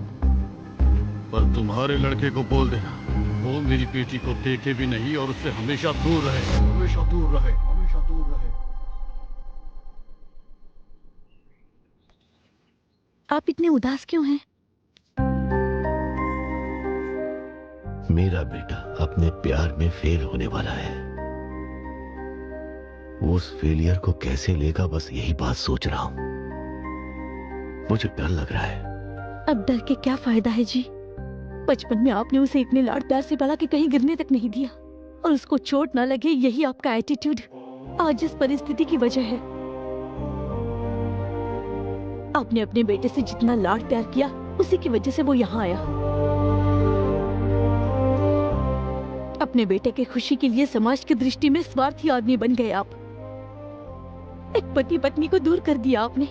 पर तुम्हारे लड़के को बोल देना वो मेरी बेटी को देखे भी नहीं और उससे हमेशा दूर रहे, हमेशा दूर रहे, हमेशा दूर रहे।
आप इतने उदास क्यों हैं?
मेरा बेटा अपने प्यार में फेल होने वाला है। वो उस फेलियर को कैसे लेगा, बस यही बात सोच रहा हूं। मुझे डर लग रहा है।
अब डर के क्या फायदा है जी? बचपन में आपने उसे इतने लाड प्यार से पाला कि कहीं गिरने तक नहीं दिया, और उसको चोट ना लगे यही आपका एटीट्यूड आज इस परिस्थिति की वजह है। आपने अपने बेटे से जितना लाड प्यार किया उसी की वजह से वो यहाँ आया। अपने बेटे के खुशी के लिए समाज की दृष्टि में स्वार्थी आदमी बन गए आप। एक पति पत्नी को दूर कर दिया आपने।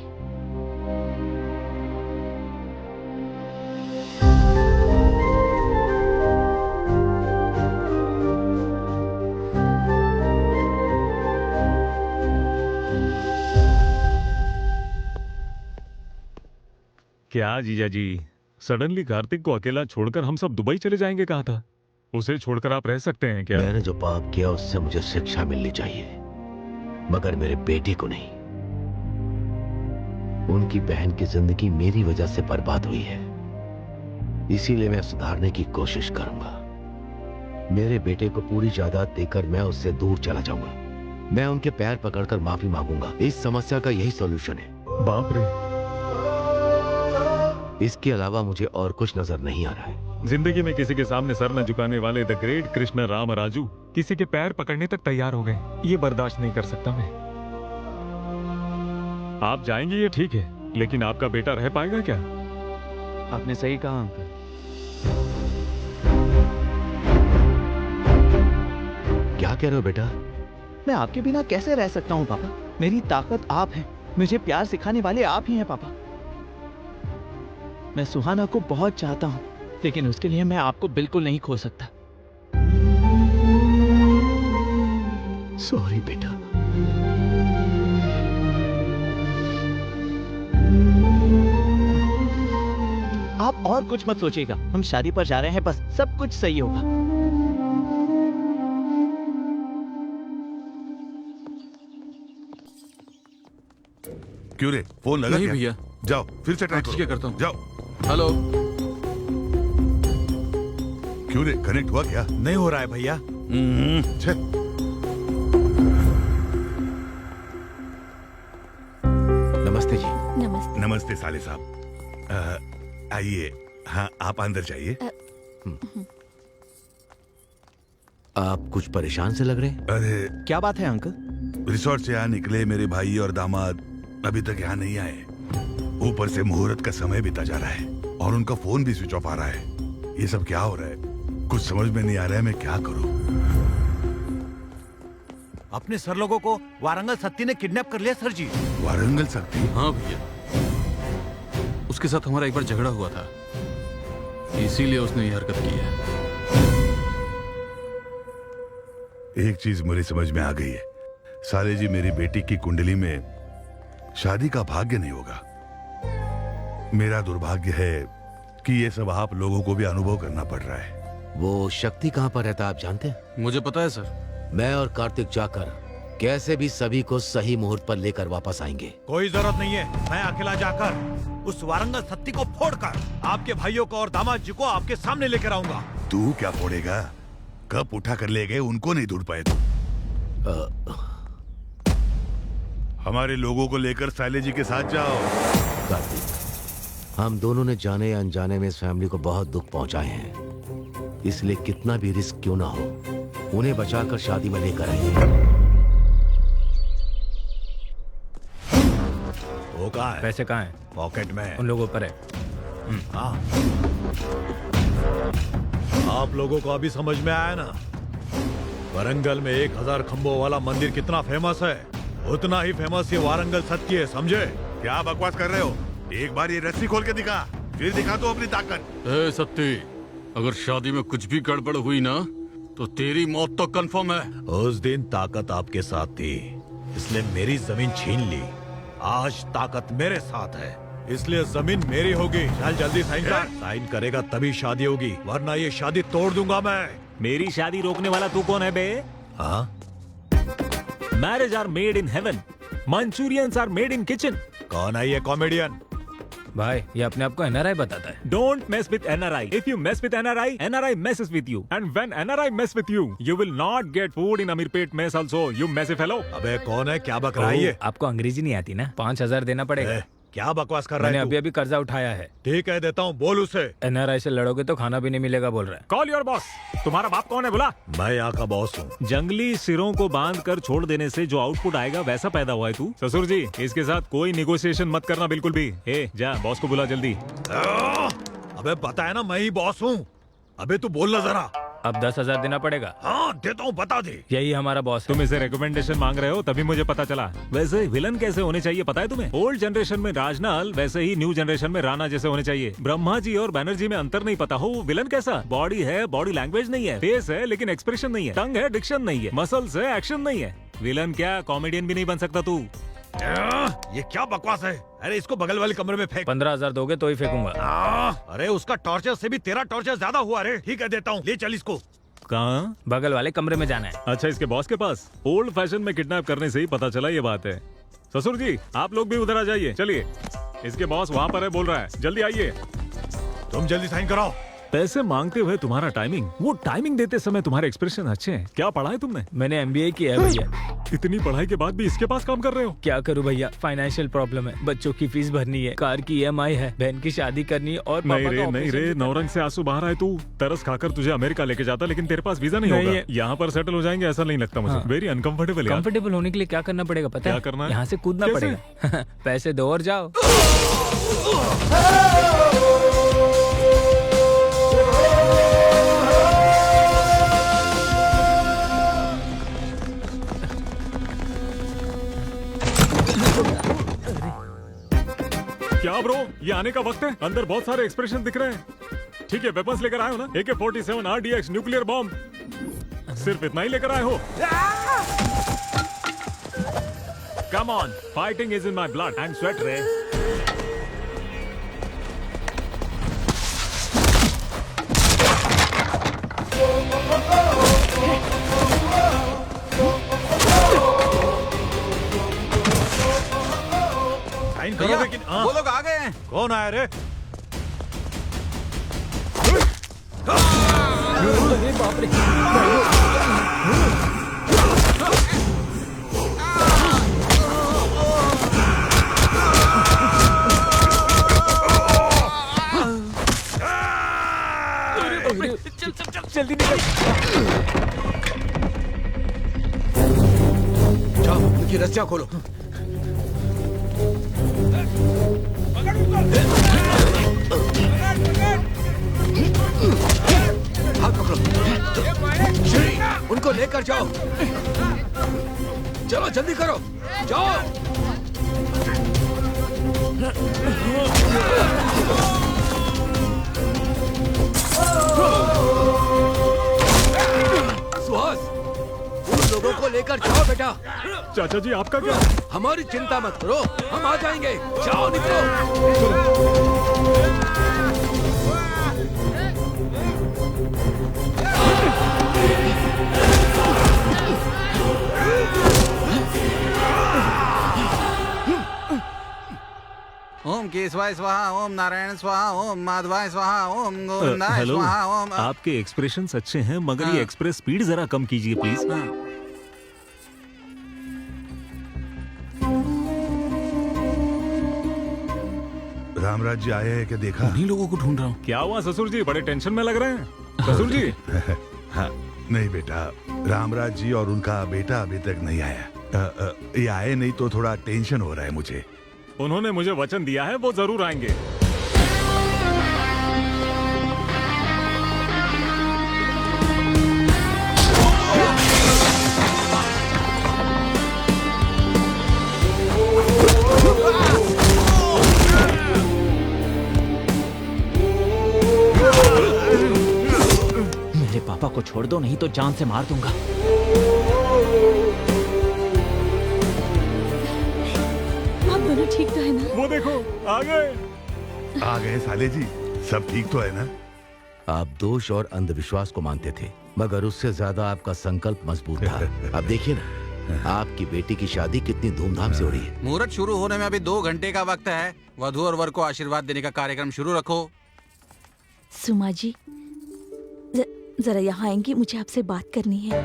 क्या जीजा जी, सडनली कार्तिक को अकेला छोड़कर हम सब दुबई चले जाएंगे? कहा था उसे छोड़कर आप रह सकते हैं क्या?
मैंने जो पाप किया उससे मुझे शिक्षा मिलनी चाहिए, मगर मेरे बेटे को नहीं। उनकी बहन की जिंदगी मेरी वजह से बर्बाद हुई है, इसीलिए मैं सुधारने की कोशिश करूंगा। मेरे बेटे को पूरी जायदाद देकर मैं उससे दूर चला जाऊंगा। मैं उनके पैर पकड़कर माफी मांगूंगा। इस समस्या का यही सॉल्यूशन है।
बाप रे,
इसके अलावा मुझे और कुछ नजर नहीं आ रहा है।
जिंदगी में किसी के सामने सर न झुकाने वाले द ग्रेट कृष्ण राम राजू किसी के पैर पकड़ने तक तैयार हो गए। ये बर्दाश्त नहीं कर सकता मैं। आप जाएंगे ये ठीक है, लेकिन आपका बेटा रह पाएगा क्या?
आपने सही कहा अंकल।
क्या कह रहे हो बेटा?
मैं आपके बिना कैसे रह सकता हूँ पापा? मेरी ताकत आप हैं, मुझे प्यार सिखाने वाले आप ही हैं पापा। मैं सुहाना को बहुत चाहता हूँ, लेकिन उसके लिए मैं आपको बिल्कुल नहीं खो सकता।
सॉरी बेटा।
आप और कुछ मत सोचिएगा, हम शादी पर जा रहे हैं, बस सब कुछ सही होगा।
क्यों रे, फोन लगा
नहीं
क्या?
भैया।
जाओ फिर से ट्राई
ठीक है, करता हूँ।
जाओ।
हेलो।
क्यों रे, कनेक्ट हुआ क्या?
नहीं हो रहा है भैया।
छे।
नमस्ते जी।
नमस्ते।
नमस्ते साले साहब। आइए। हाँ, आप अंदर जाइए।
आप कुछ परेशान से लग रहे हैं।
अरे
क्या बात है अंकल?
रिसोर्ट से यहाँ निकले मेरे भाई और दामाद अभी तक यहाँ नहीं आए। ऊपर से मुहूर्त का समय बीता जा रहा है और उनका फोन भी स्विच ऑफ आ रहा है। ये सब क्या हो रहा है? कुछ समझ में नहीं आ रहा है, मैं क्या करूँ?
अपने सर लोगों को वारंगल सत्ती ने किडनैप कर लिया सर जी।
वारंगल सत्ती?
हाँ भैया, उसके साथ हमारा एक बार झगड़ा हुआ था, इसीलिए उसने ये हरकत की है।
एक चीज मुझे समझ में आ गई है, साले जी मेरी बेटी की कुंडली में शादी का भाग्य नहीं होगा। मेरा दुर्भाग्य है कि ये सब आप लोगों को भी अनुभव करना पड़ रहा है।
वो शक्ति कहाँ पर रहता है आप जानते हैं?
मुझे पता है सर।
मैं और कार्तिक जाकर कैसे भी सभी को सही मुहूर्त पर लेकर वापस आएंगे।
कोई जरूरत नहीं है, मैं अकेला जाकर उस वारंगल सत्ती को फोड़कर आपके भाइयों को और दामाद जी को आपके सामने लेकर आऊंगा।
तू क्या फोड़ेगा? कब उठा कर ले गए, उनको नहीं ढूंढ पाए तुम। हमारे लोगों को लेकर साले जी के साथ जाओ।
कार्तिक, हम दोनों ने जाने या अनजाने में इस फैमिली को बहुत दुख पहुंचाए हैं, इसलिए कितना भी रिस्क क्यों ना हो, उन्हें बचाकर शादी में लेकर आएंगे।
वो कहाँ है?
पैसे कहाँ हैं?
पॉकेट में।
उन लोगों पर है।
हाँ। आप लोगों को अभी समझ में आया ना? वारंगल में 1000 खंभों वाला मंदिर कितना फेमस है, उतना ही फेमस ये वारंगल सत्ती है, समझे?
क्या बकवास कर रहे हो? एक बार ये रस्सी खोल के दिखा, फिर दिखा दो अपनी ताकत।
ए सत्ती, अगर शादी में कुछ भी गड़बड़ हुई ना तो तेरी मौत तो कंफर्म है।
उस दिन ताकत आपके साथ थी, इसलिए मेरी जमीन छीन ली। आज ताकत मेरे साथ है, इसलिए जमीन मेरी होगी। चल जल्दी साइन कर। साइन करेगा तभी शादी होगी, वरना ये शादी तोड़ दूंगा मैं।
मेरी शादी रोकने वाला तू कौन है बे?
हाँ?
Marriage are made in heaven, Manchurians are made in kitchen.
कौन है ये कॉमेडियन?
भाई ये अपने आप को एनआरआई बताता है।
Don't mess with NRI. If you mess with NRI, NRI messes with you. And when NRI mess with you, you will not get food in Amirpet mess also. You messy fellow.
अबे कौन है, क्या बक रहा है ये?
आपको अंग्रेजी नहीं आती ना? 5000 देना पड़ेगा।
क्या बकवास कर रहा
मैंने
है तू?
अभी कर्जा उठाया है।
ठीक है, देता हूँ, बोल उसे।
एनआरआई से लड़ोगे तो खाना भी नहीं मिलेगा बोल रहा है।
Call your boss. तुम्हारा बाप कौन है बोला?
मैं यहाँ का बॉस हूँ।
जंगली सिरों को बांध कर छोड़ देने से जो आउटपुट आएगा वैसा पैदा हुआ है तू। ससुर जी, इसके साथ कोई निगोशिएशन मत करना बिल्कुल भी। ए, जा बॉस को बुला जल्दी।
अबे बताया ना, मैं ही बॉस हूँ। अबे तू बोलना जरा।
अब 10,000 देना पड़ेगा।
हाँ देता हूँ, बता दे।
यही हमारा बॉस है।
तुम इसे रिकमेंडेशन मांग रहे हो तभी मुझे पता चला। वैसे विलन कैसे होने चाहिए पता है तुम्हें? ओल्ड जनरेशन में राजनाल, वैसे ही न्यू जनरेशन में राणा जैसे होने चाहिए। ब्रह्मा जी और बैनर्जी में अंतर नहीं पता हो, विलन कैसा? बॉडी है, बॉडी लैंग्वेज नहीं है, फेस है लेकिन एक्सप्रेशन नहीं है, टंग है, डिक्शन नहीं है, मसल्स है, एक्शन नहीं है। विलन क्या, कॉमेडियन भी नहीं बन सकता तू।
ये क्या बकवास है? अरे इसको बगल वाले कमरे में फेंक।
15,000 दोगे तो ही फेंकूंगा।
अरे उसका टॉर्चर से भी तेरा टॉर्चर ज्यादा हुआ रे। ठीक है, देता हूँ, ले चल इसको।
कहाँ?
बगल वाले कमरे में जाना है।
अच्छा, इसके बॉस के पास? ओल्ड फैशन में किडनैप करने से ही पता चला ये बात है। ससुर जी, आप लोग भी उधर आ जाइए। चलिए, इसके बॉस वहाँ पर है, बोल रहा है, जल्दी आइए।
तुम जल्दी साइन कराओ।
पैसे मांगते हुए तुम्हारा टाइमिंग, वो टाइमिंग देते समय तुम्हारे एक्सप्रेशन अच्छे हैं। क्या पढ़ा है तुमने?
मैंने MBA किया है भैया।
इतनी पढ़ाई के बाद भी इसके पास काम कर रहे हो?
क्या करूं भैया, फाइनेंशियल प्रॉब्लम है। बच्चों की फीस भरनी है, कार की EMI है, बहन की शादी करनी है और
नहीं रे, नौरंग से आंसू बाहर आए तू। तरस खाकर तुझे अमेरिका लेके जाता, लेकिन तेरे पास वीजा नहीं होगा। यहाँ पर सेटल हो जाएंगे ऐसा नहीं लगता मुझे। Very uncomfortable.
कंफर्टेबल होने के लिए क्या करना पड़ेगा पता है?
क्या करना है?
यहाँ से कूदना पड़ेगा। पैसे दो और जाओ।
क्या ब्रो, ये आने का वक्त है? अंदर बहुत सारे एक्सप्रेशन दिख रहे हैं। ठीक है, वेपन्स लेकर आए हो ना? AK-47 RDX nuclear bomb. सिर्फ इतना ही लेकर आए हो? Come on, fighting is in my blood and sweat, Ray.
भैया, वो लोग आ गए हैं। कौन आया रे?
बाप रे।
चल चल चल जल्दी निकल।
जाओ, इनकी रस्सियां खोलो। हाथ पकड़ो। श्री, उनको लेकर जाओ। चलो जल्दी करो, जाओ। सुहास, उन लोगों को लेकर जाओ बेटा।
चाचा जी आपका क्या?
हमारी चिंता मत करो, हम आ जाएंगे। जाओ निकलो।
ओम केशवाय स्वाहा, ओम नारायण स्वाहा, ओम माधवाय स्वाहा, ओम गोविंदाय
हेलो,
स्वाहा, ओम।
आपके एक्सप्रेशंस अच्छे हैं मगर ये एक्सप्रेस स्पीड जरा कम कीजिए प्लीज।
रामराज जी आए हैं क्या देखा?
उन्हीं लोगों को ढूंढ रहा हूँ।
क्या हुआ ससुर जी, बड़े टेंशन में लग रहे हैं ससुर जी?
हाँ, नहीं बेटा, रामराज जी और उनका बेटा अभी तक नहीं आया। ये आए नहीं तो थोड़ा टेंशन हो रहा है मुझे।
उन्होंने मुझे वचन दिया है वो जरूर आएंगे।
मेरे पापा को छोड़ दो, नहीं तो जान से मार दूंगा।
आप दोनों ठीक तो है ना?
वो देखो आ गए।
आ गए साले जी, सब ठीक तो है ना?
आप दोष और अंधविश्वास को मानते थे, मगर उससे ज्यादा आपका संकल्प मजबूत था। अब देखिए ना, आपकी बेटी की शादी कितनी धूमधाम से हो रही है।
मुहूर्त शुरू होने में अभी 2 घंटे का वक्त है। वधू और वर को आशीर्वाद देने का कार्यक्रम शुरू रखो।
सुमा जी, जरा यहाँ आएंगी, मुझे आपसे बात करनी है।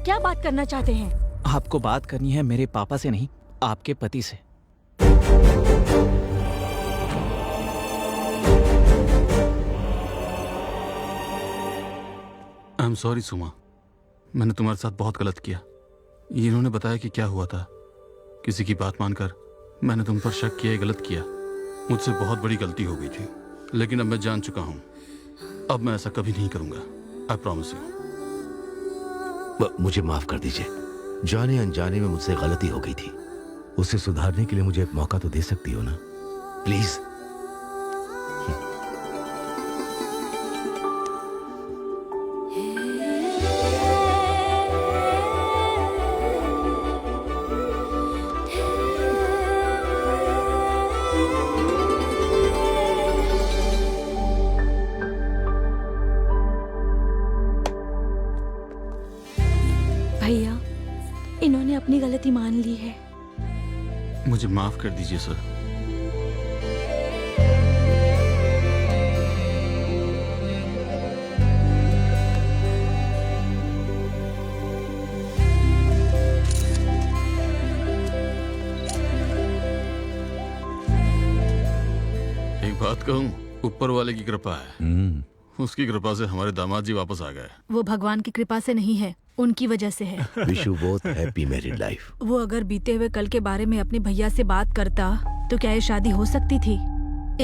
क्या बात करना चाहते हैं?
आपको बात करनी है मेरे पापा से नहीं, आपके पति से।
आई एम सॉरी सुमा, मैंने तुम्हारे साथ बहुत गलत किया। इन्होंने बताया कि क्या हुआ था, किसी की बात मानकर मैंने तुम पर शक किया, गलत किया। मुझसे बहुत बड़ी गलती हो गई थी, लेकिन अब मैं जान चुका हूँ। अब मैं ऐसा कभी नहीं करूंगा। I promise you.
मुझे माफ कर दीजिए, जाने अनजाने में मुझसे गलती हो गई थी। उसे सुधारने के लिए मुझे एक मौका तो दे सकती हो ना, प्लीज।
भैया, इन्होंने अपनी गलती मान ली है।
मुझे माफ कर दीजिए सर। एक बात कहूँ, ऊपर वाले की कृपा है। उसकी कृपा से हमारे दामाद जी वापस आ गए।
वो भगवान की कृपा से नहीं है, उनकी वजह से है।
Wish you both happy married life.
वो अगर बीते हुए कल के बारे में अपने भैया से बात करता तो क्या ये शादी हो सकती थी?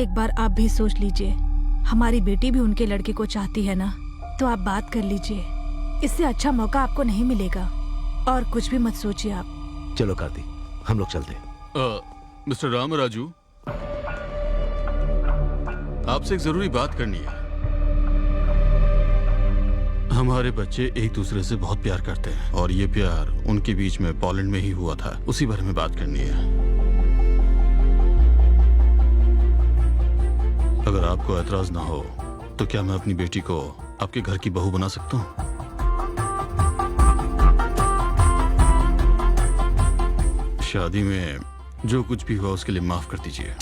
एक बार आप भी सोच लीजिए, हमारी बेटी भी उनके लड़के को चाहती है ना, तो आप बात कर लीजिए। इससे अच्छा मौका आपको नहीं मिलेगा। और कुछ भी मत सोचिए आप।
चलो कार्तिक, हम लोग चलते।
मिस्टर राम राजू, आपसे एक जरूरी बात करनी है। हमारे बच्चे एक दूसरे से बहुत प्यार करते हैं और ये प्यार उनके बीच में पोलैंड में ही हुआ था। उसी बारे में बात करनी है। अगर आपको एतराज ना हो तो क्या मैं अपनी बेटी को आपके घर की बहू बना सकता हूँ? शादी में जो कुछ भी हुआ उसके लिए माफ कर दीजिए।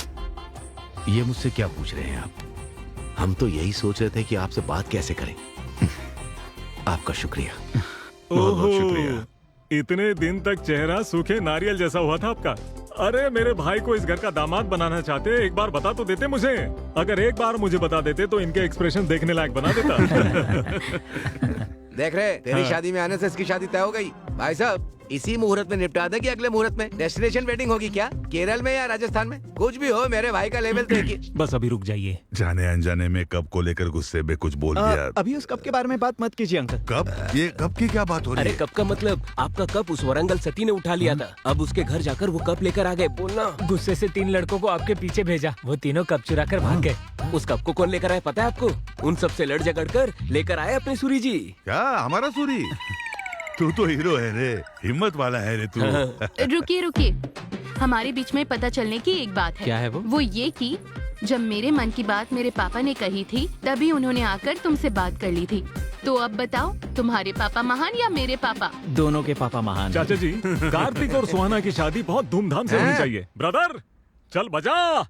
ये मुझसे क्या पूछ रहे हैं आप? हम तो यही सोच रहे थे कि आपसे बात कैसे करें। आपका शुक्रिया।
बहुत बहुत शुक्रिया।
इतने दिन तक चेहरा सूखे नारियल जैसा हुआ था आपका। अरे मेरे भाई को इस घर का दामाद बनाना चाहते, एक बार बता तो देते मुझे। अगर एक बार मुझे बता देते तो इनके एक्सप्रेशन देखने लायक बना देता।
देख रहे, तेरी शादी में आने से इसकी शादी तय हो गई। भाई साहब, इसी मुहूर्त में निपटा दे कि अगले मुहूर्त में? डेस्टिनेशन वेडिंग होगी क्या? केरल में या राजस्थान में? कुछ भी हो, मेरे भाई का लेवल देखिए।
बस अभी रुक जाइए।
जाने अनजाने में कब को लेकर गुस्से में कुछ बोल दिया।
अभी उस कप के बारे में बात मत कीजिए अंकल।
कब? ये कब की क्या बात हो रही
अरे
है?
कप का मतलब आपका कप उस वरंगल सती ने उठा लिया था। अब उसके घर जाकर वो कप लेकर आ गए। बोलना।
गुस्से से 3 लड़कों को आपके पीछे भेजा, वो तीनों कप चुरा कर भाग गए।
उस कप को कौन लेकर आया पता है आपको? उन सब से लड़ झगड़ कर लेकर आए अपने सूरी जी।
क्या हमारा सूरी? तू तो हीरो है रे, हिम्मत वाला है रे तू।
रुकिए रुकिए, हमारे बीच में पता चलने की एक बात है।
क्या है वो?
ये कि जब मेरे मन की बात मेरे पापा ने कही थी, तभी उन्होंने आकर तुमसे बात कर ली थी। तो अब बताओ, तुम्हारे पापा महान या मेरे पापा?
दोनों के पापा महान।
चाचा जी, कार्तिक और सुहाना की शादी बहुत धूमधाम से होनी चाहिए। ब्रदर, चल बजा।